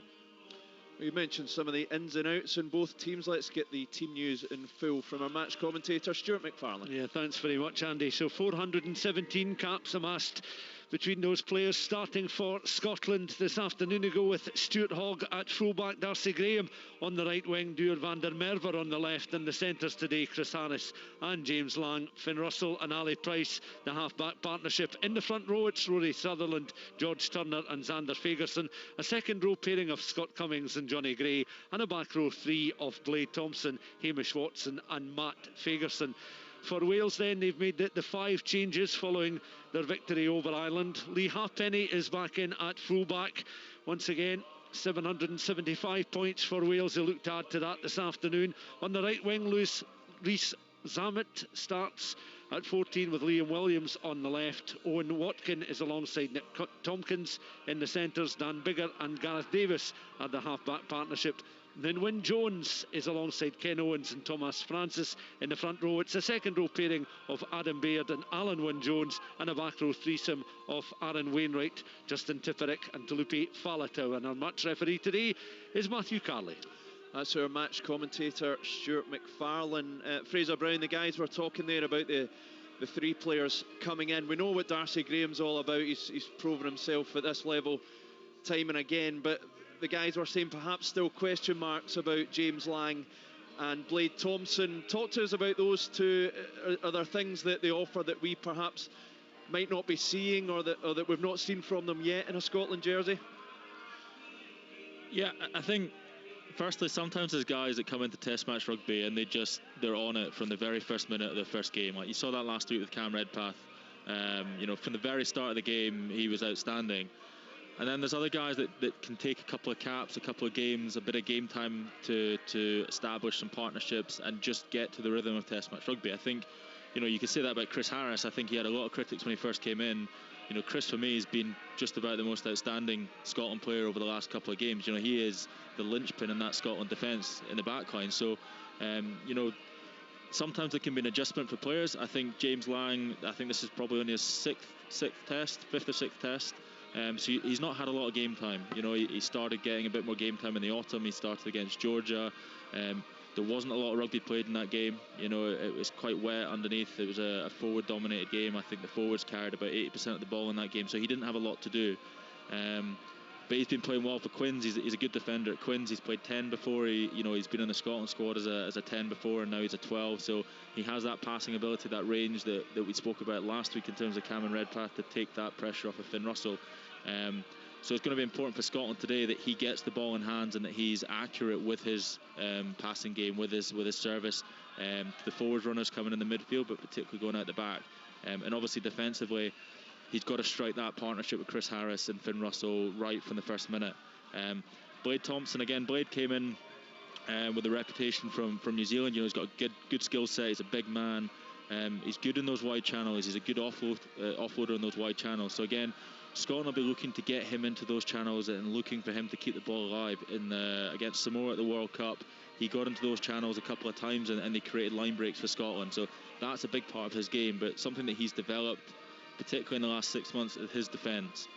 We mentioned some of the ins and outs in both teams. Let's get the team news in full from our match commentator, Stuart McFarlane. Yeah, thanks very much, Andy. So 417 caps amassed between those players. Starting for Scotland this afternoon ago with Stuart Hogg at fullback, Darcy Graham on the right wing, Duer van der Merwe on the left, and the centres today, Chris Harris and James Lang, Finn Russell and Ali Price, the half-back partnership. In the front row, it's Rory Sutherland, George Turner and Xander Fagerson, a second row pairing of Scott Cummings and Johnny Gray, and a back row 3 of Blade Thompson, Hamish Watson and Matt Fagerson. For Wales then, they've made the 5 changes following their victory over Ireland. Lee Halfpenny is back in at fullback. Once again, 775 points for Wales. They look to add to that this afternoon. On the right wing, Rhys Zammit starts at 14 with Liam Williams on the left. Owen Watkin is alongside Nick Tompkins in the centres. Dan Biggar and Gareth Davis are the half-back partnership. Then Wyn Jones is alongside Ken Owens and Thomas Francis in the front row. It's a second row pairing of Adam Baird and Alan Wyn Jones, and a back row threesome of Aaron Wainwright, Justin Tipperick and Talupi Falatau. And our match referee today is Matthew Carley. That's our match commentator, Stuart McFarlane. Fraser Brown, the guys were talking there about the 3 players coming in. We know what Darcy Graham's all about. He's proven himself at this level time and again, but the guys were saying perhaps still question marks about James Lang and Blade Thompson. Talk to us about those two. Are there things that they offer that we perhaps might not be seeing, or that we've not seen from them yet in a Scotland jersey? Yeah, I think firstly, sometimes there's guys that come into Test match rugby and they're on it from the very first minute of their first game. Like you saw that last week with Cam Redpath. You know, from the very start of the game, he was outstanding. And then there's other guys that can take a couple of caps, a couple of games, a bit of game time to establish some partnerships and just get to the rhythm of Test match rugby. I think, you know, you could say that about Chris Harris. I think he had a lot of critics when he first came in. You know, Chris for me has been just about the most outstanding Scotland player over the last couple of games. You know, he is the linchpin in that Scotland defence in the backline. So, you know, sometimes there can be an adjustment for players. I think James Lang, I think this is probably only his fifth or sixth test. So he's not had a lot of game time. You know, he started getting a bit more game time in the autumn. He started against Georgia. There wasn't a lot of rugby played in that game. You know, it was quite wet underneath. It was a forward-dominated game. I think the forwards carried about 80% of the ball in that game, so he didn't have a lot to do. But he's been playing well for Quins. He's a good defender at Quins. He's played 10 before. He's been in the Scotland squad as a 10 before, and now he's a 12. So he has that passing ability, that range that we spoke about last week in terms of Cameron Redpath to take that pressure off of Finn Russell. So it's going to be important for Scotland today that he gets the ball in hands and that he's accurate with his passing game, with his service. The forward runners coming in the midfield, but particularly going out the back. And obviously defensively, he's got to strike that partnership with Chris Harris and Finn Russell right from the first minute. Blade Thompson, again, Blade came in with a reputation from New Zealand. You know, he's got a good skill set. He's a big man. He's good in those wide channels. He's a good offloader in those wide channels. So again, Scotland will be looking to get him into those channels and looking for him to keep the ball alive. Against Samoa at the World Cup, he got into those channels a couple of times and they created line breaks for Scotland. So that's a big part of his game, but something that he's developed particularly in the last 6 months, is his defence.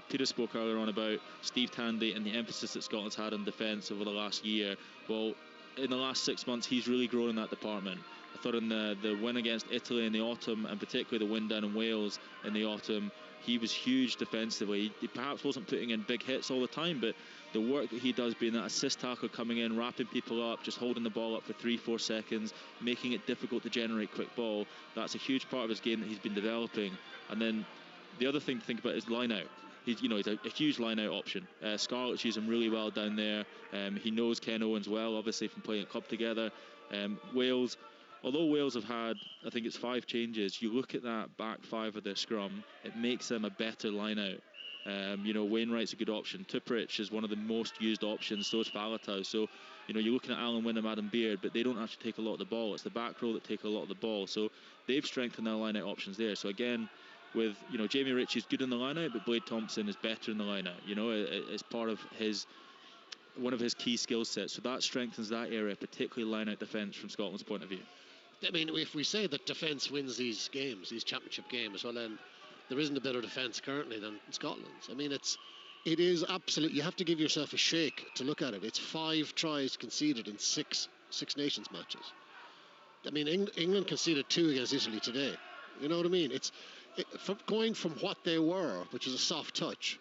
Peter spoke earlier on about Steve Tandy and the emphasis that Scotland's had on defence over the last year. Well, in the last 6 months, he's really grown in that department. I thought in the win against Italy in the autumn, and particularly the win down in Wales in the autumn, he was huge defensively. He perhaps wasn't putting in big hits all the time, but the work that he does, being that assist tackle, coming in, wrapping people up, just holding the ball up for 3-4 seconds, making it difficult to generate quick ball, that's a huge part of his game that he's been developing. And then the other thing to think about is line out. He's a huge line out option. Scarlett's use him really well down there. He knows Ken Owens well, obviously from playing at club together. Wales, although Wales have had, I think it's 5 changes, you look at that back 5 of their scrum, it makes them a better line out. Wainwright's a good option. Tuprich is one of the most used options, so is Faletau. So, you're looking at Alan Wyndham, Adam Beard, but they don't actually take a lot of the ball. It's the back row that take a lot of the ball. So they've strengthened their line out options there. So again, with, Jamie Ritchie's good in the line out, but Blade Thompson is better in the line out. It's part of one of his key skill sets. So that strengthens that area, particularly line out defence from Scotland's point of view. I mean, if we say that defence wins these games, these championship games, well then there isn't a better defence currently than Scotland's. I mean, it is absolutely, you have to give yourself a shake to look at it. It's 5 tries conceded in six Nations matches. I mean, England conceded 2 against Italy today. You know what I mean? Going from what they were, which is a soft touch,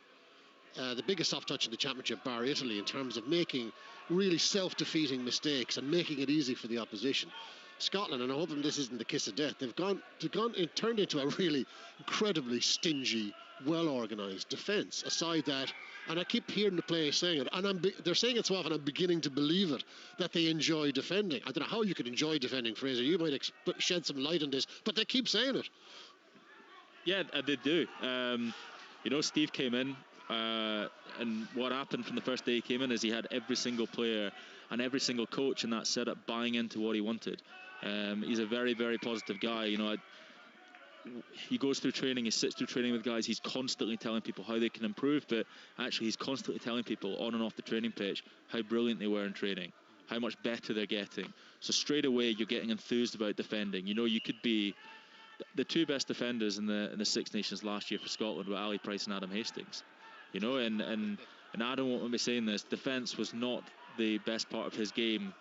the biggest soft touch in the championship, bar Italy, in terms of making really self-defeating mistakes and making it easy for the opposition. Scotland, and I hope this isn't the kiss of death, they've turned into a really incredibly stingy, well-organised defence. Aside that, and I keep hearing the players saying it, and they're saying it so often, I'm beginning to believe it, that they enjoy defending. I don't know how you could enjoy defending, Fraser. You might shed some light on this, but they keep saying it. Yeah, they do. Steve came in, and what happened from the first day he came in is he had every single player and every single coach in that setup buying into what he wanted. He's a very, very positive guy. He goes through training, he sits through training with guys, he's constantly telling people how they can improve, but actually he's constantly telling people on and off the training pitch how brilliant they were in training, how much better they're getting. So straight away you're getting enthused about defending. You could be the 2 best defenders in the Six Nations last year for Scotland were Ali Price and Adam Hastings. And Adam won't be saying this, defence was not the best part of his game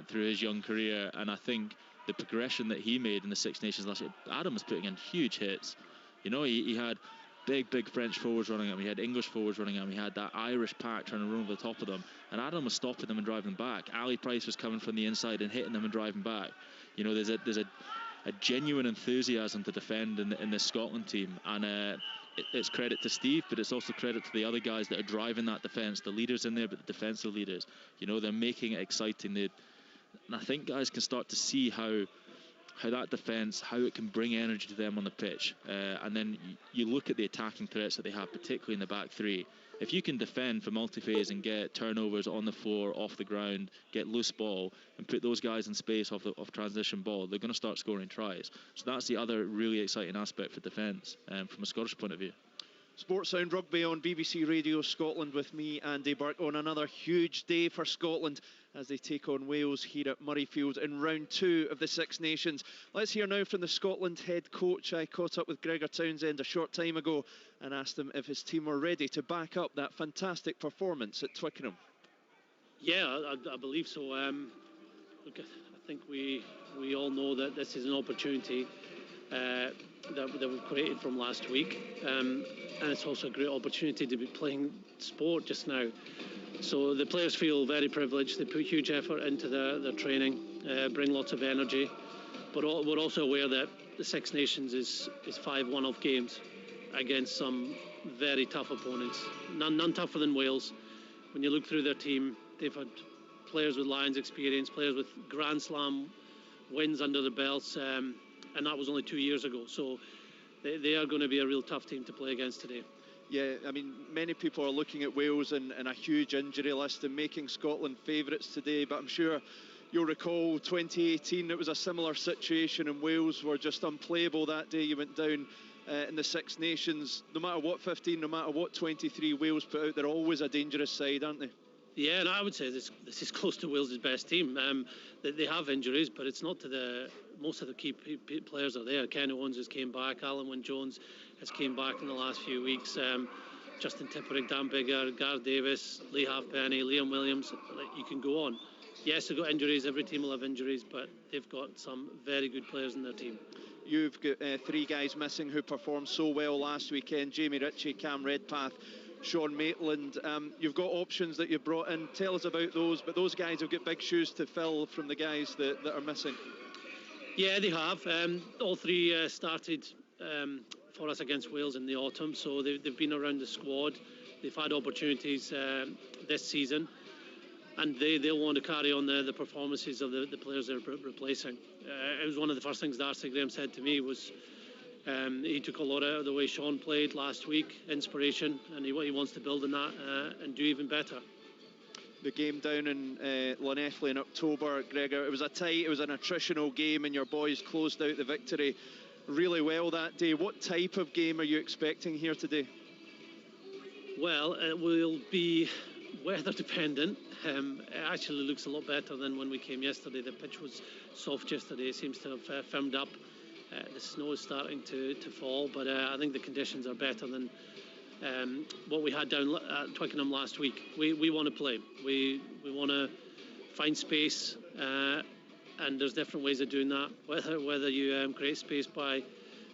through his young career, and I think the progression that he made in the Six Nations last year, Adam was putting in huge hits. He had big French forwards running at him, he had English forwards running at him, he had that Irish pack trying to run over the top of them, and Adam was stopping them and driving back. Ali Price was coming from the inside and hitting them and driving back. There's a genuine enthusiasm to defend in this Scotland team, and it's credit to Steve, but it's also credit to the other guys that are driving that defence, the leaders in there, but the defensive leaders. They're making it exciting. And I think guys can start to see how that defence, how it can bring energy to them on the pitch. And then you look at the attacking threats that they have, particularly in the back 3. If you can defend for multi-phase and get turnovers on the floor, off the ground, get loose ball, and put those guys in space off transition ball, they're going to start scoring tries. So that's the other really exciting aspect for defence from a Scottish point of view. Sports Sound Rugby on BBC Radio Scotland with me, Andy Burke, on another huge day for Scotland as they take on Wales here at Murrayfield in round 2 of the Six Nations. Let's hear now from the Scotland head coach. I caught up with Gregor Townsend a short time ago and asked him if his team were ready to back up that fantastic performance at Twickenham. Yeah, I believe so. Look, I think we all know that this is an opportunity that we've created from last week, and it's also a great opportunity to be playing sport just now. So the players feel very privileged. They put huge effort into their training, bring lots of energy, but we're also aware that the Six Nations is 5 one-off games against some very tough opponents, none tougher than Wales. When you look through their team, they've had players with Lions experience, players with Grand Slam wins under the belts, and that was only 2 years ago. So they are going to be a real tough team to play against today. Yeah, I mean, many people are looking at Wales and a huge injury list and making Scotland favourites today, but I'm sure you'll recall 2018, it was a similar situation and Wales were just unplayable that day. You went down in the Six Nations. No matter what 15, no matter what 23 Wales put out, they're always a dangerous side, aren't they? Yeah, and I would say this is close to Wales' best team. They have injuries, but it's not to the most of the key players are there. Ken Owens has came back. Alan Wynne-Jones has came back in the last few weeks. Justin Tipuric, Dan Biggar, Gareth Davis, Lee Halfpenny, Liam Williams. You can go on. Yes, they've got injuries. Every team will have injuries, but they've got some very good players in their team. You've got 3 guys missing who performed so well last weekend: Jamie Ritchie, Cam Redpath, Sean Maitland. You've got options that you brought in. Tell us about those, but those guys have got big shoes to fill from the guys that are missing. Yeah, they have. All 3 started for us against Wales in the autumn, so they've been around the squad. They've had opportunities this season, and they'll want to carry on the performances of the players they're replacing. It was one of the first things Darcy Graham said to me was he took a lot out of the way Sean played last week, inspiration, and he wants to build on that and do even better. The game down in Llanelli in October, Gregor, it was an attritional game, and your boys closed out the victory really well that day. What type of game are you expecting here today? Well, it will be weather dependent. It actually looks a lot better than when we came yesterday. The pitch was soft yesterday. It seems to have firmed up. The snow is starting to fall, but I think the conditions are better than what we had down at Twickenham last week. We want to play. We want to find space, and there's different ways of doing that. Whether you create space by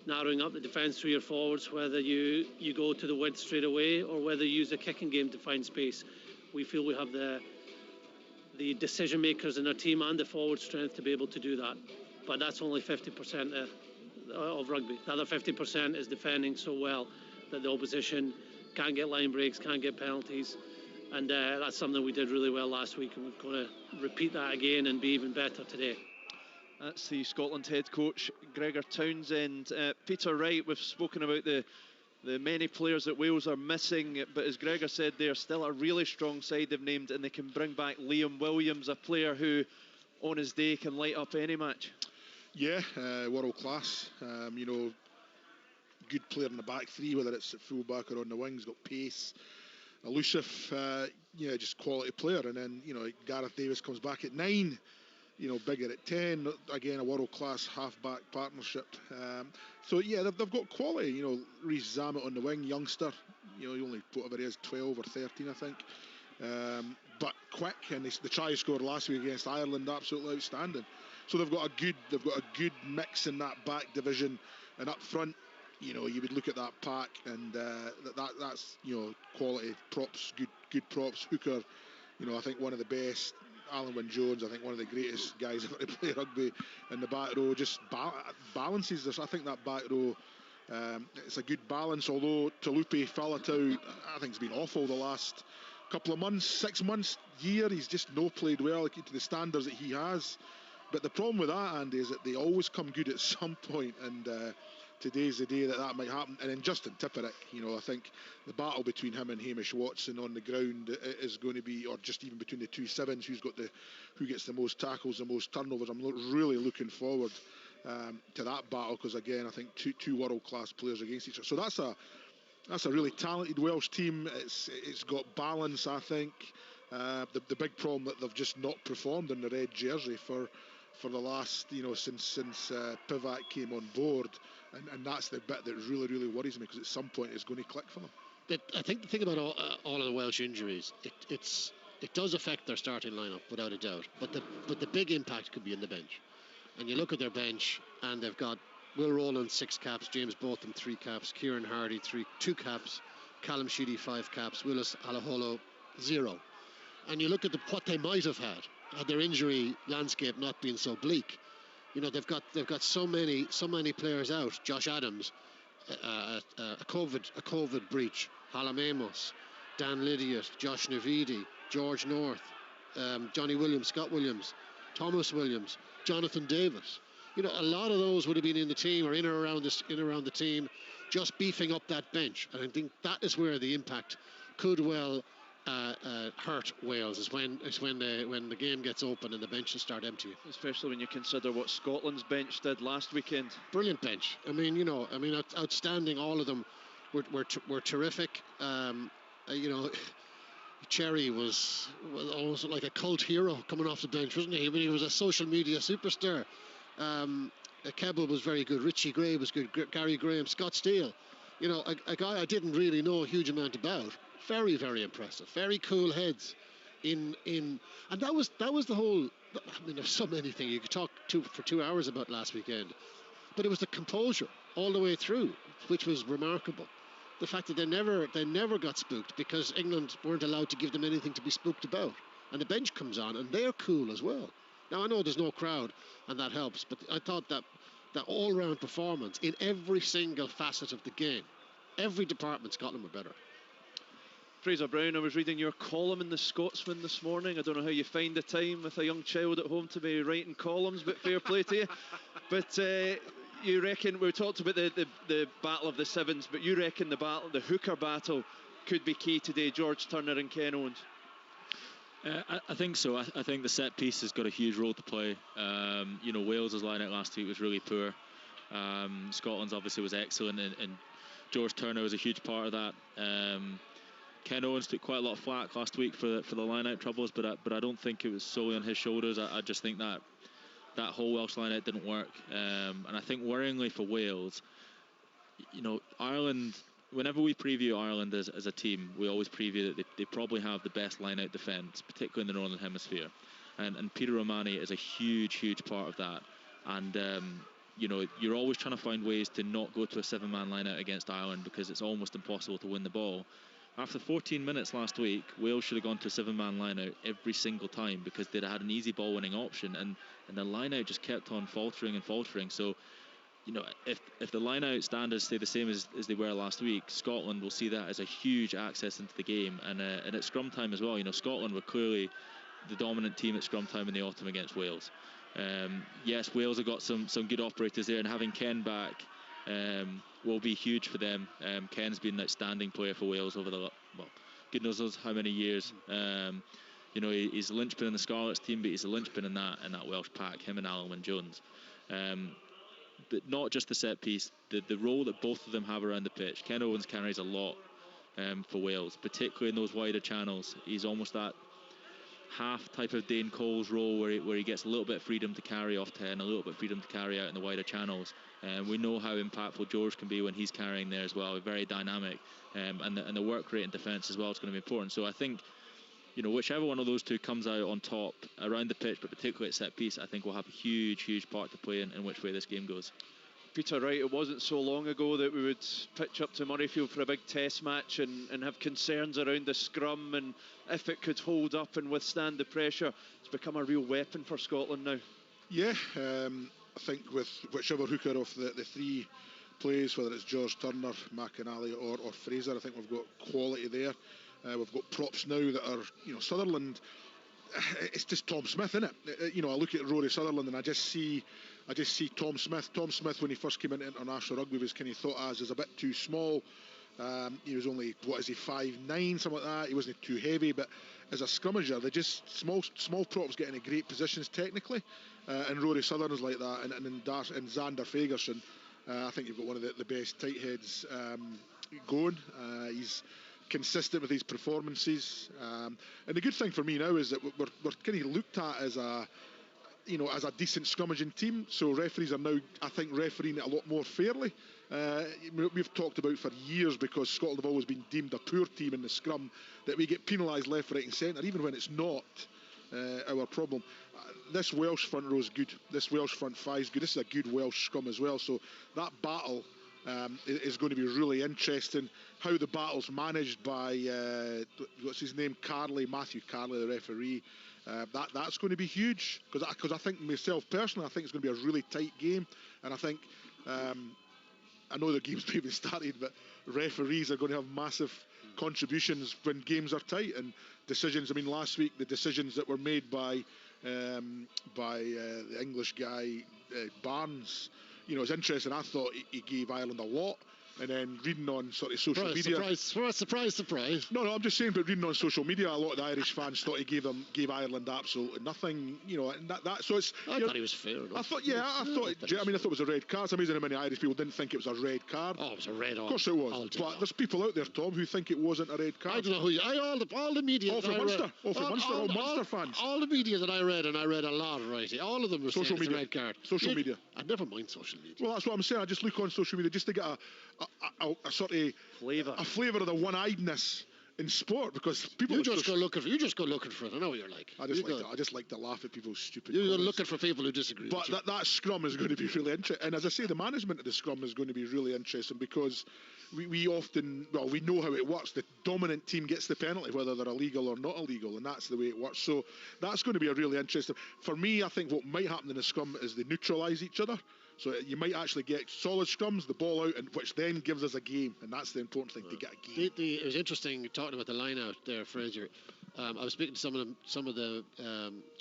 narrowing up the defence through your forwards, whether you go to the width straight away, or whether you use a kicking game to find space. We feel we have the decision makers in our team and the forward strength to be able to do that. But that's only 50% of rugby. The other 50% is defending so well that the opposition can't get line breaks, can't get penalties, and that's something we did really well last week, and we've got to repeat that again and be even better today. That's the Scotland head coach, Gregor Townsend. Peter Wright, we've spoken about the many players that Wales are missing, but as Gregor said, they're still a really strong side they've named, and they can bring back Liam Williams, a player who on his day can light up any match. Yeah, world class. Good player in the back 3, whether it's at full back or on the wings. Got pace, elusive, just quality player. And then Gareth Davis comes back at 9. Bigger at 10. Again, a world class half back partnership. They've got quality. Rhys Zammit on the wing, youngster. He only whatever he is, 12 or 13, I think. But quick, and the try he scored last week against Ireland, absolutely outstanding. So they've got a good mix in that back division, and up front, you would look at that pack, and that's quality props, good props. Hooker, I think one of the best. Alan Wynne-Jones, I think one of the greatest guys ever to play rugby in the back row. Just balances this. I think that back row, it's a good balance. Although Talupi Faletau, I think, has been awful the last couple of months, 6 months, year. He's just not played well to the standards that he has. But the problem with that, Andy, is that they always come good at some point, and today's the day that might happen. And then Justin Tipuric, I think the battle between him and Hamish Watson on the ground is going to be, or just even between the 2 sevens, who gets the most tackles, the most turnovers. I'm really looking forward to that battle, because again, I think two world class players against each other. So that's a really talented Welsh team. It's got balance, I think. The big problem that they've just not performed in the red jersey for the last, since Pivac came on board, and that's the bit that really worries me, because at some point it's going to click for them. I think the thing about all of the Welsh injuries, it does affect their starting lineup without a doubt, but the big impact could be in the bench. And you look at their bench, and they've got Will Rowland 6 caps, James Botham 3 caps, Kieran Hardy 2 caps, Callum Sheedy 5 caps, Willis Alaholo 0. And you look at what they might have had their injury landscape not been so bleak. They've got so many players out. Josh Adams, a COVID breach. Hallam Amos, Dan Lydiot, Josh Navidi, George North, Johnny Williams, Scott Williams, Thomas Williams, Jonathan Davis. A lot of those would have been in the team, or in or around the team, just beefing up that bench. And I think that is where the impact could well hurt Wales, is when the game gets open and the benches start emptying. Especially when you consider what Scotland's bench did last weekend. Brilliant bench. Outstanding. All of them were terrific. Cherry was almost like a cult hero coming off the bench, wasn't he? I mean, he was a social media superstar. Kebble was very good. Richie Gray was good. Gary Graham, Scott Steele. You know, a guy I didn't really know a huge amount about. Very, very impressive. Very cool heads. And that was the whole. I mean, there's so many things you could talk for 2 hours about last weekend, but it was the composure all the way through, which was remarkable. The fact that they never got spooked because England weren't allowed to give them anything to be spooked about, and the bench comes on and they're cool as well. Now I know there's no crowd and that helps, but I thought that all-round performance in every single facet of the game, every department, Scotland were better. Fraser Brown, I was reading your column in the Scotsman this morning. I don't know how you find the time with a young child at home to be writing columns, but fair play to you. But you reckon, we talked about the battle of the sevens, but you reckon the hooker battle could be key today, George Turner and Ken Owens? I think so. I think the set piece has got a huge role to play. You know, Wales's line-out last week was really poor. Scotland's obviously was excellent, and George Turner was a huge part of that. Ken Owens took quite a lot of flack last week for the line-out troubles, but I don't think it was solely on his shoulders. I just think that whole Welsh line-out didn't work. And I think worryingly for Wales, you know, Ireland, whenever we preview Ireland as a team, we always preview that they probably have the best line-out defence, particularly in the Northern Hemisphere. And Peter O'Mahony is a huge part of that. And, you know, you're always trying to find ways to not go to a 7-man line-out against Ireland because it's almost impossible to win the ball. After 14 minutes last week, Wales should have gone to a 7-man line-out every single time because they'd had an easy ball-winning option, and the line-out just kept on faltering. So, you know, if the line-out standards stay the same as they were last week, Scotland will see that as a huge access into the game. And at scrum time as well, you know, Scotland were clearly the dominant team at scrum time in the autumn against Wales. Yes, Wales have got some good operators there, and having Ken back will be huge for them. Ken's been an outstanding player for Wales over goodness knows how many years. You know, he's a linchpin in the Scarlets team, but he's a linchpin in that Welsh pack, him and Alan Wynne-Jones. But not just the set piece, the role that both of them have around the pitch. Ken Owens carries a lot for Wales, particularly in those wider channels. He's almost that half type of Dane Cole's role where he gets a little bit of freedom to carry off 10, a little bit of freedom to carry out in the wider channels. We know how impactful George can be when he's carrying there as well. Very dynamic, and the work rate in defence as well is going to be important. So I think, you know, whichever one of those two comes out on top around the pitch, but particularly at set piece, I think will have a huge part to play in which way this game goes. Peter, right, it wasn't so long ago that we would pitch up to Murrayfield for a big test match and have concerns around the scrum and if it could hold up and withstand the pressure. It's become a real weapon for Scotland now. Yeah, I think with whichever hooker of the three plays, whether it's George Turner, McInally or Fraser, I think we've got quality there. We've got props now that are, you know, Sutherland, it's just Tom Smith, isn't it? You know, I look at Rory Sutherland and I just see Tom Smith. Tom Smith, when he first came into international rugby, was kind of thought as a bit too small. He was only, 5'9", something like that. He wasn't too heavy, but as a scrummager, they just small props get into great positions technically. And Rory Sutherland's like that, and Xander Fagerson. I think you've got one of the best tight heads going. He's consistent with his performances, and the good thing for me now is that we're kind of looked at as a decent scrummaging team. So referees are now, I think, refereeing it a lot more fairly. We've talked about for years, because Scotland have always been deemed a poor team in the scrum, that we get penalised left, right and centre, even when it's not our problem. This Welsh front row is good. This Welsh front five is good. This is a good Welsh scrum as well. So that battle is going to be really interesting. How the battle's managed by what's his name, Matthew Carley, the referee. That's going to be huge, because I think myself personally, I think it's going to be a really tight game, and I think I know the game's not even started, but referees are going to have massive contributions when games are tight, and decisions. I mean, last week the decisions that were made by the English guy Barnes, you know, it's interesting. I thought he gave Ireland a lot. And then reading on sort of social media. Surprise. No, I'm just saying, but reading on social media, a lot of the Irish fans thought he gave Ireland absolutely nothing, and that. So it's. I thought he was fair enough. I thought it was a red card. It's amazing how many Irish people didn't think it was a red card. Oh, it was a red. Of course it was. But there's people out there, Tom, who think it wasn't a red card. I don't know who. All the media. All from Munster fans. All the media that I read, and I read a lot, right? All of them were social saying media. It's a red card. Social media. I never mind social media. Well, that's what I'm saying. I just look on social media just to get a sort of flavour of the one-eyedness in sport, because people you just go looking for it. I know what you're like. I just like to laugh at people's stupid. You're looking for people who disagree. But that scrum is going to be really interesting, and as I say, the management of the scrum is going to be really interesting, because we often we know how it works. The dominant team gets the penalty, whether they're illegal or not illegal, and that's the way it works. So that's going to be a really interesting. For me, I think what might happen in the scrum is they neutralise each other. So you might actually get solid scrums, the ball out, and which then gives us a game, and that's the important thing, to get a game. It was interesting talking about the line out there, Fraser. I was speaking to some of the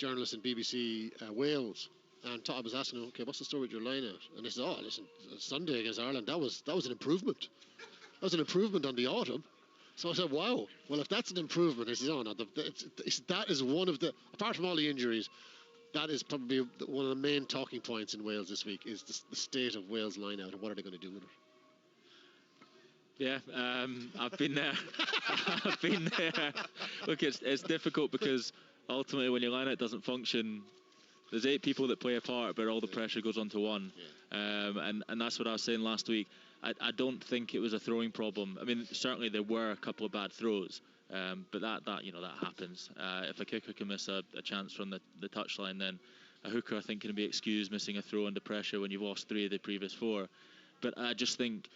journalists in BBC Wales, and I was asking them, okay, what's the story with your line out? And they said, oh, listen, Sunday against Ireland, that was an improvement. That was an improvement on the autumn. So I said, wow. Well, if that's an improvement, I said, oh no, that is one of the, apart from all the injuries, that is probably one of the main talking points in Wales this week, is the state of Wales line-out, and what are they going to do with it? Yeah, I've been there. I've been there. Look, it's difficult, because ultimately when your line-out doesn't function, there's 8 people that play a part, but all the pressure goes onto one. Yeah. And that's what I was saying last week. I don't think it was a throwing problem. I mean, certainly there were a couple of bad throws. But that happens. If a kicker can miss a chance from the touchline, then a hooker, I think, can be excused missing a throw under pressure when you've lost 3 of the previous 4. But I just think,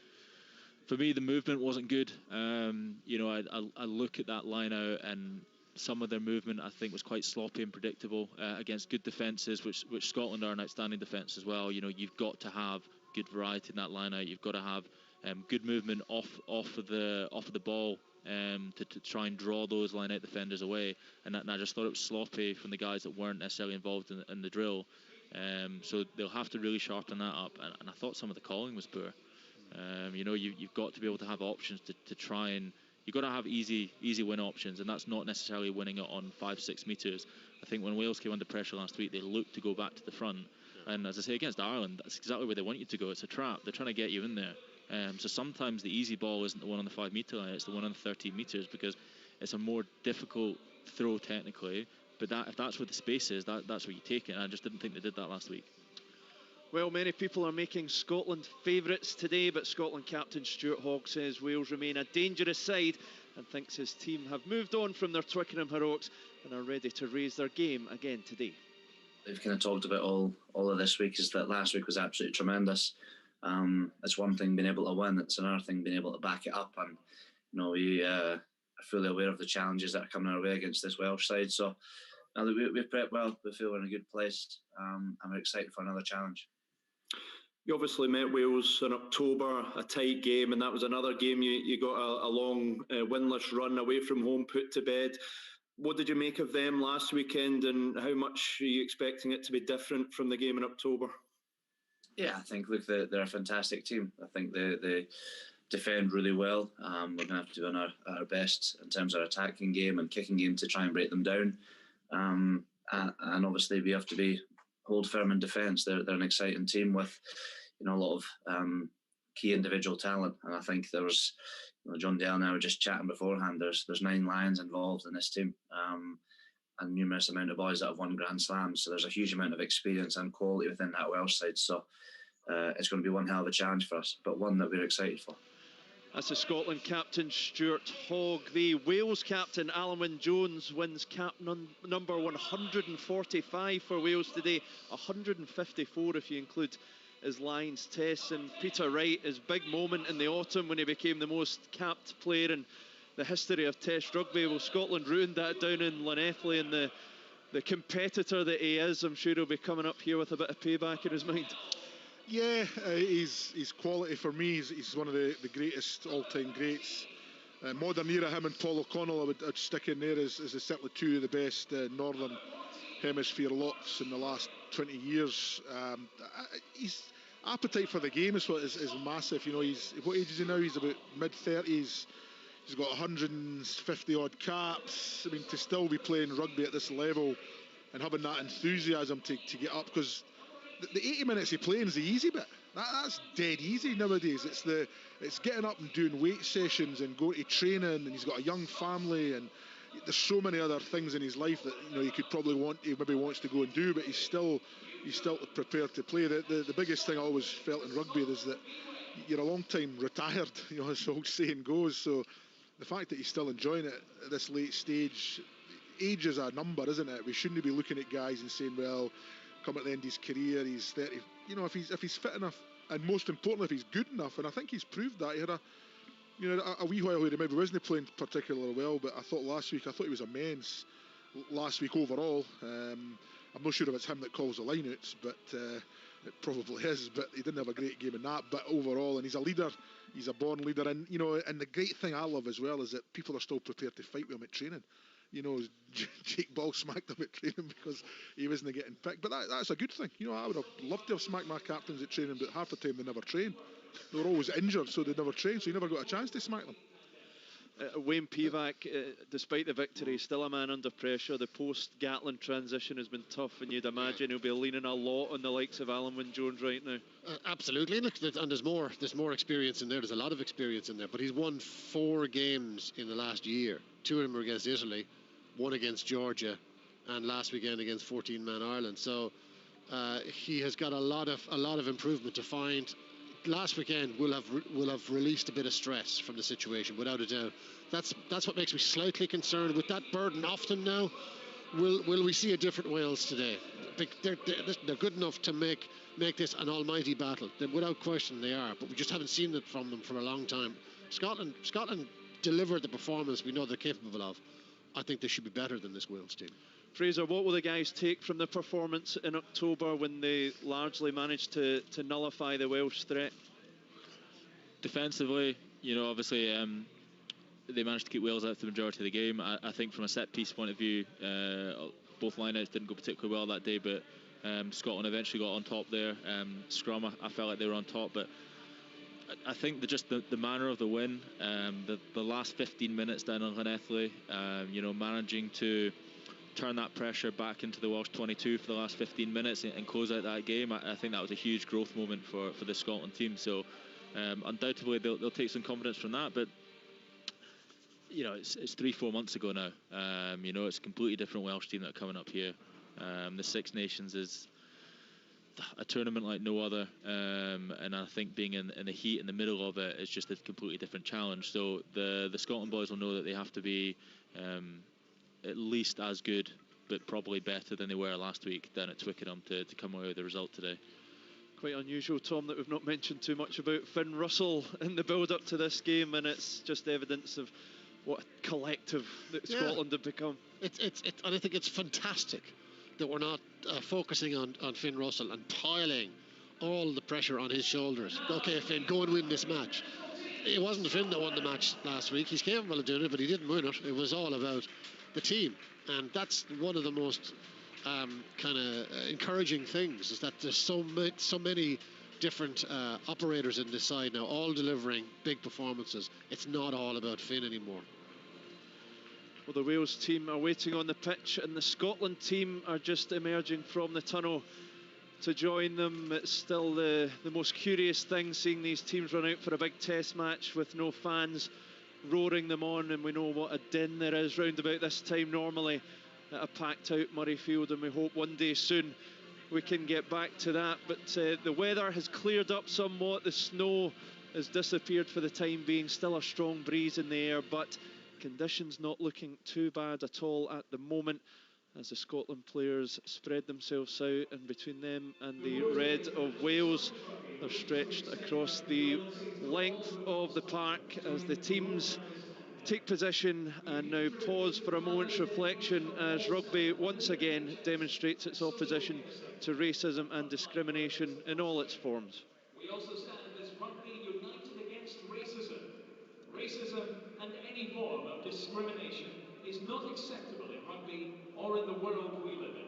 for me, the movement wasn't good. I look at that line out, and some of their movement, I think, was quite sloppy and predictable against good defences, which Scotland are an outstanding defence as well. You've got to have good variety in that line out. You've got to have good movement off of the ball. To try and draw those line-out defenders away, and I just thought it was sloppy from the guys that weren't necessarily involved in the drill. So they'll have to really sharpen that up, and I thought some of the calling was poor. You've got to be able to have options to try, and you've got to have easy win options, and that's not necessarily winning it on 5-6 metres. I think when Wales came under pressure last week, they looked to go back to the front, and as I say, against Ireland, that's exactly where they want you to go. It's a trap. They're trying to get you in there. So sometimes the easy ball isn't the one on the 5 metre line, it's the one on the 13 metres, because it's a more difficult throw technically, but if that's where the space is, that's where you take it, and I just didn't think they did that last week. Well, many people are making Scotland favourites today, but Scotland captain Stuart Hogg says Wales remain a dangerous side and thinks his team have moved on from their Twickenham heroics and are ready to raise their game again today. They've kind of talked about all of this week, is that last week was absolutely tremendous. It's one thing being able to win, it's another thing being able to back it up, and we are fully aware of the challenges that are coming our way against this Welsh side. So we've prepped well, we feel we're in a good place, and we're excited for another challenge. You obviously met Wales in October, a tight game, and that was another game you got a long winless run away from home, put to bed. What did you make of them last weekend, and how much are you expecting it to be different from the game in October? Yeah, I think, look, they're a fantastic team. I think they defend really well. We're going to have to do our best in terms of our attacking game and kicking game to try and break them down. And obviously we have to hold firm in defence. They're an exciting team with a lot of key individual talent. And I think there was, John Dale and I were just chatting beforehand, there's 9 Lions involved in this team. And numerous amount of boys that have won Grand Slams. So there's a huge amount of experience and quality within that Welsh side. So it's going to be one hell of a challenge for us, but one that we're excited for. That's the Scotland captain Stuart Hogg. The Wales captain Alan Wynne-Jones wins cap number 145 for Wales today. 154 if you include his Lions tests. And Peter Wright, his big moment in the autumn when he became the most capped player in the history of Test rugby. Well, Scotland ruined that down in Llanelli, and the competitor that he is, I'm sure he'll be coming up here with a bit of payback in his mind. Yeah, he's quality for me. He's one of the greatest all-time greats. Modern era, him and Paul O'Connell, I'd stick in there as certainly 2 of the best Northern Hemisphere lots in the last 20 years. appetite for the game is what is massive. You know, what age is he now? He's about mid-30s. He's got 150 odd caps. I mean, to still be playing rugby at this level and having that enthusiasm to get up, because the 80 minutes he playing is the easy bit. That's dead easy nowadays. It's getting up and doing weight sessions and going to training, and he's got a young family, and there's so many other things in his life that, you know, he could probably maybe wants to go and do, but he's still prepared to play. The biggest thing I always felt in rugby is that you're a long time retired, you know, as the old saying goes. So the fact that he's still enjoying it at this late stage, age is a number, isn't it? We shouldn't be looking at guys and saying, well, come at the end of his career, he's 30. You know, if he's fit enough, and most importantly, if he's good enough, and I think he's proved that. He had a wee while where he maybe wasn't playing particularly well, but I thought he was immense last week overall. I'm not sure if it's him that calls the lineouts, but it probably is. But he didn't have a great game in that. But overall, and he's a leader. He's a born leader, and you know, and the great thing I love as well is that people are still prepared to fight with him at training. You know, Jake Ball smacked him at training because he wasn't getting picked. But that's a good thing. You know, I would have loved to have smacked my captains at training, but half the time they never trained. They were always injured, so they never trained, so you never got a chance to smack them. Wayne Pivac, despite the victory, still a man under pressure. The post-Gatland transition has been tough, and you'd imagine he'll be leaning a lot on the likes of Alan Wynne-Jones right now. Absolutely, look, and there's more experience in there. There's a lot of experience in there, but he's won 4 games in the last year. 2 of them were against Italy, 1 against Georgia, and last weekend against 14-man Ireland. So he has got a lot of improvement to find. Last weekend will have released a bit of stress from the situation, without a doubt. That's what makes me slightly concerned. With that burden off them now, will we see a different Wales today? They're good enough to make this an almighty battle. Without question they are, but we just haven't seen it from them for a long time. Scotland delivered the performance we know they're capable of. I think they should be better than this Wales team. Fraser, what will the guys take from the performance in October when they largely managed to nullify the Welsh threat? Defensively, you know, obviously they managed to keep Wales out for the majority of the game. I think from a set-piece point of view, both lineouts didn't go particularly well that day, but Scotland eventually got on top there. Scrum, I felt like they were on top, but I think the manner of the win, the last 15 minutes down on Llanelli, you know, managing to turn that pressure back into the Welsh 22 for the last 15 minutes and close out that game, I think that was a huge growth moment for the Scotland team. So undoubtedly they'll take some confidence from that, but you know, it's 3-4 months ago now. You know, it's a completely different Welsh team that are coming up here. The Six Nations is a tournament like no other, and I think being in the heat in the middle of it is just a completely different challenge. So the Scotland boys will know that they have to be at least as good, but probably better than they were last week down at Twickenham to come away with the result today. Quite unusual, Tom, that we've not mentioned too much about Finn Russell in the build-up to this game, and it's just evidence of what a collective that Scotland have become. And I think it's fantastic that we're not focusing on Finn Russell and piling all the pressure on his shoulders. Okay, Finn, go and win this match. It wasn't Finn that won the match last week. He's capable of doing it, but he didn't win it. It was all about the team, and that's one of the most kind of encouraging things, is that there's so many different operators in this side now, all delivering big performances. It's not all about Finn anymore. Well, the Wales team are waiting on the pitch, and the Scotland team are just emerging from the tunnel to join them. It's still the most curious thing, seeing these teams run out for a big test match with no fans roaring them on, and we know what a din there is round about this time normally at a packed out Murrayfield, and we hope one day soon we can get back to that. But the weather has cleared up somewhat. The snow has disappeared for the time being. Still a strong breeze in the air, but conditions not looking too bad at all at the moment, as the Scotland players spread themselves out, and between them and the red of Wales, they're stretched across the length of the park as the teams take position and now pause for a moment's reflection as rugby once again demonstrates its opposition to racism and discrimination in all its forms. We also stand as rugby united against racism. Racism and any form of discrimination is not acceptable in rugby or in the world we live in.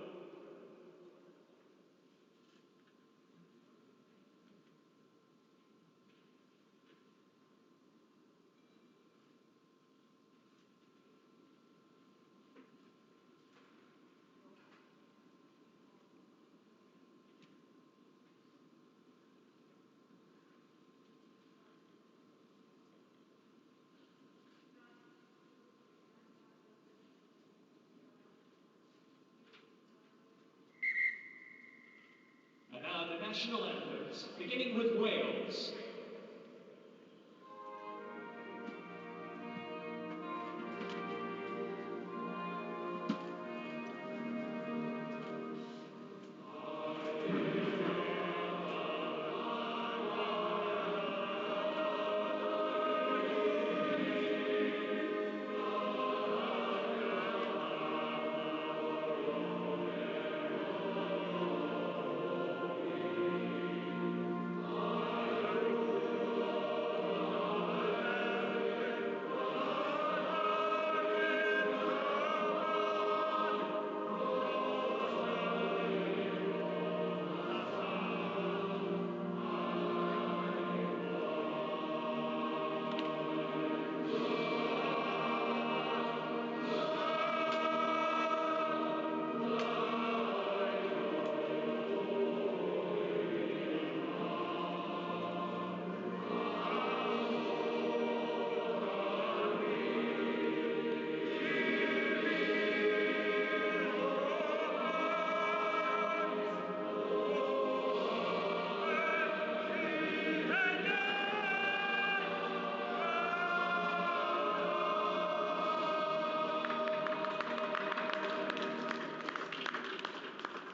national anthems, beginning with Wales.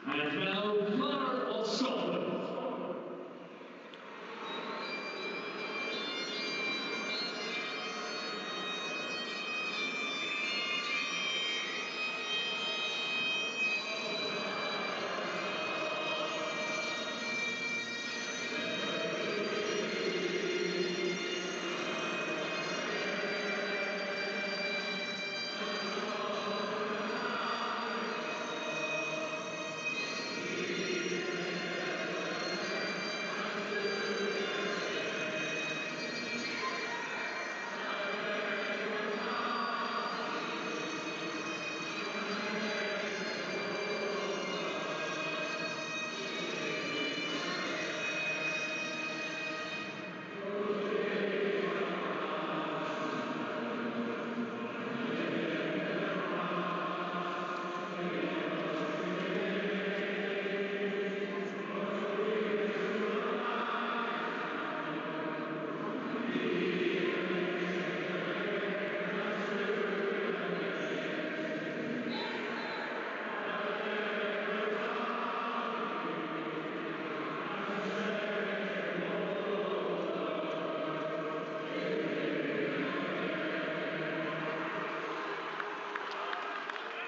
And now, Flower of Scotland.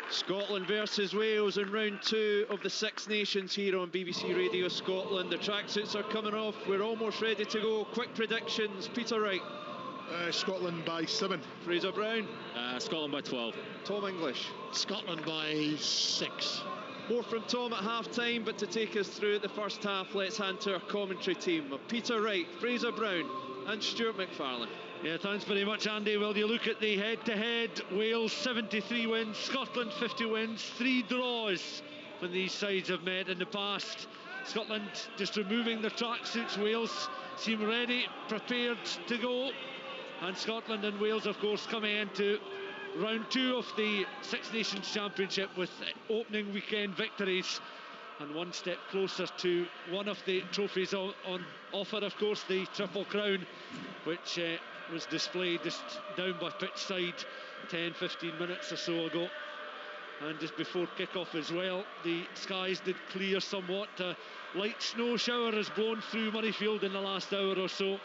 Scotland versus Wales in round 2 of the Six Nations here on BBC Radio Scotland. The tracksuits are coming off. We're almost ready to go. Quick predictions. Peter Wright. Scotland by 7. Fraser Brown. Scotland by 12. Tom English. Scotland by 6. More from Tom at half-time, but to take us through the first half, let's hand to our commentary team of Peter Wright, Fraser Brown and Stuart McFarlane. Yeah, thanks very much, Andy. Well, you look at the head-to-head, Wales 73 wins, Scotland 50 wins, 3 draws when these sides have met in the past. Scotland just removing their tracksuits, Wales seem ready, prepared to go. And Scotland and Wales, of course, coming into round 2 of the Six Nations Championship with opening weekend victories. And one step closer to one of the trophies on offer, of course, the Triple Crown, which was displayed just down by pitch side 10-15 minutes or so ago. And just before kick-off as well, the skies did clear somewhat. A light snow shower has blown through Murrayfield in the last hour or so,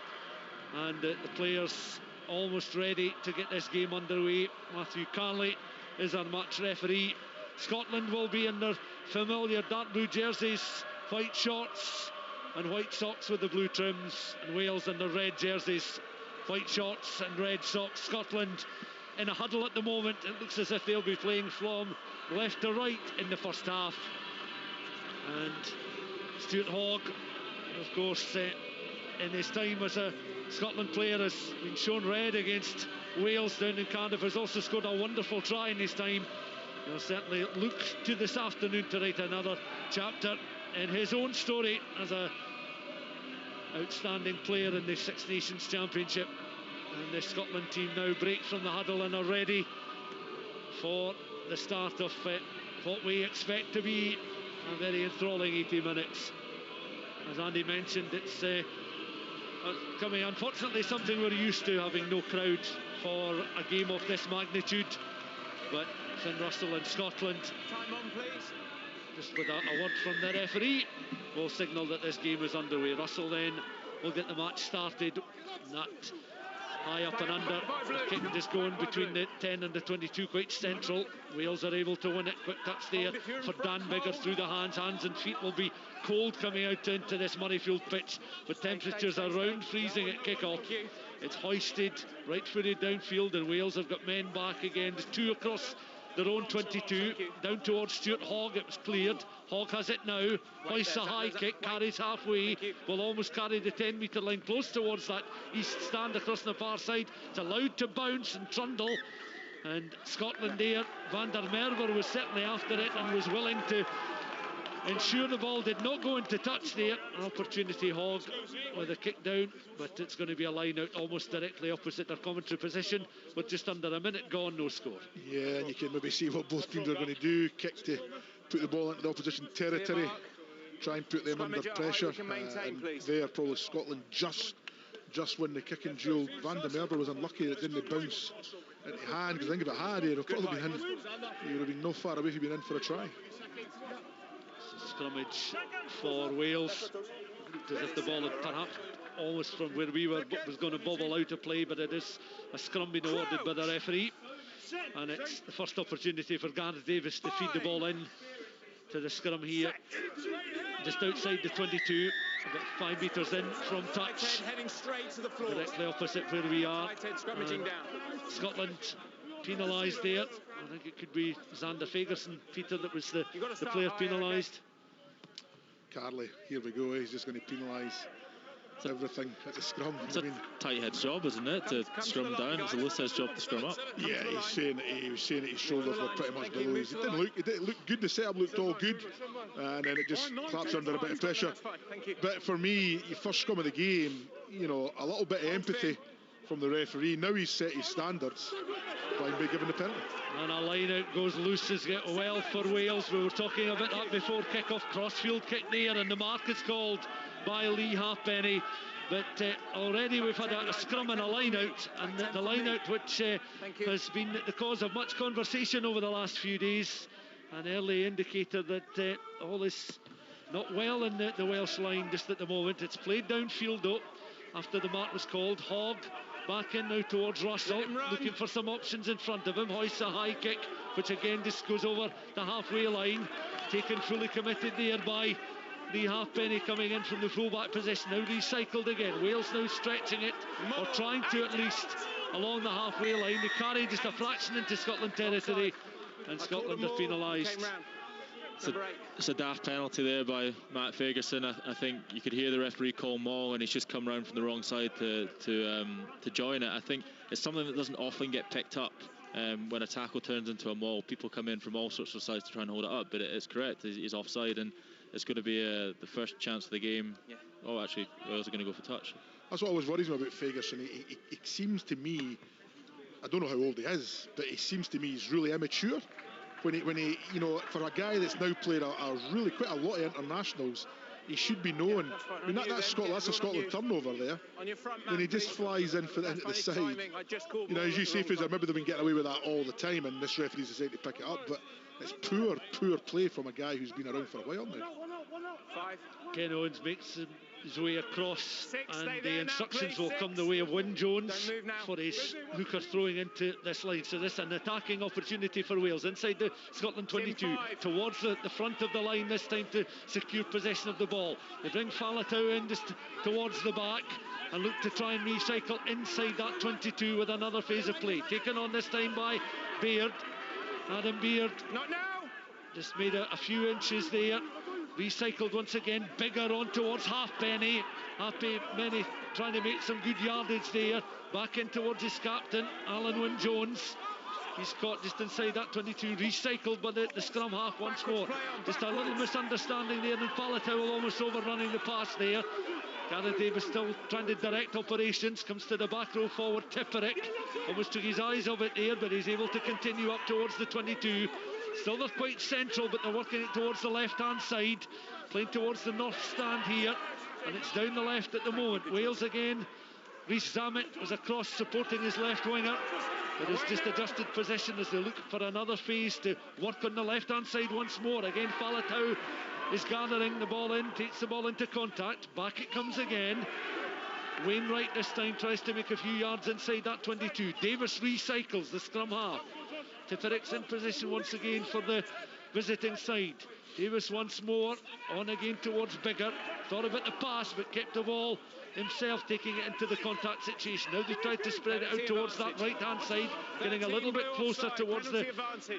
and the players almost ready to get this game underway. Matthew Carnley is our match referee. Scotland will be in their familiar dark blue jerseys, white shorts and white socks with the blue trims, and Wales in their red jerseys, white shorts and red socks. Scotland in a huddle at the moment. It looks as if they'll be playing from left to right in the first half. And Stuart Hogg, of course, in his time as a Scotland player, has been shown red against Wales down in Cardiff, has also scored a wonderful try in his time. He'll certainly look to this afternoon to write another chapter in his own story as a outstanding player in the Six Nations Championship. And the Scotland team now break from the huddle and are ready for the start of what we expect to be a very enthralling 80 minutes. as Andy mentioned, it's coming, unfortunately, something we're used to, having no crowd for a game of this magnitude. But Finn Russell in Scotland, Time on, please. just with a word from the referee, will signal that this game is underway. Russell then will get the match started. That high up and under, the kick just going between the 10 and the 22, quite central. Wales are able to win it. Quick touch there for Dan Biggar through the hands and feet. Will be cold coming out into this Murrayfield pitch, with temperatures around freezing at kick-off. It's hoisted, right-footed downfield, and Wales have got men back again. There's two across their own 22, down towards Stuart Hogg. It was cleared. Hogg has it now, hoists a high kick, carries halfway, will almost carry the 10-metre line close towards that east stand across the far side. It's allowed to bounce and trundle, and Scotland there, Van der Merwe was certainly after it and was willing to ensure the ball did not go into touch there. Opportunity Hogg with a kick down, but it's going to be a line out almost directly opposite their commentary position, with just under a minute gone, no score. Yeah, and you can maybe see what both teams are going to do. Kick to put the ball into the opposition territory, try and put them under pressure, and there probably Scotland just win the kicking duel. Van der Merwe was unlucky that it didn't bounce into hand, because I think if it had, he'd have probably been in. He would have been no far away if he'd been in for a try. Scrummage for Wales. Looked as if the ball had perhaps almost from where we were was going to bobble out of play, but it is a scrum being awarded by the referee, and it's the first opportunity for Gareth Davis to feed the ball in to the scrum here, just outside the 22, about 5 metres in from touch, directly opposite where we are. Scotland penalised there. I think it could be Xander Fagerson, Peter, that was the player penalised. Carley, here we go, he's just going to penalise everything at the scrum. It's a tight head's job, isn't it, to scrum down? It's a loose head's job to scrum up. Yeah, he was saying that his shoulders were pretty much below. It didn't look good, the setup looked all good, and then it just claps under a bit of pressure. But for me, first scrum of the game, you know, a little bit of empathy from the referee. Now he's set his standards by giving the penalty. And a line out goes loose as well for Wales. We were talking about that before kick-off. Crossfield kick there, and the mark is called by Lee Halfpenny. But already we've had a scrum and a line out, and the line out which has been the cause of much conversation over the last few days, an early indicator that all is not well in the Welsh line just at the moment. It's played downfield though after the mark was called. Hogg back in now towards Russell, looking for some options in front of him. Hoists a high kick, which again just goes over the halfway line. Taken fully committed there by Lee Halfpenny, coming in from the fullback position. Now recycled again. Wales now stretching it, or trying to at least, along the halfway line. They carry just a fraction into Scotland territory, and Scotland are penalised. It's a daft penalty there by Matt Fagerson. I think you could hear the referee call maul, and he's just come round from the wrong side to join it. I think it's something that doesn't often get picked up when a tackle turns into a maul. People come in from all sorts of sides to try and hold it up, but it's correct. He's offside, and it's going to be the first chance of the game. Yeah. Oh, actually, Wales are going to go for touch. That's what always worries me about Fagerson. He seems to me, I don't know how old he is, but he seems to me he's really immature. When he, you know, for a guy that's now played really quite a lot of internationals, he should be known. I mean, that's a Scotland turnover there. When he just flies in for the side. You know, as you say, Fraser, maybe they've been getting away with that all the time, and this referee's decided to pick it up. But it's poor play from a guy who's been around for a while now. Ken Owens makes his way across, and the instructions will come the way of Wyn Jones for his hooker throwing into this line. So this is an attacking opportunity for Wales inside the Scotland 22, towards the front of the line this time to secure possession of the ball. They bring Faletau in just towards the back and look to try and recycle inside that 22 with another phase of play. Taken on this time by Beard. Adam Beard. Not now. Just made a few inches there. Recycled once again. Bigger on towards Halfpenny. Halfpenny trying to make some good yardage there. Back in towards his captain, Alan Wyn Jones. He's caught just inside that 22. Recycled by the scrum half once more. Just a little misunderstanding there, and Faletau almost overrunning the pass there. Gareth Davis still trying to direct operations. Comes to the back row forward. Tipperick almost took his eyes off it there, but he's able to continue up towards the 22. Still they're quite central, but they're working it towards the left hand side. playing towards the north stand here, and it's down the left at the moment. Wales again. Rhys Zammit was across supporting his left winger, but has just adjusted position as they look for another phase to work on the left hand side once more. Again, Faletau is gathering the ball in, takes the ball into contact, back it comes again. Wainwright this time tries to make a few yards inside that 22. Davis recycles the scrum half. Tipperix in position once again for the visiting side. Davis once more on again towards Biggar. Thought about the pass but kept the ball himself, taking it into the contact situation. Now they tried to spread it out towards that right hand side, getting a little bit closer towards the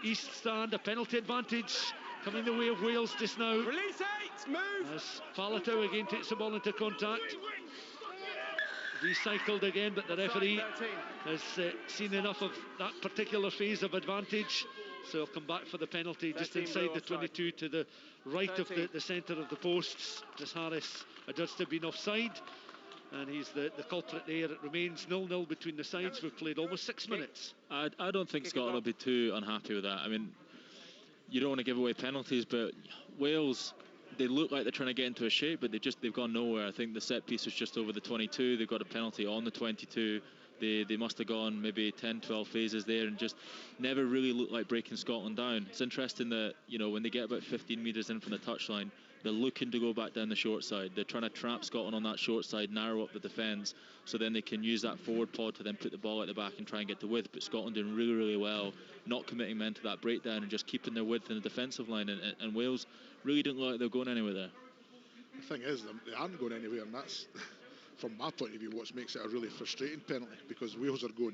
east stand. A penalty advantage coming the way of Wales just now. Release 8, move. As Faletau again takes the ball into contact. Recycled again, but the referee has seen enough of that particular phase of advantage, so he'll come back for the penalty just inside the 22 to the right of the centre of the posts. Just Harris adjudged to have been offside, and he's the culprit there. It remains 0-0 between the sides. We've played almost 6 minutes. I don't think Scotland will be too unhappy with that. I mean, you don't want to give away penalties, but Wales, they look like they're trying to get into a shape, but they've gone nowhere. I think the set piece was just over the 22. They got a penalty on the 22. They must have gone maybe 10, 12 phases there and just never really looked like breaking Scotland down. It's interesting that, you know, when they get about 15 metres in from the touchline, they're looking to go back down the short side. They're trying to trap Scotland on that short side, narrow up the defence, so then they can use that forward pod to then put the ball at the back and try and get to width. But Scotland doing really, really well, not committing men to that breakdown and just keeping their width in the defensive line. And Wales really didn't look like they're going anywhere there. The thing is, they aren't going anywhere, and that's, from my point of view, what makes it a really frustrating penalty, because Wales are going